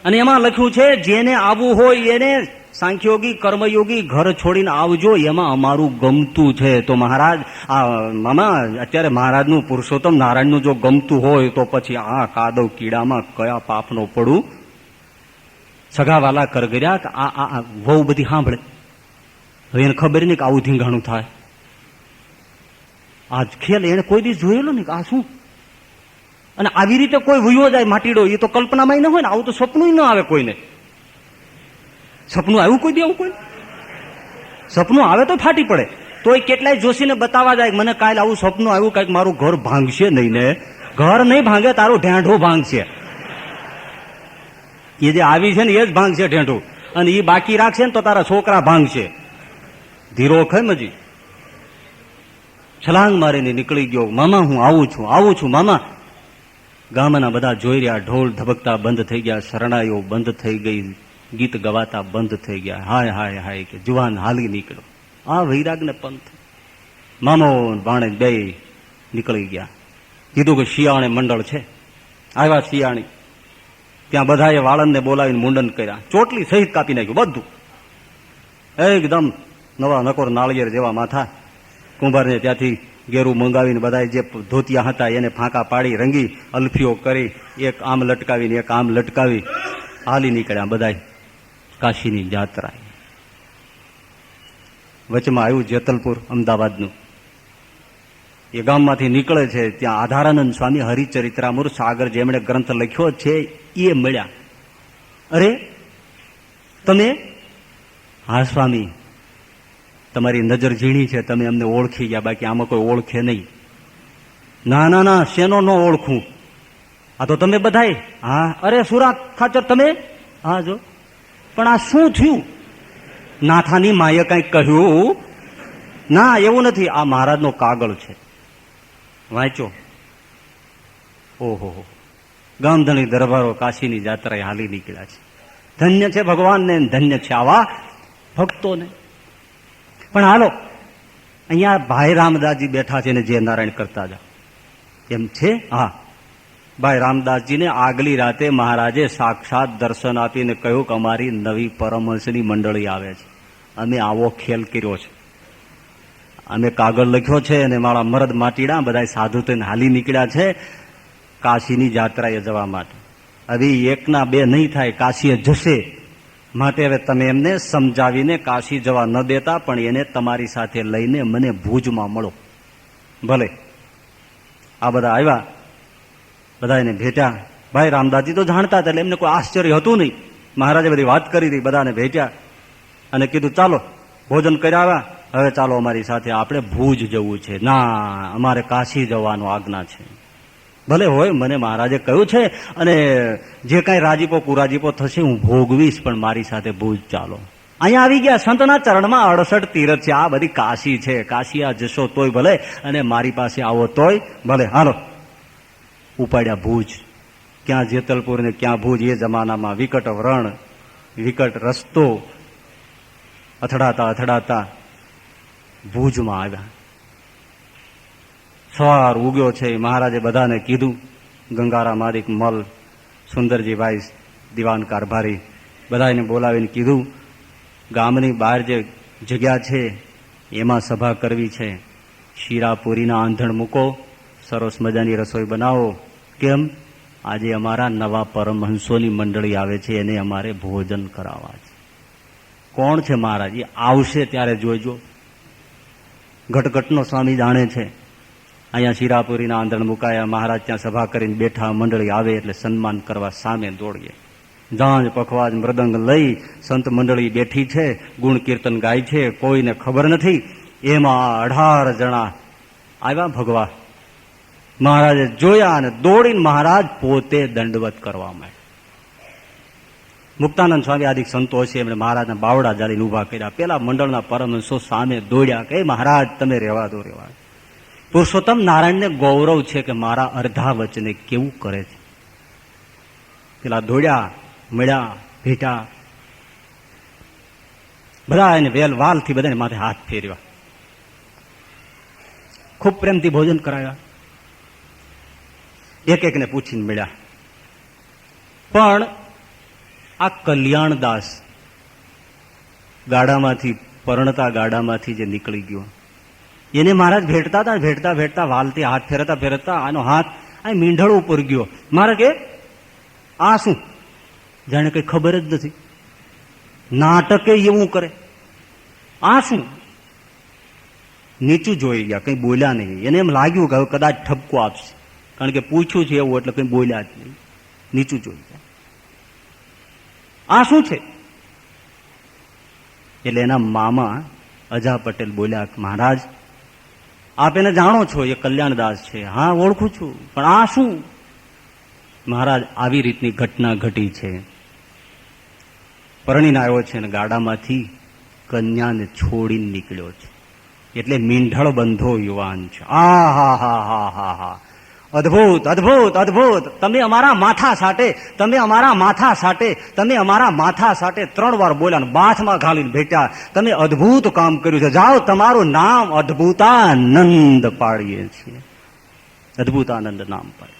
અને એમાં લખ્યું છે જેને આવવું હોય એને સાંખ્યોગી કર્મયોગી ઘર છોડીને આવજો, એમાં અમારું ગમતું છે. તો મહારાજ આ મામા અત્યારે મહારાજનું પુરુષોત્તમ નારાયણનું જો ગમતું હોય તો પછી આ કાદવ કીડામાં કયા પાપનો પડું? સગાવાલા કરગર્યા આ વહુ બધી સાંભળે. હવે એને ખબર નહીં કે આવું ધીંગાણું થાય. આ ખેલ એને કોઈ દિવસ જોયેલો નહીં કે આ શું. અને આવી રીતે કોઈ વયો જાય માટીડો, એ તો કલ્પનામાં ન હોય ને. આવું તો સપનું ન આવે કોઈને. સપનું આવ્યું કોઈ દી? આવું કોઈ સપનું આવે તો ફાટી પડે. તોય કેટલાય જોશીને બતાવવા જાય, મને કાલે આવું સપનું આવ્યું, કઈક મારું ઘર ભાંગશે નહીં ને. ઘર નહીં ભાંગે, તારું ઢેંઢું ભાંગશે. એ જે આવી છે ને એ જ ભાંગશે ઢેંઢું, અને એ બાકી રાખશે ને તો તારા છોકરા ભાંગશે. ધીરો ખેમજી છલાંગ મારીને નીકળી ગયો. મામા હું આવું છું, આવું છું મામા. ગામના બધા જોઈ રહ્યા. ઢોલ ધબકતા બંધ થઈ ગયા, શરણાઈઓ બંધ થઈ ગઈ, ગીત ગવાતા બંધ થઈ ગયા. હાય હાય હાય કે જુવાન હાલી નીકળ્યો. આ વૈરાગને પંથ. મામો ભાણે બે નીકળી ગયા. કીધું કે શિયાળે મંડળ છે. આવ્યા શિયાળી. ત્યાં બધાએ વાળંદને બોલાવીને મુંડન કર્યા. ચોટલી સહિત કાપી નાખ્યું બધું. એકદમ નવા નકોર નાળિયેર જેવા માથા. કુંભારને ત્યાંથી ગેરું મંગાવીને બધા જે ધોતિયા હતા એને ફાંકા પાડી રંગી અલ્ફીઓ કરી, એક આમ લટકાવીને એક આમ લટકાવી હાલી નીકળ્યા બધા કાશીની જાત્રા. વચમાં આવ્યું જેતલપુર અમદાવાદનું. એ ગામમાંથી નીકળે છે ત્યાં આધારાનંદ સ્વામી હરિચરિત્રામૃત સાગર જેમણે ગ્રંથ લખ્યો છે એ મળ્યા. અરે તમે? હા સ્વામી, તમારી નજર ઝીણી છે, તમે અમને ઓળખી ગયા, બાકી આમાં કોઈ ઓળખે નહીં. ના ના ના, શેનો ન ઓળખું? આ તો તમે બધાય. હા. અરે સુરા ખાચર તમે? હા જો. પણ આ શું થયું? નાથાની માએ કંઈક કહ્યું? ના એવું નથી, આ મહારાજનો કાગળ છે, વાંચો. ઓહો, ગામધણી દરબારો કાશીની જાત્રાએ હાલી નીકળ્યા છે. ધન્ય છે ભગવાનને, ધન્ય છે આવા ભક્તોને. પણ હાલો, અહીંયા ભાઈ રામદાસજી બેઠા છે ને જે નારાયણ કરતા જાઓ એમ છે. હા, ભાઈ રામદાસજીને આગલી રાતે મહારાજે સાક્ષાત દર્શન આપીને કહ્યું કે અમારી નવી પરમહંસની મંડળી આવે છે, અમે આવો ખેલ કર્યો છે, અમે કાગળ લખ્યો છે અને મારા મરદ માટીડા બધા સાધુ થઈને હાલી નીકળ્યા છે કાશીની જાત્રાએ જવા માટે. હવે એકના બે નહીં થાય, કાશીએ જશે. માટે હવે તમે એમને સમજાવીને કાશી જવા ન દેતા, પણ એને તમારી સાથે લઈને મને ભુજમાં મળો. ભલે. આ બધા આવ્યા, બધા એને ભેટ્યા. ભાઈ રામદાસજી તો જાણતા હતા એટલે એમને કોઈ આશ્ચર્ય હતું નહીં. મહારાજે બધી વાત કરી હતી, બધાને ભેટ્યા અને કીધું ચાલો ભોજન કર્યા આવ્યા, હવે ચાલો અમારી સાથે, આપણે ભુજ જવું છે. ના, અમારે કાશી જવાનો આજ્ઞા છે. ભલે હોય, મને મહારાજે કહ્યું છે અને જે કાંઈ રાજીપો કુરાજીપો થશે હું ભોગવીશ, પણ મારી સાથે ભુજ ચાલો. અહીંયા આવી ગયા, સંતના ચરણમાં 68 તીરથ છે. આ બધી કાશી છે. કાશી આ જશો તોય ભલે અને મારી પાસે આવો તોય ભલે. હાલો, ઉપાડ્યા ભુજ. ક્યાં જેતલપુર ને ક્યાં ભુજ. એ જમાનામાં વિકટ વ્રણ, વિકટ રસ્તો. અથડાતા અથડાતા ભુજમાં આવ્યા. સવાર ઉગ્યો છે. મહારાજે બધાને કીધું, ગંગારા મારિક મલ, સુંદરજીભાઈ દિવાન કારભારી, બધાને બોલાવીને કીધું ગામની બહાર જે જગ્યા છે એમાં સભા કરવી છે. શીરાપુરીના આંધણ મૂકો, સરસ મજાની રસોઈ બનાવો. કેમ? આજે અમારા નવા પરમહંસોની મંડળી આવે છે, એને અમારે ભોજન કરાવવા છે. કોણ છે મહારાજ? એ આવશે ત્યારે જોઈજો. ઘટઘટનો સ્વામી જાણે છે. અહીંયા શીરાપુરીના આંધણ મુકાયા. મહારાજ ત્યાં સભા કરીને બેઠા. મંડળી આવે એટલે સન્માન કરવા સામે દોડીએ. જાંજ પખવાજ મૃદંગ લઈ સંત મંડળી બેઠી છે, ગુણ કીર્તન ગાય છે, કોઈને ખબર નથી. એમાં 18 જણા આવ્યા ભગવા. મહારાજે જોયા અને દોડીને મહારાજ પોતે દંડવત કરવા માંડ્યા. મુક્તાનંદ સ્વામી આદિક સંતો છે એમણે મહારાજના બાવડા જાળીને ઉભા કર્યા. પેલા મંડળના પરમહંસો સામે દોડ્યા કે મહારાજ તમે રહેવા દો. પુરુષોત્તમ નારાયણને ગૌરવ છે કે મારા અર્ધા વચને કેવું કરે છે. પેલા દોડ્યા, મળ્યા, ભેટા, બધા એને વેલ વાલથી બધાને માથે હાથ ફેર્યા, ખૂબ પ્રેમથી ભોજન કરાવ્યા, એક એકને પૂછીને મળ્યા. પણ આ કલ્યાણદાસ ગાડામાંથી, પરણતા ગાડામાંથી જે નીકળી ગયો, એને મહારાજ ભેટતા હતા, ભેટતા ભેટતા વાલથી હાથ ફેરતા ફેરતા આનો હાથ આ મીંઢળ ઉપર ગયો. મારે કે આ શું? જાણે કઈ ખબર જ નથી, નાટકે એવું કરે. આ શું? નીચું જોઈ ગયા, કઈ બોલ્યા નહીં. એને એમ લાગ્યું કે હવે કદાચ ઠપકો આપશે, કારણ કે પૂછ્યું છે એવું એટલે કઈ બોલ્યા જ નહીં. નીચું જોઈ ગયા. આ શું છે? એટલે એના મામા અજા પટેલ બોલ્યા, મહારાજ આપ એને જાણો છો, એ કલ્યાણદાસ છે. હા ઓળખું છું, પણ આ શું? મહારાજ આવી રીતની ઘટના ઘટી છે. પરણીને આવ્યો છે અને ગાડામાંથી કન્યાને છોડીને નીકળ્યો છે. એટલે મીંઢળ બંધો યુવાન છે. આ હા હા હા હા હા, અદભુત અદભુત અદભુત. તમે અમારા માથા સાટે, તમે અમારા માથા સાટે, તમે અમારા માથા સાટે 3 વાર બોલ્યા, બાથમાં ઘાલીને ભેટ્યા. તમે અદભુત કામ કર્યું છે. જાઓ, તમારું નામ અદભુતાનંદ પાડીએ છીએ. અદભુતાનંદ નામ પાડીએ.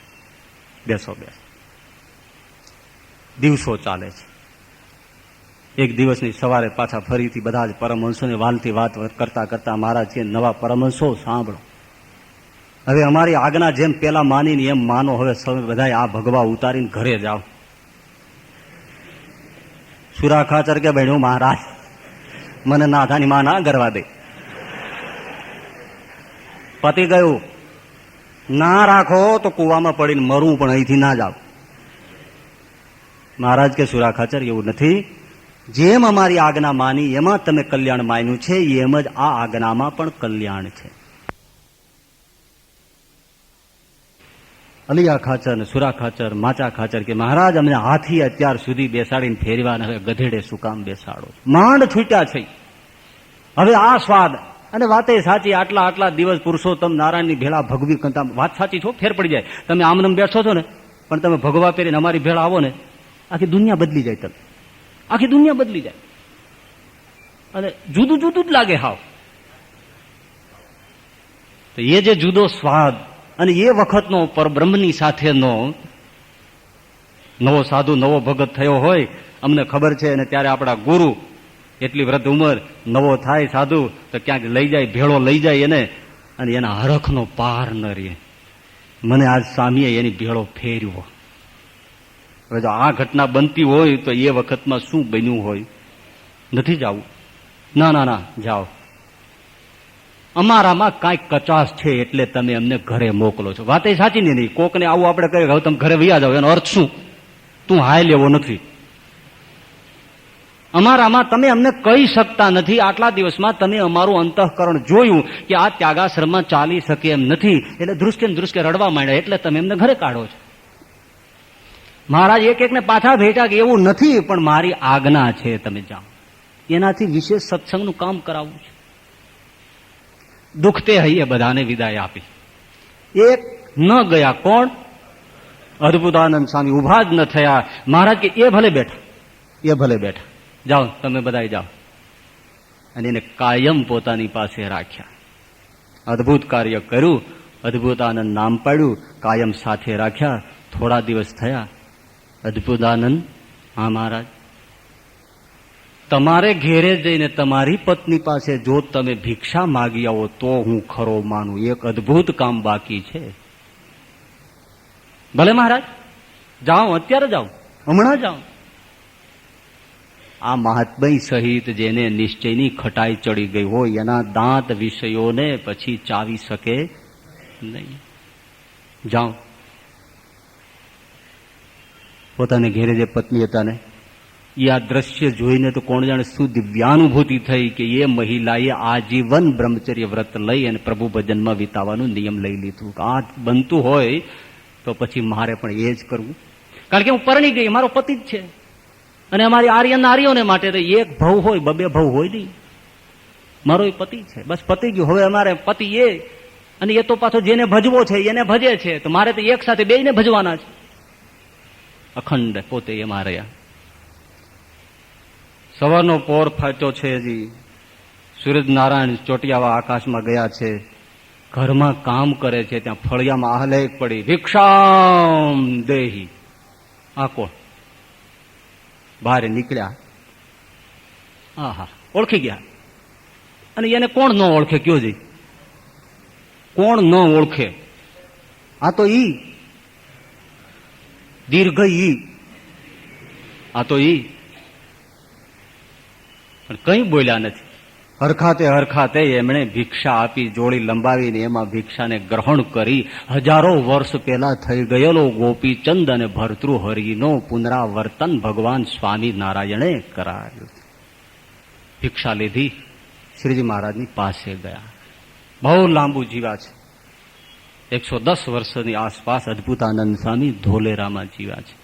બેસો બેસો. દિવસો ચાલે છે. એક દિવસની સવારે પાછા ફરીથી બધા જ પરમહંસોને વાલથી વાત કરતા કરતા મહારાજ કે નવા પરમહંસો સાંભળો, હવે અમારી આજ્ઞા જેમ પેલા માનીને એમ માનો. હવે બધા આ ભગવા ઉતારીને ઘરે જાઓ. સુરા ખાચર કે બહેનો મહારાજ મને નાથાની માં ના ગરવા દે. પતી ગયું. ના રાખો તો કુવામાં પડીને મરવું, પણ અહીંથી ના જાવ. મહારાજ કે સુરા ખાચર એવું નથી, જેમ અમારી આજ્ઞા માની એમાં તમે કલ્યાણ માન્યું છે, એમ જ આ આજ્ઞામાં પણ કલ્યાણ છે. અલિયા ખાચર ને સુરા ખાચર, માચા ખાચર કે મહારાજ અમને હાથી અત્યાર સુધી બેસાડીને ફેરવા, હવે ગધેડે શું કામ બેસાડો? માંડ છૂટ્યા છે. હવે આ સ્વાદ. અને વાતે સાચી. આટલા આટલા દિવસ પુરુષોત્તમ નારાયણની ભેળા ભગવી કરતા, વાત સાચી છો, ફેર પડી જાય. તમે આમનમ બેઠો છો ને, પણ તમે ભગવા પહેરીને અમારી ભેળા આવો ને, આખી દુનિયા બદલી જાય. તમે આખી દુનિયા બદલી જાય અને જુદું જુદું જ લાગે હાવ. તો એ જે જુદો સ્વાદ અને એ વખતનો પરબ્રહ્મની સાથેનો નવો સાધુ, નવો ભગત થયો હોય, અમને ખબર છે. અને ત્યારે આપણા ગુરુ એટલી વૃદ્ધ ઉંમર, નવો થાય સાધુ તો ક્યાંક લઈ જાય, ભેળો લઈ જાય એને, અને એના હરખનો પાર ન રહે. મને આજ સ્વામીએ એની ભેળો ફેર્યો. હવે જો આ ઘટના બનતી હોય તો એ વખતમાં શું બન્યું હોય? નથી જવું? ના ના ના, જાઓ. અમારામાં કાંઈક કચાશ છે એટલે તમે અમને ઘરે મોકલો છો. વાત એ સાચી નહીં. કોકને આવું આપણે કહે હવે તમે ઘરે વૈયા જાવ, એનો અર્થ શું? તું હાય લેવો નથી. અમારામાં તમે અમને કહી શકતા નથી. આટલા દિવસમાં તમે અમારું અંતઃકરણ જોયું કે આ ત્યાગાશ્રમમાં ચાલી શકે એમ નથી, એટલે ધ્રુસકે ધ્રુસકે રડવા માંડ્યા, એટલે તમે એમને ઘરે કાઢો છો. મહારાજ એક એકને પાછા ભેટા કે એવું નથી, પણ મારી આજ્ઞા છે, તમે જાઓ. એનાથી વિશેષ સત્સંગનું કામ કરાવવું છે. દુખતે હૈયે બધાને વિદાય આપી. એક ન ગયા. કોણ? અદભુતાનંદ સ્વામી ઉભા જ ન થયા. મહારાજ કે એ ભલે બેઠા, એ ભલે બેઠા, જાઓ તમે બધા જાઓ. અને એને કાયમ પોતાની પાસે રાખ્યા. અદભુત કાર્ય કર્યું. અદભુતાનંદ નામ પાડ્યું, કાયમ સાથે રાખ્યા. થોડા દિવસ થયા. અદભુતાનંદ, હા મહારાજ, તમારે ઘેરે જઈને તમારી પત્ની પાસે જો તમે ભિક્ષા માગી આવો તો હું ખરો માનું. એક અદભુત કામ બાકી છે. ભલે મહારાજ, જાઓ, અત્યારે જાઓ, હમણાં જાઓ. આ મહાત્મય સહિત જેને નિશ્ચયની ખટાઈ ચડી ગઈ હોય, એના દાંત વિષયોને પછી ચાવી શકે નહીં. જાઓ. પોતાને ઘેરે જે પત્ની હતા ને, એ આ દ્રશ્ય જોઈને તો કોણ જાણે શું દિવ્યાનુભૂતિ થઈ કે એ મહિલાએ આજીવન બ્રહ્મચર્ય વ્રત લઈ અને પ્રભુ ભજનમાં વિતાવાનું નિયમ લઈ લીધું. આ બનતું હોય તો પછી મારે પણ એ જ કરવું, કારણ કે હું પરણી ગઈ, મારો પતિ જ છે. અને અમારી આર્ય નારીઓને માટે તો એક ભવ હોય, બબે ભવ હોય નહીં. મારો એ પતિ છે, બસ પતિ ગયું. હવે અમારે પતિ એ, અને એ તો પાછો જેને ભજવો છે એને ભજે છે, તો મારે તો એક સાથે બેયને ભજવાના છે. અખંડ પોતે એમાં રહ્યા. સવારનો પોર ફાટ્યો છે, હજી સૂર્યનારાયણ ચોટિયાવા આકાશમાં ગયા છે. ઘરમાં કામ કરે છે, ત્યાં ફળિયામાં આહલેખ પડી, ભિક્ષામ દેહી. આ કોણ? બહાર નીકળ્યા, આહા, ઓળખી ગયા. અને એને કોણ ન ઓળખે? કયો જી, કોણ ન ઓળખે? આ તો ઈ દીર્ઘ ઈ, આ તો ઈ. પણ કઈ બોલ્યા નથી. હરખાતે હરખાતે એમણે ભિક્ષા આપી, જોડી લંબાવીને એમાં ભિક્ષાને ગ્રહણ કરી. હજારો વર્ષ પહેલા થઈ ગયેલો ગોપીચંદ અને ભર્તૃહરિનો પુનરાવર્તન ભગવાન સ્વામી નારાયણે કરાવ્યું. ભિક્ષા લીધી, શ્રીજી મહારાજની પાસે ગયા. બહુ લાંબુ જીવા છે, 110 વર્ષની આસપાસ અદભુતાનંદ સ્વામી ધોલેરામાં જીવ્યા છે.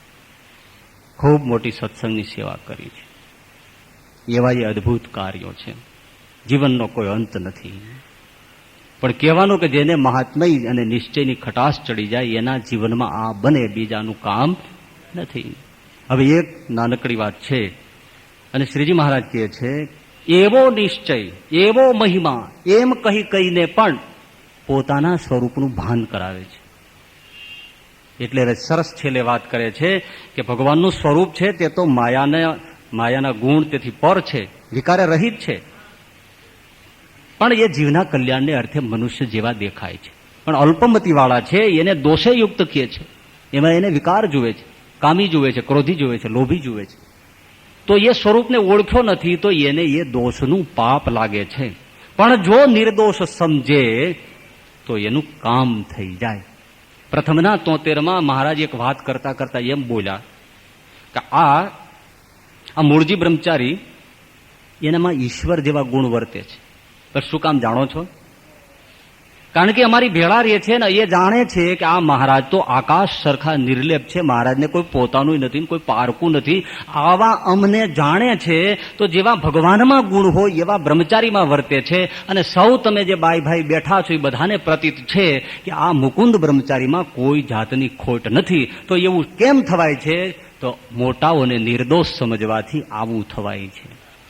ખૂબ મોટી સત્સંગની સેવા કરી છે. એવા એ અદભુત કાર્યો છે. જીવનનો કોઈ અંત નથી. પણ કહેવાનું કે જેને મહાત્મય અને નિશ્ચયની ખટાશ ચડી જાય એના જીવનમાં આ બને, બીજાનું કામ નથી. હવે એક નાનકડી વાત છે, અને શ્રીજી મહારાજ કહે છે, એવો નિશ્ચય, એવો મહિમા, એમ કહી કહીને પણ પોતાના સ્વરૂપનું ભાન કરાવે છે. એટલે સરસ છેલ્લે વાત કરે છે કે ભગવાનનું સ્વરૂપ છે તે તો માયાના ગુણ તેથી પર છે, વિકારે રહિત છે. પણ એ જીવના કલ્યાણને અર્થે મનુષ્ય જેવા દેખાય છે, પણ અલ્પમતીવાળા છે, એને દોષે યુક્ત કહે છે. એમાં એને વિકાર જુએ છે, કામી જુએ છે, ક્રોધી જુએ છે, લોભી જુએ છે. તો એ સ્વરૂપને ઓળખ્યો નથી, તો એને એ દોષનું પાપ લાગે છે. પણ જો નિર્દોષ સમજે તો એનું કામ થઈ જાય. પ્રથમના 73માં મહારાજ એક વાત કરતા કરતા એમ બોલ્યા કે આ મૂળજી બ્રહ્મચારી એનામાં ઈશ્વર જેવા ગુણ વર્તે છે. પણ શું કામ જાણો છો? કારણ કે અમારી ભેળા રહે છે ને, એ જાણે છે કે આ મહારાજ તો આકાશ સરખા નિર્લેપ છે, મહારાજને કોઈ પોતાનું નથી, કોઈ પારકું નથી. આવા અમને જાણે છે, તો જેવા ભગવાનમાં ગુણ હોય એવા બ્રહ્મચારીમાં વર્તે છે. અને સૌ તમે જે બાઈ ભાઈ બેઠા છો એ બધાને પ્રતીત છે કે આ મુકુંદ બ્રહ્મચારીમાં કોઈ જાતની ખોટ નથી. તો એવું કેમ થવાય છે? તો મોટાઓને નિર્દોષ સમજવાથી આવું થવાય છે.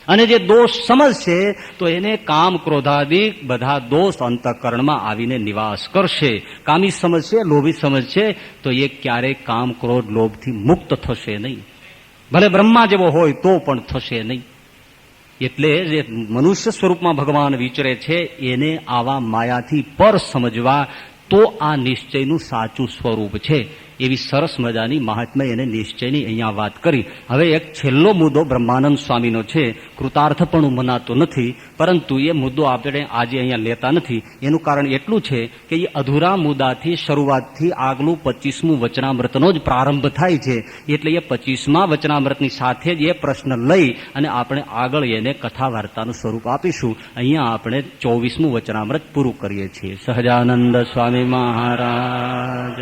અને જે દોષ સમજશે તો એને કામ ક્રોધાદિક બધા દોષ અંતઃકરણમાં આવીને નિવાસ કરશે. કામી સમજશે, લોભી સમજશે તો એ ક્યારેય કામ ક્રોધ લોભથી મુક્ત થશે નહીં. ભલે બ્રહ્મા જેવો હોય તો પણ થશે નહીં. એટલે જે મનુષ્ય સ્વરૂપમાં ભગવાન વિચરે છે એને આવા માયાથી પર સમજવા, તો આ નિશ્ચયનું સાચું સ્વરૂપ છે. એવી સરસ મજાની મહાત્મય અને નિશ્ચયની અહીંયા વાત કરી. હવે એક છેલ્લો મુદ્દો બ્રહ્માનંદ સ્વામીનો છે. કૃતાર્થપણું મનાતો નથી, પરંતુ એ મુદ્દો આપણે આજે અહીંયા લેતા નથી. એનું કારણ એટલું છે કે એ અધૂરા મુદ્દાથી શરૂઆતથી આગલું 25મું વચનામૃતનો જ પ્રારંભ થાય છે. એટલે એ 25મા વચનામૃતની સાથે જ એ પ્રશ્ન લઈ અને આપણે આગળ એને કથા વાર્તાનું સ્વરૂપ આપીશું. અહીંયા આપણે 24મું વચનામૃત પૂરું કરીએ છીએ. સહજાનંદ સ્વામી મહારાજ.